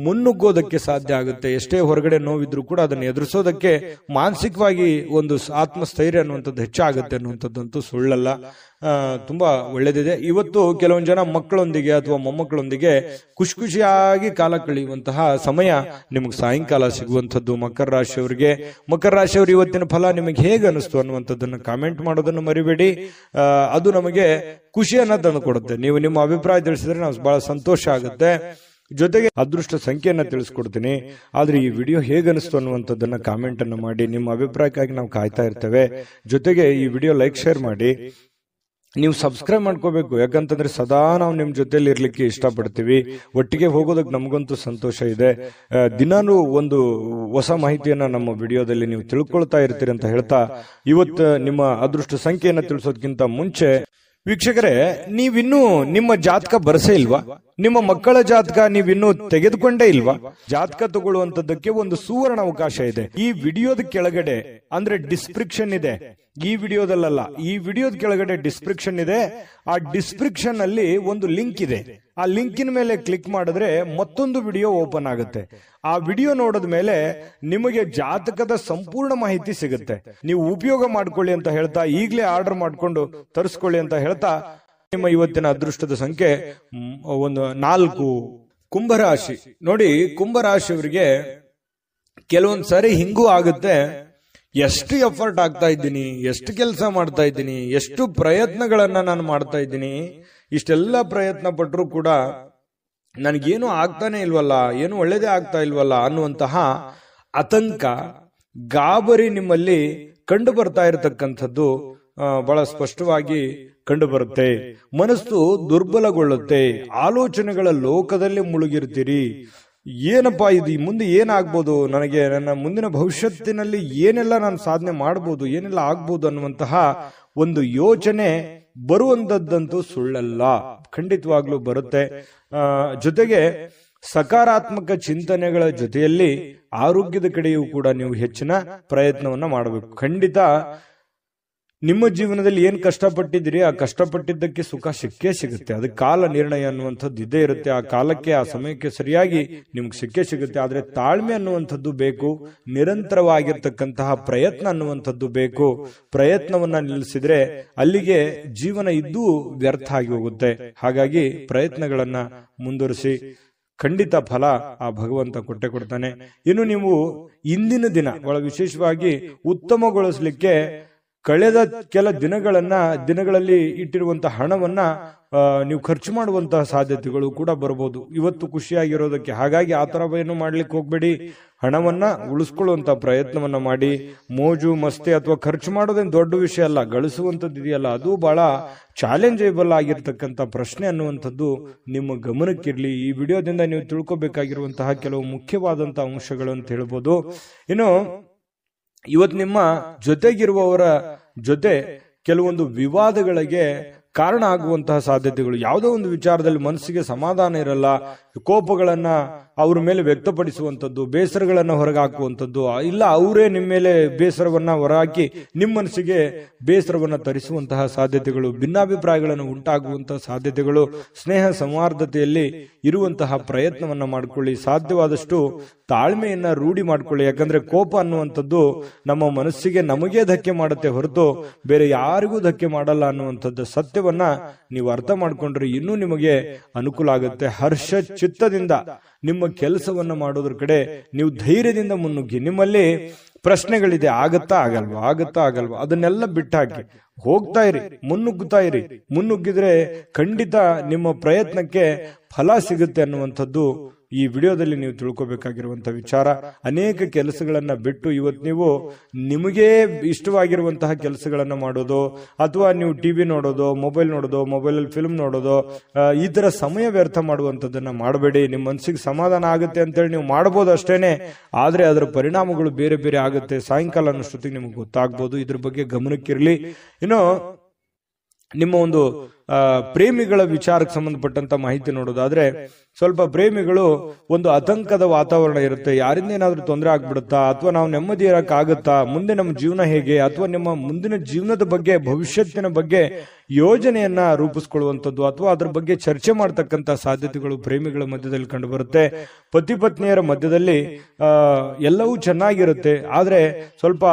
ಮುನ್ನುಗ್ಗೋದಕ್ಕೆ ಸಾಧ್ಯ ಆಗುತ್ತೆ. ಎಷ್ಟೇ ಹೊರಗಡೆ ನೋವಿದ್ರು ಕೂಡ ಅದನ್ನು ಎದುರಿಸೋದಕ್ಕೆ ಮಾನಸಿಕವಾಗಿ ಒಂದು ಆತ್ಮಸ್ಥೈರ್ಯ ಅನ್ನುವಂಥದ್ದು ಹೆಚ್ಚಾಗುತ್ತೆ ಅನ್ನುವಂಥದ್ದಂತೂ ಸುಳ್ಳಲ್ಲ. ತುಂಬಾ ಒಳ್ಳೇದಿದೆ. ಇವತ್ತು ಕೆಲವೊಂದು ಜನ ಮಕ್ಕಳೊಂದಿಗೆ ಅಥವಾ ಮೊಮ್ಮಕ್ಕಳೊಂದಿಗೆ ಖುಷಿಯಾಗಿ ಕಾಲ ಕಳೆಯುವಂತಹ ಸಮಯ ನಿಮಗೆ ಸಾಯಂಕಾಲ ಸಿಗುವಂಥದ್ದು. ಮಕರ ರಾಶಿಯವರಿಗೆ ಇವತ್ತಿನ ಫಲ ನಿಮಗೆ ಹೇಗೆ ಅನಿಸ್ತು ಅನ್ನುವಂಥದ್ದನ್ನು ಕಾಮೆಂಟ್ ಮಾಡೋದನ್ನು ಮರಿಬೇಡಿ. ಅದು ನಮಗೆ ಖುಷಿಯನ್ನ ತಂದು ಕೊಡುತ್ತೆ. ನೀವು ನಿಮ್ಮ ಅಭಿಪ್ರಾಯ ತಿಳಿಸಿದ್ರೆ ನಾವು ಬಹಳ ಸಂತೋಷ ಆಗುತ್ತೆ. ಜೊತೆಗೆ ಅದೃಷ್ಟ ಸಂಖ್ಯೆಯನ್ನ ತಿಳಿಸ್ಕೊಡ್ತೀನಿ. ಆದ್ರೆ ಈ ವಿಡಿಯೋ ಹೇಗನಿಸ್ತು ಅನ್ನುವಂಥದ್ದನ್ನ ಕಾಮೆಂಟ್ ಅನ್ನು ಮಾಡಿ. ನಿಮ್ಮ ಅಭಿಪ್ರಾಯಕ್ಕಾಗಿ ನಾವು ಕಾಯ್ತಾ ಇರ್ತೇವೆ. ಜೊತೆಗೆ ಈ ವಿಡಿಯೋ ಲೈಕ್ ಶೇರ್ ಮಾಡಿ. ನೀವು ಸಬ್ಸ್ಕ್ರೈಬ್ ಮಾಡ್ಕೋಬೇಕು, ಯಾಕಂತಂದ್ರೆ ಸದಾ ನಾವು ನಿಮ್ ಜೊತೆಲಿ ಇರ್ಲಿಕ್ಕೆ ಇಷ್ಟಪಡ್ತೀವಿ. ಒಟ್ಟಿಗೆ ಹೋಗೋದಕ್ಕೆ ನಮಗಂತೂ ಸಂತೋಷ ಇದೆ. ದಿನಾನು ಒಂದು ಹೊಸ ಮಾಹಿತಿಯನ್ನ ನಮ್ಮ ವಿಡಿಯೋದಲ್ಲಿ ನೀವು ತಿಳ್ಕೊಳ್ತಾ ಇರ್ತೀರಿ ಅಂತ ಹೇಳ್ತಾ, ಇವತ್ತು ನಿಮ್ಮ ಅದೃಷ್ಟ ಸಂಖ್ಯೆಯನ್ನ ತಿಳಿಸೋದಕ್ಕಿಂತ ಮುಂಚೆ ವೀಕ್ಷಕರೇ, ನೀವಿನ್ನೂ ನಿಮ್ಮ ಜಾತಕ ಬರಸೇ ಇಲ್ವಾ? ನಿಮ್ಮ ಮಕ್ಕಳ ಜಾತಕ ನೀವಿನ್ನೂ ತೆಗೆದುಕೊಂಡೇ ಇಲ್ವಾ? ಜಾತಕ ತಗೊಳ್ಳುವಂತದ್ದಕ್ಕೆ ಒಂದು ಸುವರ್ಣ ಅವಕಾಶ ಇದೆ. ಈ ವಿಡಿಯೋದ ಕೆಳಗಡೆ ಅಂದ್ರೆ ಡಿಸ್ಕ್ರಿಪ್ಷನ್ ಇದೆ. ಈ ವಿಡಿಯೋದಲ್ಲ, ಈ ವಿಡಿಯೋದ ಕೆಳಗಡೆ ಡಿಸ್ಕ್ರಿಪ್ಷನ್ ಇದೆ. ಆ ಡಿಸ್ಕ್ರಿಪ್ಷನ್ ಅಲ್ಲಿ ಒಂದು ಲಿಂಕ್ ಇದೆ. ಆ ಲಿಂಕಿನ ಮೇಲೆ ಕ್ಲಿಕ್ ಮಾಡಿದ್ರೆ ಮತ್ತೊಂದು ವಿಡಿಯೋ ಓಪನ್ ಆಗುತ್ತೆ. ಆ ವಿಡಿಯೋ ನೋಡಿದ ಮೇಲೆ ನಿಮಗೆ ಜಾತಕದ ಸಂಪೂರ್ಣ ಮಾಹಿತಿ ಸಿಗುತ್ತೆ. ನೀವು ಉಪಯೋಗ ಮಾಡ್ಕೊಳ್ಳಿ ಅಂತ ಹೇಳ್ತಾ, ಈಗಲೇ ಆರ್ಡರ್ ಮಾಡ್ಕೊಂಡು ತರಿಸ್ಕೊಳ್ಳಿ ಅಂತ ಹೇಳ್ತಾ, ನಿಮ್ಮ ಇವತ್ತಿನ ಅದೃಷ್ಟದ ಸಂಖ್ಯೆ 4. ಕುಂಭರಾಶಿ. ನೋಡಿ, ಕುಂಭರಾಶಿಯವರಿಗೆ ಕೆಲವೊಂದ್ ಸಾರಿ ಹಿಂಗೂ ಆಗುತ್ತೆ. ಎಷ್ಟು ಎಫರ್ಟ್ ಆಗ್ತಾ ಇದ್ದೀನಿ, ಎಷ್ಟು ಕೆಲಸ ಮಾಡ್ತಾ ಇದ್ದೀನಿ, ಎಷ್ಟು ಪ್ರಯತ್ನಗಳನ್ನ ನಾನು ಮಾಡ್ತಾ ಇದ್ದೀನಿ, ಇಷ್ಟೆಲ್ಲ ಪ್ರಯತ್ನ ಪಟ್ಟರೂ ಕೂಡ ನನಗೇನು ಆಗ್ತಾನೆ ಇಲ್ವಲ್ಲ, ಏನು ಒಳ್ಳೇದೇ ಆಗ್ತಾ ಇಲ್ವಲ್ಲ ಅನ್ನುವಂತಹ ಆತಂಕ, ಗಾಬರಿ ನಿಮ್ಮಲ್ಲಿ ಕಂಡು ಬರ್ತಾ ಇರತಕ್ಕಂಥದ್ದು ಬಹಳ ಸ್ಪಷ್ಟವಾಗಿ ಕಂಡು ಬರುತ್ತೆ. ಮನಸ್ಸು ದುರ್ಬಲಗೊಳ್ಳುತ್ತೆ. ಆಲೋಚನೆಗಳ ಲೋಕದಲ್ಲಿ ಮುಳುಗಿರ್ತೀರಿ. ಏನಪ್ಪಾ ಇದು, ಮುಂದೆ ಏನಾಗ್ಬೋದು, ನನಗೆ ನನ್ನ ಮುಂದಿನ ಭವಿಷ್ಯತ್ತಿನಲ್ಲಿ ಏನೆಲ್ಲ ನಾನು ಸಾಧನೆ ಮಾಡ್ಬೋದು, ಏನೆಲ್ಲ ಆಗ್ಬೋದು ಅನ್ನುವಂತಹ ಒಂದು ಯೋಚನೆ ಬರುವಂತದ್ದಂತೂ ಸುಳ್ಳಲ್ಲ, ಖಂಡಿತವಾಗ್ಲೂ ಬರುತ್ತೆ. ಜೊತೆಗೆ ಸಕಾರಾತ್ಮಕ ಚಿಂತನೆಗಳ ಜೊತೆಯಲ್ಲಿ ಆರೋಗ್ಯದ ಕಡೆಯೂ ಕೂಡ ನೀವು ಹೆಚ್ಚಿನ ಪ್ರಯತ್ನವನ್ನ ಮಾಡಬೇಕು. ಖಂಡಿತ ನಿಮ್ಮ ಜೀವನದಲ್ಲಿ ಏನ್ ಕಷ್ಟಪಟ್ಟಿದ್ದೀರಿ, ಆ ಕಷ್ಟಪಟ್ಟಿದ್ದಕ್ಕೆ ಸುಖ ಸಿಕ್ಕೇ ಸಿಗುತ್ತೆ. ಅದಕ್ಕೆ ಕಾಲ ನಿರ್ಣಯ ಅನ್ನುವಂಥದ್ದು ಇದ್ದೇ ಇರುತ್ತೆ. ಆ ಕಾಲಕ್ಕೆ, ಆ ಸಮಯಕ್ಕೆ ಸರಿಯಾಗಿ ನಿಮ್ಗೆ ಸಿಕ್ಕೇ ಸಿಗುತ್ತೆ. ಆದ್ರೆ ತಾಳ್ಮೆ ಅನ್ನುವಂಥದ್ದು ಬೇಕು, ನಿರಂತರವಾಗಿರ್ತಕ್ಕಂತಹ ಪ್ರಯತ್ನ ಅನ್ನುವಂಥದ್ದು ಬೇಕು. ಪ್ರಯತ್ನವನ್ನ ನಿಲ್ಲಿಸಿದ್ರೆ ಅಲ್ಲಿಗೆ ಜೀವನ ಇದ್ದೂ ವ್ಯರ್ಥ ಆಗಿ ಹೋಗುತ್ತೆ. ಹಾಗಾಗಿ ಪ್ರಯತ್ನಗಳನ್ನ ಮುಂದುವರಿಸಿ, ಖಂಡಿತ ಫಲ ಆ ಭಗವಂತ ಕೊಟ್ಟೆ ಕೊಡ್ತಾನೆ. ಇನ್ನು ನೀವು ಇಂದಿನ ದಿನ ಬಹಳ ವಿಶೇಷವಾಗಿ ಉತ್ತಮಗೊಳಿಸಲಿಕ್ಕೆ ಕಳೆದ ಕೆಲ ದಿನಗಳಲ್ಲಿ ಇಟ್ಟಿರುವಂತಹ ಹಣವನ್ನ ನೀವು ಖರ್ಚು ಮಾಡುವಂತಹ ಸಾಧ್ಯತೆಗಳು ಕೂಡ ಬರಬಹುದು ಇವತ್ತು ಖುಷಿಯಾಗಿರೋದಕ್ಕೆ. ಹಾಗಾಗಿ ಆ ತರ ಏನು ಮಾಡ್ಲಿಕ್ಕೆ ಹೋಗ್ಬೇಡಿ. ಹಣವನ್ನ ಉಳಿಸ್ಕೊಳ್ಳುವಂತ ಪ್ರಯತ್ನವನ್ನ ಮಾಡಿ. ಮೋಜು ಮಸ್ತಿ ಅಥವಾ ಖರ್ಚು ಮಾಡೋದೇನು ದೊಡ್ಡ ವಿಷಯ ಅಲ್ಲ, ಗಳಿಸುವಂತದ್ದು ಇದೆಯಲ್ಲ ಅದು ಬಹಳ ಚಾಲೆಂಜೇಬಲ್ ಆಗಿರ್ತಕ್ಕಂಥ ಪ್ರಶ್ನೆ ಅನ್ನುವಂಥದ್ದು ನಿಮ್ಮ ಗಮನಕ್ಕಿರ್ಲಿ. ಈ ವಿಡಿಯೋದಿಂದ ನೀವು ತಿಳ್ಕೊಬೇಕಾಗಿರುವಂತಹ ಕೆಲವು ಮುಖ್ಯವಾದಂತಹ ಅಂಶಗಳು ಅಂತ ಹೇಳ್ಬೋದು. ಇನ್ನು ಇವತ್ತು ನಿಮ್ಮ ಜೊತೆಗಿರುವವರ ಜೊತೆ ಕೆಲವೊಂದು ವಿವಾದಗಳಿಗೆ ಕಾರಣ ಆಗುವಂತಹ ಸಾಧ್ಯತೆಗಳು. ಯಾವುದೋ ಒಂದು ವಿಚಾರದಲ್ಲಿ ಮನಸ್ಸಿಗೆ ಸಮಾಧಾನ ಇರಲ್ಲ, ಕೋಪಗಳನ್ನ ಅವ್ರ ಮೇಲೆ ವ್ಯಕ್ತಪಡಿಸುವಂಥದ್ದು, ಬೇಸರಗಳನ್ನ ಹೊರಗಾಕುವಂಥದ್ದು, ಇಲ್ಲ ಅವರೇ ನಿಮ್ಮ ಮೇಲೆ ಬೇಸರವನ್ನ ಹೊರಹಾಕಿ ನಿಮ್ಮ ಮನಸ್ಸಿಗೆ ಬೇಸರವನ್ನ ತರಿಸುವಂತಹ ಸಾಧ್ಯತೆಗಳು, ಭಿನ್ನಾಭಿಪ್ರಾಯಗಳನ್ನು ಉಂಟಾಗುವಂತಹ ಸಾಧ್ಯತೆಗಳು. ಸ್ನೇಹ ಸೌಹಾರ್ದತೆಯಲ್ಲಿ ಇರುವಂತಹ ಪ್ರಯತ್ನವನ್ನ ಮಾಡಿಕೊಳ್ಳಿ. ಸಾಧ್ಯವಾದಷ್ಟು ತಾಳ್ಮೆಯನ್ನ ರೂಢಿ ಮಾಡ್ಕೊಳ್ಳಿ. ಯಾಕಂದ್ರೆ ಕೋಪ ಅನ್ನುವಂಥದ್ದು ನಮ್ಮ ಮನಸ್ಸಿಗೆ ನಮಗೇ ಧಕ್ಕೆ ಮಾಡುತ್ತೆ ಹೊರತು ಬೇರೆ ಯಾರಿಗೂ ಧಕ್ಕೆ ಮಾಡಲ್ಲ ಅನ್ನುವಂಥದ್ದು ಸತ್ಯವನ್ನ ಸತ್ಯವನ್ನ ನೀವು ಅರ್ಥ ಮಾಡ್ಕೊಂಡ್ರೆ ಇನ್ನೂ ನಿಮಗೆ ಅನುಕೂಲ ಆಗುತ್ತೆ. ಹರ್ಷ ಚಿತ್ತದಿಂದ ನಿಮ್ಮ ಕೆಲಸವನ್ನ ಮಾಡೋದ್ರ ಕಡೆ ನೀವು ಧೈರ್ಯದಿಂದ ಮುನ್ನುಗ್ಗಿ. ನಿಮ್ಮಲ್ಲಿ ಪ್ರಶ್ನೆಗಳಿದೆ, ಆಗತ್ತಾ ಆಗಲ್ವಾ ಅದನ್ನೆಲ್ಲ ಬಿಟ್ಟಾಕಿ ಹೋಗ್ತಾ ಇರಿ, ಮುನ್ನುಗ್ಗಿದ್ರೆ ಖಂಡಿತ ನಿಮ್ಮ ಪ್ರಯತ್ನಕ್ಕೆ ಫಲ ಸಿಗುತ್ತೆ ಅನ್ನುವಂಥದ್ದು ಈ ವಿಡಿಯೋದಲ್ಲಿ ನೀವು ತಿಳ್ಕೊಬೇಕಾಗಿರುವಂತಹ ವಿಚಾರ. ಅನೇಕ ಕೆಲಸಗಳನ್ನ ಬಿಟ್ಟು ಇವತ್ತು ನೀವು ನಿಮಗೆ ಇಷ್ಟವಾಗಿರುವಂತಹ ಕೆಲಸಗಳನ್ನ ಮಾಡೋದು, ಅಥವಾ ನೀವು ಟಿವಿ ನೋಡೋದು, ಮೊಬೈಲಲ್ಲಿ ಫಿಲ್ಮ್ ನೋಡೋದು, ಈ ತರ ಸಮಯ ವ್ಯರ್ಥ ಮಾಡುವಂಥದ್ದನ್ನ ಮಾಡಬೇಡಿ. ನಿಮ್ಮ ಮನಸ್ಸಿಗೆ ಸಮಾಧಾನ ಆಗುತ್ತೆ ಅಂತೇಳಿ ನೀವು ಮಾಡಬಹುದು ಅಷ್ಟೇನೆ, ಆದ್ರೆ ಅದರ ಪರಿಣಾಮಗಳು ಬೇರೆ ಬೇರೆ ಆಗುತ್ತೆ. ಸಾಯಂಕಾಲ ಅನ್ನೋಷ್ಟೊತ್ತಿಗೆ ನಿಮ್ಗೆ ಗೊತ್ತಾಗ್ಬೋದು. ಇದ್ರ ಬಗ್ಗೆ ಗಮನಕ್ಕಿರಲಿ. ಇನ್ನು ನಿಮ್ಮ ಒಂದು ಪ್ರೇಮಿಗಳ ವಿಚಾರಕ್ಕೆ ಸಂಬಂಧಪಟ್ಟಂತ ಮಾಹಿತಿ ನೋಡೋದಾದ್ರೆ, ಸ್ವಲ್ಪ ಪ್ರೇಮಿಗಳು ಒಂದು ಆತಂಕದ ವಾತಾವರಣ ಇರುತ್ತೆ. ಯಾರಿಂದ ಏನಾದ್ರೂ ತೊಂದರೆ ಆಗ್ಬಿಡುತ್ತಾ, ಅಥವಾ ನಾವು ನೆಮ್ಮದಿ ಇರಕ್ಕಾಗತ್ತಾ, ಮುಂದೆ ನಮ್ಮ ಜೀವನ ಹೇಗೆ, ಅಥವಾ ನಿಮ್ಮ ಮುಂದಿನ ಜೀವನದ ಬಗ್ಗೆ, ಭವಿಷ್ಯತ್ತಿನ ಬಗ್ಗೆ ಯೋಜನೆಯನ್ನ ರೂಪಿಸ್ಕೊಳ್ಳುವಂಥದ್ದು, ಅಥವಾ ಅದ್ರ ಬಗ್ಗೆ ಚರ್ಚೆ ಮಾಡ್ತಕ್ಕಂಥ ಸಾಧ್ಯತೆಗಳು ಪ್ರೇಮಿಗಳ ಮಧ್ಯದಲ್ಲಿ ಕಂಡು ಬರುತ್ತೆ. ಪತಿ ಪತ್ನಿಯರ ಮಧ್ಯದಲ್ಲಿ ಎಲ್ಲವೂ ಚೆನ್ನಾಗಿರುತ್ತೆ, ಆದ್ರೆ ಸ್ವಲ್ಪ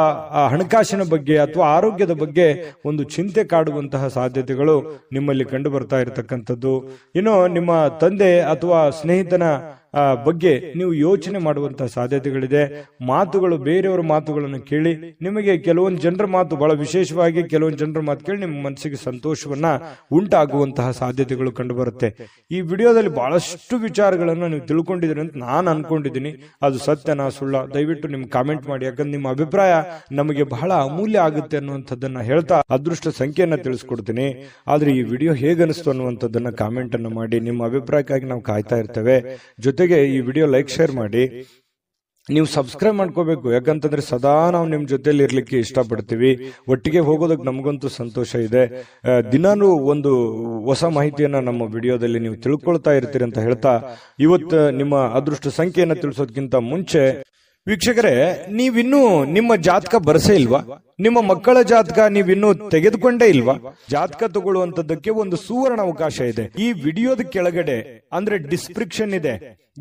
ಹಣಕಾಸಿನ ಬಗ್ಗೆ ಅಥವಾ ಆರೋಗ್ಯದ ಬಗ್ಗೆ ಒಂದು ಚಿಂತೆ ಕಾಡುವಂತಹ ಸಾಧ್ಯತೆಗಳು ನಿಮ್ಮಲ್ಲಿ ಕಂಡು ಬರ್ತಾ ಇರತಕ್ಕಂಥದ್ದು. ಇನ್ನು ನಿಮ್ಮ ತಂದೆ ಅಥವಾ ಸ್ನೇಹಿತನ ಬಗ್ಗೆ ನೀವು ಯೋಚನೆ ಮಾಡುವಂತಹ ಸಾಧ್ಯತೆಗಳಿದೆ. ಮಾತುಗಳು, ಬೇರೆಯವರ ಮಾತುಗಳನ್ನು ಕೇಳಿ ನಿಮಗೆ ಕೆಲವೊಂದು ಜನರ ಮಾತು, ಬಹಳ ವಿಶೇಷವಾಗಿ ಕೆಲವೊಂದು ಜನರ ಮಾತು ಕೇಳಿ ನಿಮ್ಮ ಮನಸ್ಸಿಗೆ ಸಂತೋಷವನ್ನ ಉಂಟಾಗುವಂತಹ ಸಾಧ್ಯತೆಗಳು ಕಂಡು ಬರುತ್ತೆ. ಈ ವಿಡಿಯೋದಲ್ಲಿ ಬಹಳಷ್ಟು ವಿಚಾರಗಳನ್ನು ನೀವು ತಿಳ್ಕೊಂಡಿದ್ದೀರಿ ಅಂತ ನಾನು ಅನ್ಕೊಂಡಿದ್ದೀನಿ. ಅದು ಸತ್ಯನಾ ಸುಳ್ಳ ದಯವಿಟ್ಟು ನಿಮ್ಗೆ ಕಾಮೆಂಟ್ ಮಾಡಿ, ಯಾಕಂದ್ರೆ ನಿಮ್ಮ ಅಭಿಪ್ರಾಯ ನಮಗೆ ಬಹಳ ಅಮೂಲ್ಯ ಆಗುತ್ತೆ ಅನ್ನುವಂಥದ್ದನ್ನ ಹೇಳ್ತಾ ಅದೃಷ್ಟ ಸಂಖ್ಯೆಯನ್ನ ತಿಳಿಸ್ಕೊಡ್ತೀನಿ. ಆದ್ರೆ ಈ ವಿಡಿಯೋ ಹೇಗನಿಸ್ತು ಅನ್ನುವಂಥದ್ದನ್ನ ಕಾಮೆಂಟ್ ಅನ್ನು ಮಾಡಿ. ನಿಮ್ಮ ಅಭಿಪ್ರಾಯಕ್ಕಾಗಿ ನಾವು ಕಾಯ್ತಾ ಇರ್ತೇವೆ. ಜೊತೆಗೆ ಈ ವಿಡಿಯೋ ಲೈಕ್, ಶೇರ್ ಮಾಡಿ. ನೀವು ಸಬ್ಸ್ಕ್ರೈಬ್ ಮಾಡ್ಕೋಬೇಕು, ಯಾಕಂತಂದ್ರೆ ಸದಾ ನಾವು ನಿಮ್ ಜೊತೆಲಿ ಇರ್ಲಿಕ್ಕೆ ಇಷ್ಟಪಡ್ತೀವಿ. ಒಟ್ಟಿಗೆ ಹೋಗೋದಕ್ಕೆ ನಮಗಂತೂ ಸಂತೋಷ ಇದೆ. ದಿನಾನು ಒಂದು ಹೊಸ ಮಾಹಿತಿಯನ್ನ ನಮ್ಮ ವಿಡಿಯೋದಲ್ಲಿ ನೀವು ತಿಳ್ಕೊಳ್ತಾ ಇರ್ತೀರಿ ಅಂತ ಹೇಳ್ತಾ, ಇವತ್ತು ನಿಮ್ಮ ಅದೃಷ್ಟ ಸಂಖ್ಯೆಯನ್ನ ತಿಳಿಸೋದಕ್ಕಿಂತ ಮುಂಚೆ ವೀಕ್ಷಕರೇ, ನೀವಿನ್ನೂ ನಿಮ್ಮ ಜಾತಕ ಬರಸೇ ಇಲ್ವಾ? ನಿಮ್ಮ ಮಕ್ಕಳ ಜಾತಕ ನೀವಿನ್ನೂ ತೆಗೆದುಕೊಂಡೇ ಇಲ್ವಾ? ಜಾತಕ ತಗೊಳ್ಳುವಂತದ್ದಕ್ಕೆ ಒಂದು ಸುವರ್ಣ ಅವಕಾಶ ಇದೆ. ಈ ವಿಡಿಯೋದ ಕೆಳಗಡೆ, ಅಂದ್ರೆ ಡಿಸ್ಕ್ರಿಪ್ಷನ್ ಇದೆ,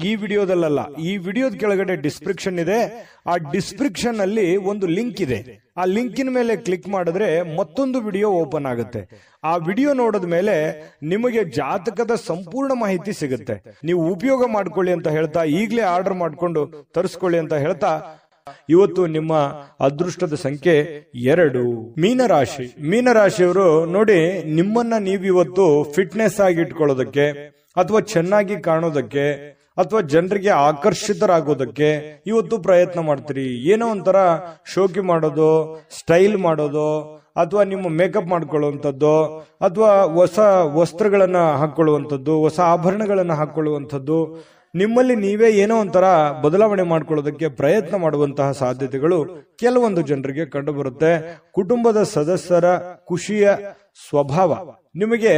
ಈ ವಿಡಿಯೋದಲ್ಲ, ಈ ವಿಡಿಯೋದ ಕೆಳಗಡೆ ಡಿಸ್ಕ್ರಿಪ್ಷನ್ ಇದೆ. ಆ ಡಿಸ್ಕ್ರಿಪ್ಷನ್ ಅಲ್ಲಿ ಒಂದು ಲಿಂಕ್ ಇದೆ. ಆ ಲಿಂಕಿನ ಮೇಲೆ ಕ್ಲಿಕ್ ಮಾಡಿದ್ರೆ ಮತ್ತೊಂದು ವಿಡಿಯೋ ಓಪನ್ ಆಗುತ್ತೆ. ಆ ವಿಡಿಯೋ ನೋಡಿದ ಮೇಲೆ ನಿಮಗೆ ಜಾತಕದ ಸಂಪೂರ್ಣ ಮಾಹಿತಿ ಸಿಗುತ್ತೆ. ನೀವು ಉಪಯೋಗ ಮಾಡ್ಕೊಳ್ಳಿ ಅಂತ ಹೇಳ್ತಾ, ಈಗಲೇ ಆರ್ಡರ್ ಮಾಡ್ಕೊಂಡು ತರಿಸ್ಕೊಳ್ಳಿ ಅಂತ ಹೇಳ್ತಾ, ಇವತ್ತು ನಿಮ್ಮ ಅದೃಷ್ಟದ ಸಂಖ್ಯೆ 2, ಮೀನರಾಶಿ. ಮೀನರಾಶಿಯವರು ನೋಡಿ, ನಿಮ್ಮನ್ನ ನೀವಿವತ್ತು ಫಿಟ್ನೆಸ್ ಆಗಿ ಇಟ್ಕೊಳ್ಳೋದಕ್ಕೆ, ಅಥವಾ ಚೆನ್ನಾಗಿ ಕಾಣೋದಕ್ಕೆ, ಅಥವಾ ಜನರಿಗೆ ಆಕರ್ಷಿತರಾಗೋದಕ್ಕೆ ಇವತ್ತು ಪ್ರಯತ್ನ ಮಾಡ್ತೀರಿ. ಏನೋ ಒಂಥರ ಶೋಕಿ ಮಾಡೋದು, ಸ್ಟೈಲ್ ಮಾಡೋದು, ಅಥವಾ ನಿಮ್ಮ ಮೇಕಪ್ ಮಾಡ್ಕೊಳ್ಳುವಂಥದ್ದು, ಅಥವಾ ಹೊಸ ವಸ್ತ್ರಗಳನ್ನ ಹಾಕೊಳ್ಳುವಂಥದ್ದು, ಹೊಸ ಆಭರಣಗಳನ್ನ ಹಾಕೊಳ್ಳುವಂಥದ್ದು, ನಿಮ್ಮಲ್ಲಿ ನೀವೇ ಏನೋ ಒಂಥರ ಬದಲಾವಣೆ ಮಾಡ್ಕೊಳ್ಳೋದಕ್ಕೆ ಪ್ರಯತ್ನ ಮಾಡುವಂತಹ ಸಾಧ್ಯತೆಗಳು ಕೆಲವೊಂದು ಜನರಿಗೆ ಕಂಡು ಬರುತ್ತೆ. ಕುಟುಂಬದ ಸದಸ್ಯರ ಖುಷಿಯ ಸ್ವಭಾವ, ನಿಮಗೆ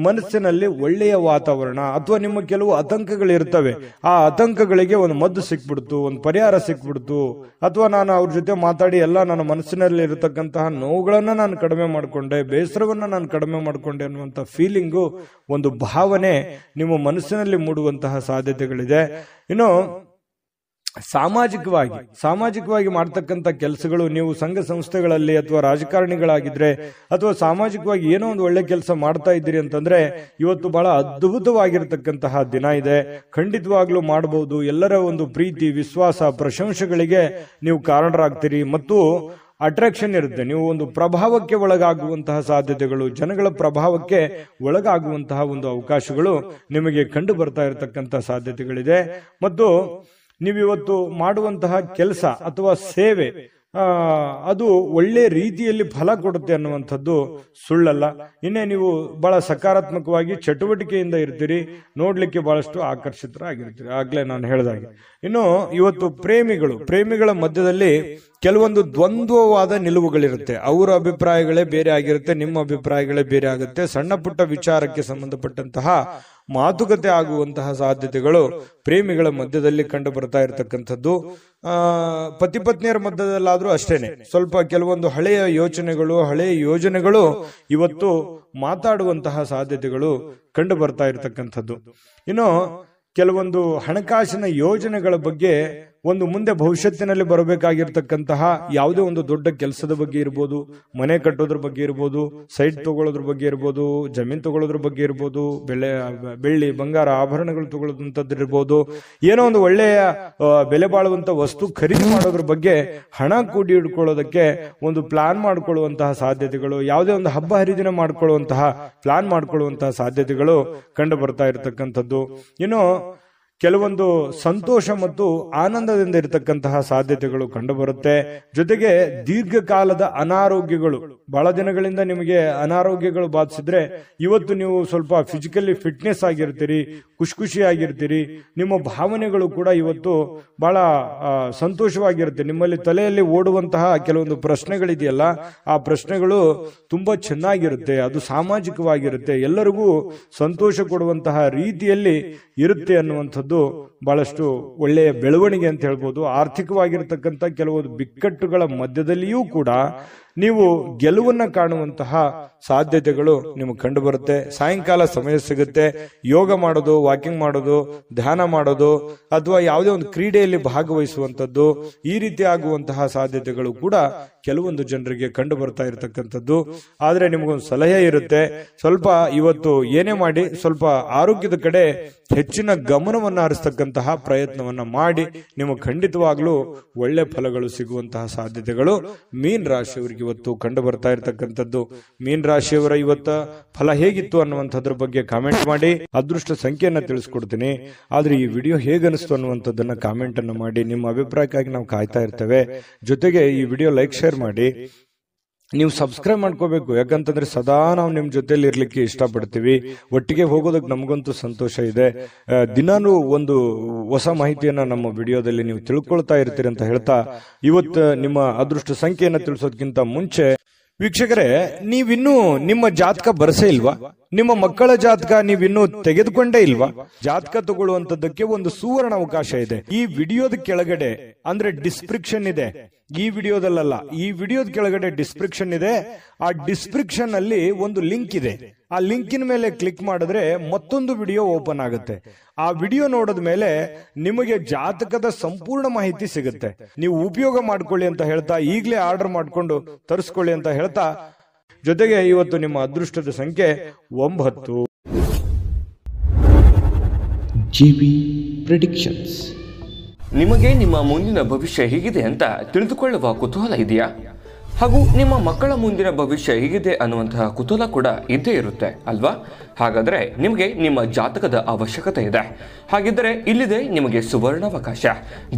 ಮನಸ್ಸಿನಲ್ಲಿ ಒಳ್ಳೆಯ ವಾತಾವರಣ, ಅಥವಾ ನಿಮ್ಮ ಕೆಲವು ಆತಂಕಗಳಿರ್ತವೆ, ಆ ಆತಂಕಗಳಿಗೆ ಒಂದು ಮದ್ದು ಸಿಕ್ಬಿಡ್ತು, ಒಂದು ಪರಿಹಾರ ಸಿಕ್ಬಿಡ್ತು, ಅಥವಾ ನಾನು ಅವ್ರ ಜೊತೆ ಮಾತಾಡಿ ಎಲ್ಲ ನನ್ನ ಮನಸ್ಸಿನಲ್ಲಿ ಇರತಕ್ಕಂತಹ ನೋವುಗಳನ್ನ ನಾನು ಕಡಿಮೆ ಮಾಡ್ಕೊಂಡೆ, ಬೇಸರವನ್ನ ನಾನು ಕಡಿಮೆ ಮಾಡ್ಕೊಂಡೆ ಅನ್ನುವಂಥ ಫೀಲಿಂಗು, ಒಂದು ಭಾವನೆ ನಿಮ್ಮ ಮನಸ್ಸಿನಲ್ಲಿ ಮೂಡುವಂತಹ ಸಾಧ್ಯತೆಗಳಿದೆ. ಇನ್ನು ಸಾಮಾಜಿಕವಾಗಿ ಮಾಡ್ತಕ್ಕಂಥ ಕೆಲಸಗಳು, ನೀವು ಸಂಘ ಸಂಸ್ಥೆಗಳಲ್ಲಿ ಅಥವಾ ರಾಜಕಾರಣಿಗಳಾಗಿದ್ರೆ, ಅಥವಾ ಸಾಮಾಜಿಕವಾಗಿ ಏನೋ ಒಂದು ಒಳ್ಳೆ ಕೆಲಸ ಮಾಡ್ತಾ ಇದ್ದೀರಿ ಅಂತಂದ್ರೆ ಇವತ್ತು ಬಹಳ ಅದ್ಭುತವಾಗಿರತಕ್ಕಂತಹ ದಿನ ಇದೆ. ಖಂಡಿತವಾಗ್ಲೂ ಮಾಡಬಹುದು. ಎಲ್ಲರ ಒಂದು ಪ್ರೀತಿ, ವಿಶ್ವಾಸ, ಪ್ರಶಂಸೆಗಳಿಗೆ ನೀವು ಕಾರಣರಾಗ್ತೀರಿ. ಮತ್ತು ಅಟ್ರಾಕ್ಷನ್ ಇರುತ್ತೆ. ನೀವು ಒಂದು ಪ್ರಭಾವಕ್ಕೆ ಒಳಗಾಗುವಂತಹ ಸಾಧ್ಯತೆಗಳು, ಜನಗಳ ಪ್ರಭಾವಕ್ಕೆ ಒಳಗಾಗುವಂತಹ ಒಂದು ಅವಕಾಶಗಳು ನಿಮಗೆ ಕಂಡು ಬರ್ತಾ ಇರತಕ್ಕಂತಹ ಸಾಧ್ಯತೆಗಳಿದೆ. ಮತ್ತು ನೀವಿವತ್ತು ಮಾಡುವಂತಹ ಕೆಲಸ ಅಥವಾ ಸೇವೆ ಅದು ಒಳ್ಳೆ ರೀತಿಯಲ್ಲಿ ಫಲ ಕೊಡುತ್ತೆ ಅನ್ನುವಂಥದ್ದು ಸುಳ್ಳಲ್ಲ. ಇನ್ನೇ ನೀವು ಬಹಳ ಸಕಾರಾತ್ಮಕವಾಗಿ ಚಟುವಟಿಕೆಯಿಂದ ಇರ್ತೀರಿ, ನೋಡ್ಲಿಕ್ಕೆ ಬಹಳಷ್ಟು ಆಕರ್ಷಿತರಾಗಿರ್ತೀರಿ, ಆಗ್ಲೇ ನಾನು ಹೇಳಿದಾಗೆ. ಇನ್ನು ಇವತ್ತು ಪ್ರೇಮಿಗಳ ಮಧ್ಯದಲ್ಲಿ ಕೆಲವೊಂದು ದ್ವಂದ್ವವಾದ ನಿಲುವುಗಳಿರುತ್ತೆ. ಅವರ ಅಭಿಪ್ರಾಯಗಳೇ ಬೇರೆ ಆಗಿರುತ್ತೆ, ನಿಮ್ಮ ಅಭಿಪ್ರಾಯಗಳೇ ಬೇರೆ ಆಗುತ್ತೆ. ಸಣ್ಣ ಪುಟ್ಟ ವಿಚಾರಕ್ಕೆ ಸಂಬಂಧಪಟ್ಟಂತಹ ಮಾತುಕತೆ ಆಗುವಂತಹ ಸಾಧ್ಯತೆಗಳು ಪ್ರೇಮಿಗಳ ಮಧ್ಯದಲ್ಲಿ ಕಂಡು ಬರ್ತಾ ಇರತಕ್ಕಂಥದ್ದು. ಪತಿ ಪತ್ನಿಯರ ಮಧ್ಯದಲ್ಲಾದ್ರೂ ಅಷ್ಟೇನೆ ಸ್ವಲ್ಪ ಕೆಲವೊಂದು ಹಳೆಯ ಯೋಜನೆಗಳು ಇವತ್ತು ಮಾತಾಡುವಂತಹ ಸಾಧ್ಯತೆಗಳು ಕಂಡು ಬರ್ತಾ ಇರತಕ್ಕಂಥದ್ದು. ಇನ್ನು ಕೆಲವೊಂದು ಹಣಕಾಸಿನ ಯೋಜನೆಗಳ ಬಗ್ಗೆ ಒಂದು ಮುಂದೆ ಭವಿಷ್ಯತ್ತಿನಲ್ಲಿ ಬರಬೇಕಾಗಿರ್ತಕ್ಕಂತಹ ಯಾವುದೇ ಒಂದು ದೊಡ್ಡ ಕೆಲಸದ ಬಗ್ಗೆ ಇರ್ಬೋದು, ಮನೆ ಕಟ್ಟೋದ್ರ ಬಗ್ಗೆ ಇರ್ಬೋದು, ಸೈಟ್ ತಗೊಳ್ಳೋದ್ರ ಬಗ್ಗೆ ಇರ್ಬೋದು, ಜಮೀನ್ ತಗೊಳ್ಳೋದ್ರ ಬಗ್ಗೆ ಇರ್ಬೋದು, ಬೆಳ್ಳಿ ಬಂಗಾರ ಆಭರಣಗಳು ತಗೊಳ್ಳೋದಂಥದ್ದು ಇರ್ಬೋದು, ಏನೋ ಒಂದು ಒಳ್ಳೆಯ ಬೆಲೆ ಬಾಳುವಂತ ವಸ್ತು ಖರೀದಿ ಮಾಡೋದ್ರ ಬಗ್ಗೆ ಹಣ ಕೂಡಿ ಇಟ್ಕೊಳ್ಳೋದಕ್ಕೆ ಒಂದು ಪ್ಲಾನ್ ಮಾಡ್ಕೊಳ್ಳುವಂತಹ ಸಾಧ್ಯತೆಗಳು, ಯಾವುದೇ ಒಂದು ಹಬ್ಬ ಹರಿದಿನ ಮಾಡ್ಕೊಳ್ಳುವಂತಹ ಪ್ಲಾನ್ ಮಾಡ್ಕೊಳ್ಳುವಂತಹ ಸಾಧ್ಯತೆಗಳು ಕಂಡು ಬರ್ತಾ ಇರತಕ್ಕಂಥದ್ದು. ಇನ್ನು ಕೆಲವೊಂದು ಸಂತೋಷ ಮತ್ತು ಆನಂದದಿಂದ ಇರತಕ್ಕಂತಹ ಸಾಧ್ಯತೆಗಳು ಕಂಡುಬರುತ್ತೆ. ಜೊತೆಗೆ ದೀರ್ಘಕಾಲದ ಅನಾರೋಗ್ಯಗಳು, ಬಹಳ ದಿನಗಳಿಂದ ನಿಮಗೆ ಅನಾರೋಗ್ಯಗಳು ಬಾಧಿಸಿದ್ರೆ ಇವತ್ತು ನೀವು ಸ್ವಲ್ಪ ಫಿಸಿಕಲಿ ಫಿಟ್ನೆಸ್ ಆಗಿರ್ತೀರಿ, ಖುಷಿಯಾಗಿರ್ತೀರಿ. ನಿಮ್ಮ ಭಾವನೆಗಳು ಕೂಡ ಇವತ್ತು ಬಹಳ ಸಂತೋಷವಾಗಿರುತ್ತೆ. ನಿಮ್ಮಲ್ಲಿ ತಲೆಯಲ್ಲಿ ಓಡುವಂತಹ ಕೆಲವೊಂದು ಪ್ರಶ್ನೆಗಳಿದೆಯಲ್ಲ, ಆ ಪ್ರಶ್ನೆಗಳು ತುಂಬಾ ಚೆನ್ನಾಗಿರುತ್ತೆ, ಅದು ಸಾಮಾಜಿಕವಾಗಿರುತ್ತೆ, ಎಲ್ಲರಿಗೂ ಸಂತೋಷ ಕೊಡುವಂತಹ ರೀತಿಯಲ್ಲಿ ಇರುತ್ತೆ ಅನ್ನುವಂಥದ್ದು ಬಹಳಷ್ಟು ಒಳ್ಳೆಯ ಬೆಳವಣಿಗೆ ಅಂತ ಹೇಳ್ಬೋದು. ಆರ್ಥಿಕವಾಗಿರತಕ್ಕಂಥ ಕೆಲವೊಂದು ಬಿಕ್ಕಟ್ಟುಗಳ ಮಧ್ಯದಲ್ಲಿಯೂ ಕೂಡ ನೀವು ಗೆಲುವನ್ನ ಕಾಣುವಂತಹ ಸಾಧ್ಯತೆಗಳು ನಿಮಗೆ ಕಂಡು ಬರುತ್ತೆ. ಸಾಯಂಕಾಲ ಸಮಯ ಸಿಗುತ್ತೆ, ಯೋಗ ಮಾಡೋದು, ವಾಕಿಂಗ್ ಮಾಡೋದು, ಧ್ಯಾನ ಮಾಡೋದು, ಅಥವಾ ಯಾವುದೇ ಒಂದು ಕ್ರೀಡೆಯಲ್ಲಿ ಭಾಗವಹಿಸುವಂತದ್ದು, ಈ ರೀತಿ ಆಗುವಂತಹ ಸಾಧ್ಯತೆಗಳು ಕೂಡ ಕೆಲವೊಂದು ಜನರಿಗೆ ಕಂಡು ಬರ್ತಾ ಇರತಕ್ಕಂಥದ್ದು. ಆದ್ರೆ ನಿಮಗೊಂದು ಸಲಹೆ ಇರುತ್ತೆ, ಸ್ವಲ್ಪ ಇವತ್ತು ಏನೇ ಮಾಡಿ ಸ್ವಲ್ಪ ಆರೋಗ್ಯದ ಕಡೆ ಹೆಚ್ಚಿನ ಗಮನವನ್ನು ಹರಿಸ್ತಕ್ಕಂತಹ ಪ್ರಯತ್ನವನ್ನ ಮಾಡಿ ನಿಮಗೆ ಖಂಡಿತವಾಗ್ಲೂ ಒಳ್ಳೆ ಫಲಗಳು ಸಿಗುವಂತಹ ಸಾಧ್ಯತೆಗಳು ಮೀನ್ ರಾಶಿಯವರಿಗೆ ಇವತ್ತು ಕಂಡು ಬರ್ತಾ ಇರತಕ್ಕಂಥದ್ದು. ಮೀನ್ ರಾಶಿಯವರ ಇವತ್ತ ಫಲ ಹೇಗಿತ್ತು ಅನ್ನುವಂಥದ್ರ ಬಗ್ಗೆ ಕಾಮೆಂಟ್ ಮಾಡಿ. ಅದೃಷ್ಟ ಸಂಖ್ಯೆಯನ್ನ ತಿಳಿಸ್ಕೊಡ್ತೀನಿ, ಆದ್ರೆ ಈ ವಿಡಿಯೋ ಹೇಗನಿಸ್ತು ಅನ್ನುವಂಥದ್ದನ್ನ ಕಾಮೆಂಟ್ ಅನ್ನು ಮಾಡಿ. ನಿಮ್ಮ ಅಭಿಪ್ರಾಯಕ್ಕಾಗಿ ನಾವು ಕಾಯ್ತಾ ಇರ್ತೇವೆ. ಜೊತೆಗೆ ಈ ವಿಡಿಯೋ ಲೈಕ್ ಶೇರ್ ಮಾಡಿ. ನೀವು ಸಬ್ಸ್ಕ್ರೈಬ್ ಮಾಡ್ಕೋಬೇಕು, ಯಾಕಂತಂದ್ರೆ ಸದಾ ನಾವು ನಿಮ್ ಜೊತೆಲಿ ಇರ್ಲಿಕ್ಕೆ ಇಷ್ಟಪಡ್ತೀವಿ. ಒಟ್ಟಿಗೆ ಹೋಗೋದಕ್ಕೆ ನಮಗಂತೂ ಸಂತೋಷ ಇದೆ. ದಿನಾನು ಒಂದು ಹೊಸ ಮಾಹಿತಿಯನ್ನ ನಮ್ಮ ವಿಡಿಯೋದಲ್ಲಿ ನೀವು ತಿಳ್ಕೊಳ್ತಾ ಇರ್ತೀರಿ ಅಂತ ಹೇಳ್ತಾ, ಇವತ್ತು ನಿಮ್ಮ ಅದೃಷ್ಟ ಸಂಖ್ಯೆಯನ್ನ ತಿಳಿಸೋದಕ್ಕಿಂತ ಮುಂಚೆ ವೀಕ್ಷಕರೇ, ನೀವಿನ್ನೂ ನಿಮ್ಮ ಜಾತಕ ಬರಸೇ ಇಲ್ವಾ? ನಿಮ್ಮ ಮಕ್ಕಳ ಜಾತಕ ನೀವಿನ್ನೂ ತೆಗೆದುಕೊಂಡೇ ಇಲ್ವಾ? ಜಾತಕ ತಗೊಳ್ಳುವಂತದ್ದಕ್ಕೆ ಒಂದು ಸುವರ್ಣ ಅವಕಾಶ ಇದೆ. ಈ ವಿಡಿಯೋದ ಕೆಳಗಡೆ ಅಂದ್ರೆ ಡಿಸ್ಕ್ರಿಪ್ಷನ್ ಇದೆ, ಈ ವಿಡಿಯೋದಲ್ಲ, ಈ ವಿಡಿಯೋದ ಕೆಳಗಡೆ ಡಿಸ್ಕ್ರಿಪ್ಷನ್ ಇದೆ. ಆ ಡಿಸ್ಕ್ರಿಪ್ಷನ್ ಅಲ್ಲಿ ಒಂದು ಲಿಂಕ್ ಇದೆ. ಆ ಲಿಂಕಿನ ಮೇಲೆ ಕ್ಲಿಕ್ ಮಾಡಿದ್ರೆ ಮತ್ತೊಂದು ವಿಡಿಯೋ ಓಪನ್ ಆಗುತ್ತೆ. ಆ ವಿಡಿಯೋ ನೋಡಿದ ಮೇಲೆ ನಿಮಗೆ ಜಾತಕದ ಸಂಪೂರ್ಣ ಮಾಹಿತಿ ಸಿಗುತ್ತೆ. ನೀವು ಉಪಯೋಗ ಮಾಡ್ಕೊಳ್ಳಿ ಅಂತ ಹೇಳ್ತಾ, ಈಗಲೇ ಆರ್ಡರ್ ಮಾಡ್ಕೊಂಡು ತರಿಸ್ಕೊಳ್ಳಿ ಅಂತ ಹೇಳ್ತಾ, ಜೊತೆಗೆ ಇವತ್ತು ನಿಮ್ಮ ಅದೃಷ್ಟದ ಸಂಖ್ಯೆ 9. GB predictions. ನಿಮಗೆ ನಿಮ್ಮ ಮುಂದಿನ ಭವಿಷ್ಯ ಹೇಗಿದೆ ಅಂತ ತಿಳಿದುಕೊಳ್ಳುವ ಕುತೂಹಲ ಇದೆಯಾ? ಹಾಗೂ ನಿಮ್ಮ ಮಕ್ಕಳ ಮುಂದಿನ ಭವಿಷ್ಯ ಹೇಗಿದೆ ಅನ್ನುವಂತಹ ಕುತೂಹಲ ಕೂಡ ಇದ್ದೇ ಇರುತ್ತೆ ಅಲ್ವಾ? ಹಾಗಾದರೆ ನಿಮಗೆ ನಿಮ್ಮ ಜಾತಕದ ಅವಶ್ಯಕತೆ ಇದೆ. ಹಾಗಿದ್ದರೆ ಇಲ್ಲಿದೆ ನಿಮಗೆ ಸುವರ್ಣಾವಕಾಶ.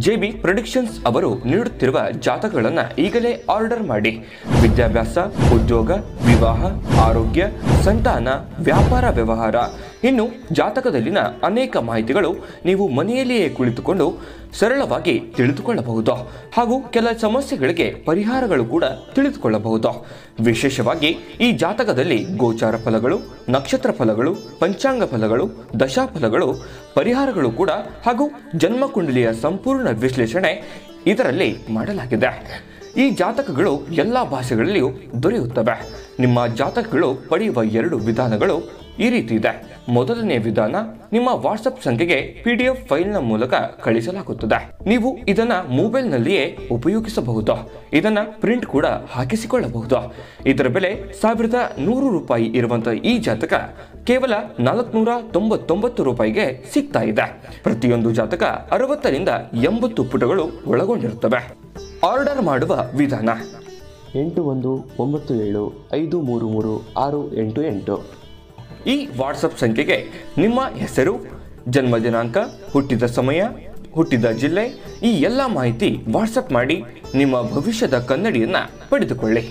JB ಪ್ರೆಡಿಕ್ಷನ್ಸ್ ಅವರು ನೀಡುತ್ತಿರುವ ಜಾತಕಗಳನ್ನು ಈಗಲೇ ಆರ್ಡರ್ ಮಾಡಿ. ವಿದ್ಯಾಭ್ಯಾಸ, ಉದ್ಯೋಗ, ವಿವಾಹ, ಆರೋಗ್ಯ, ಸಂತಾನ, ವ್ಯಾಪಾರ ವ್ಯವಹಾರ, ಇನ್ನು ಜಾತಕದಲ್ಲಿನ ಅನೇಕ ಮಾಹಿತಿಗಳು ನೀವು ಮನೆಯಲ್ಲಿಯೇ ಕುಳಿತುಕೊಂಡು ಸರಳವಾಗಿ ತಿಳಿದುಕೊಳ್ಳಬಹುದು. ಹಾಗೂ ಕೆಲ ಸಮಸ್ಯೆಗಳಿಗೆ ಪರಿಹಾರಗಳು ಕೂಡ ತಿಳಿದುಕೊಳ್ಳಬಹುದು. ವಿಶೇಷವಾಗಿ ಈ ಜಾತಕದಲ್ಲಿ ಗೋಚಾರ ಫಲಗಳು, ನಕ್ಷತ್ರ ಫಲಗಳು, ಪಂಚಾಂಗ ಫಲಗಳು, ದಶಾಫಲಗಳು, ಪರಿಹಾರಗಳು ಕೂಡ ಹಾಗೂ ಜನ್ಮಕುಂಡಲಿಯ ಸಂಪೂರ್ಣ ವಿಶ್ಲೇಷಣೆ ಇದರಲ್ಲಿ ಮಾಡಲಾಗಿದೆ. ಈ ಜಾತಕಗಳು ಎಲ್ಲ ಭಾಷೆಗಳಲ್ಲಿಯೂ ದೊರೆಯುತ್ತವೆ. ನಿಮ್ಮ ಜಾತಕಗಳು ಪಡೆಯುವ 2 ವಿಧಾನಗಳು ಈ ರೀತಿ ಇದೆ. ಮೊದಲನೇ ವಿಧಾನ, ನಿಮ್ಮ ವಾಟ್ಸಪ್ ಸಂಖ್ಯೆಗೆ PDF ಫೈಲ್ನ ಮೂಲಕ ಕಳಿಸಲಾಗುತ್ತದೆ. ನೀವು ಇದನ್ನ ಮೊಬೈಲ್ನಲ್ಲಿಯೇ ಉಪಯೋಗಿಸಬಹುದು. ಇದನ್ನ ಪ್ರಿಂಟ್ ಕೂಡ ಹಾಕಿಸಿಕೊಳ್ಳಬಹುದು. ಇದರ ಬೆಲೆ 1100 ರೂಪಾಯಿ ಇರುವಂತಹ ಈ ಜಾತಕ ಕೇವಲ 499 ರೂಪಾಯಿಗೆ ಸಿಗ್ತಾ ಇದೆ. ಪ್ರತಿಯೊಂದು ಜಾತಕ 60 ರಿಂದ 80 ಪುಟಗಳು ಒಳಗೊಂಡಿರುತ್ತವೆ. ಆರ್ಡರ್ ಮಾಡುವ ವಿಧಾನ: 8197533688. ಈ ವಾಟ್ಸಪ್ ಸಂಖ್ಯೆಗೆ ನಿಮ್ಮ ಹೆಸರು, ಜನ್ಮ ದಿನಾಂಕ, ಹುಟ್ಟಿದ ಸಮಯ, ಹುಟ್ಟಿದ ಜಿಲ್ಲೆ, ಈ ಎಲ್ಲ ಮಾಹಿತಿ ವಾಟ್ಸಪ್ ಮಾಡಿ ನಿಮ್ಮ ಭವಿಷ್ಯದ ಕನ್ನಡಿಯನ್ನ ಪಡೆದುಕೊಳ್ಳಿ.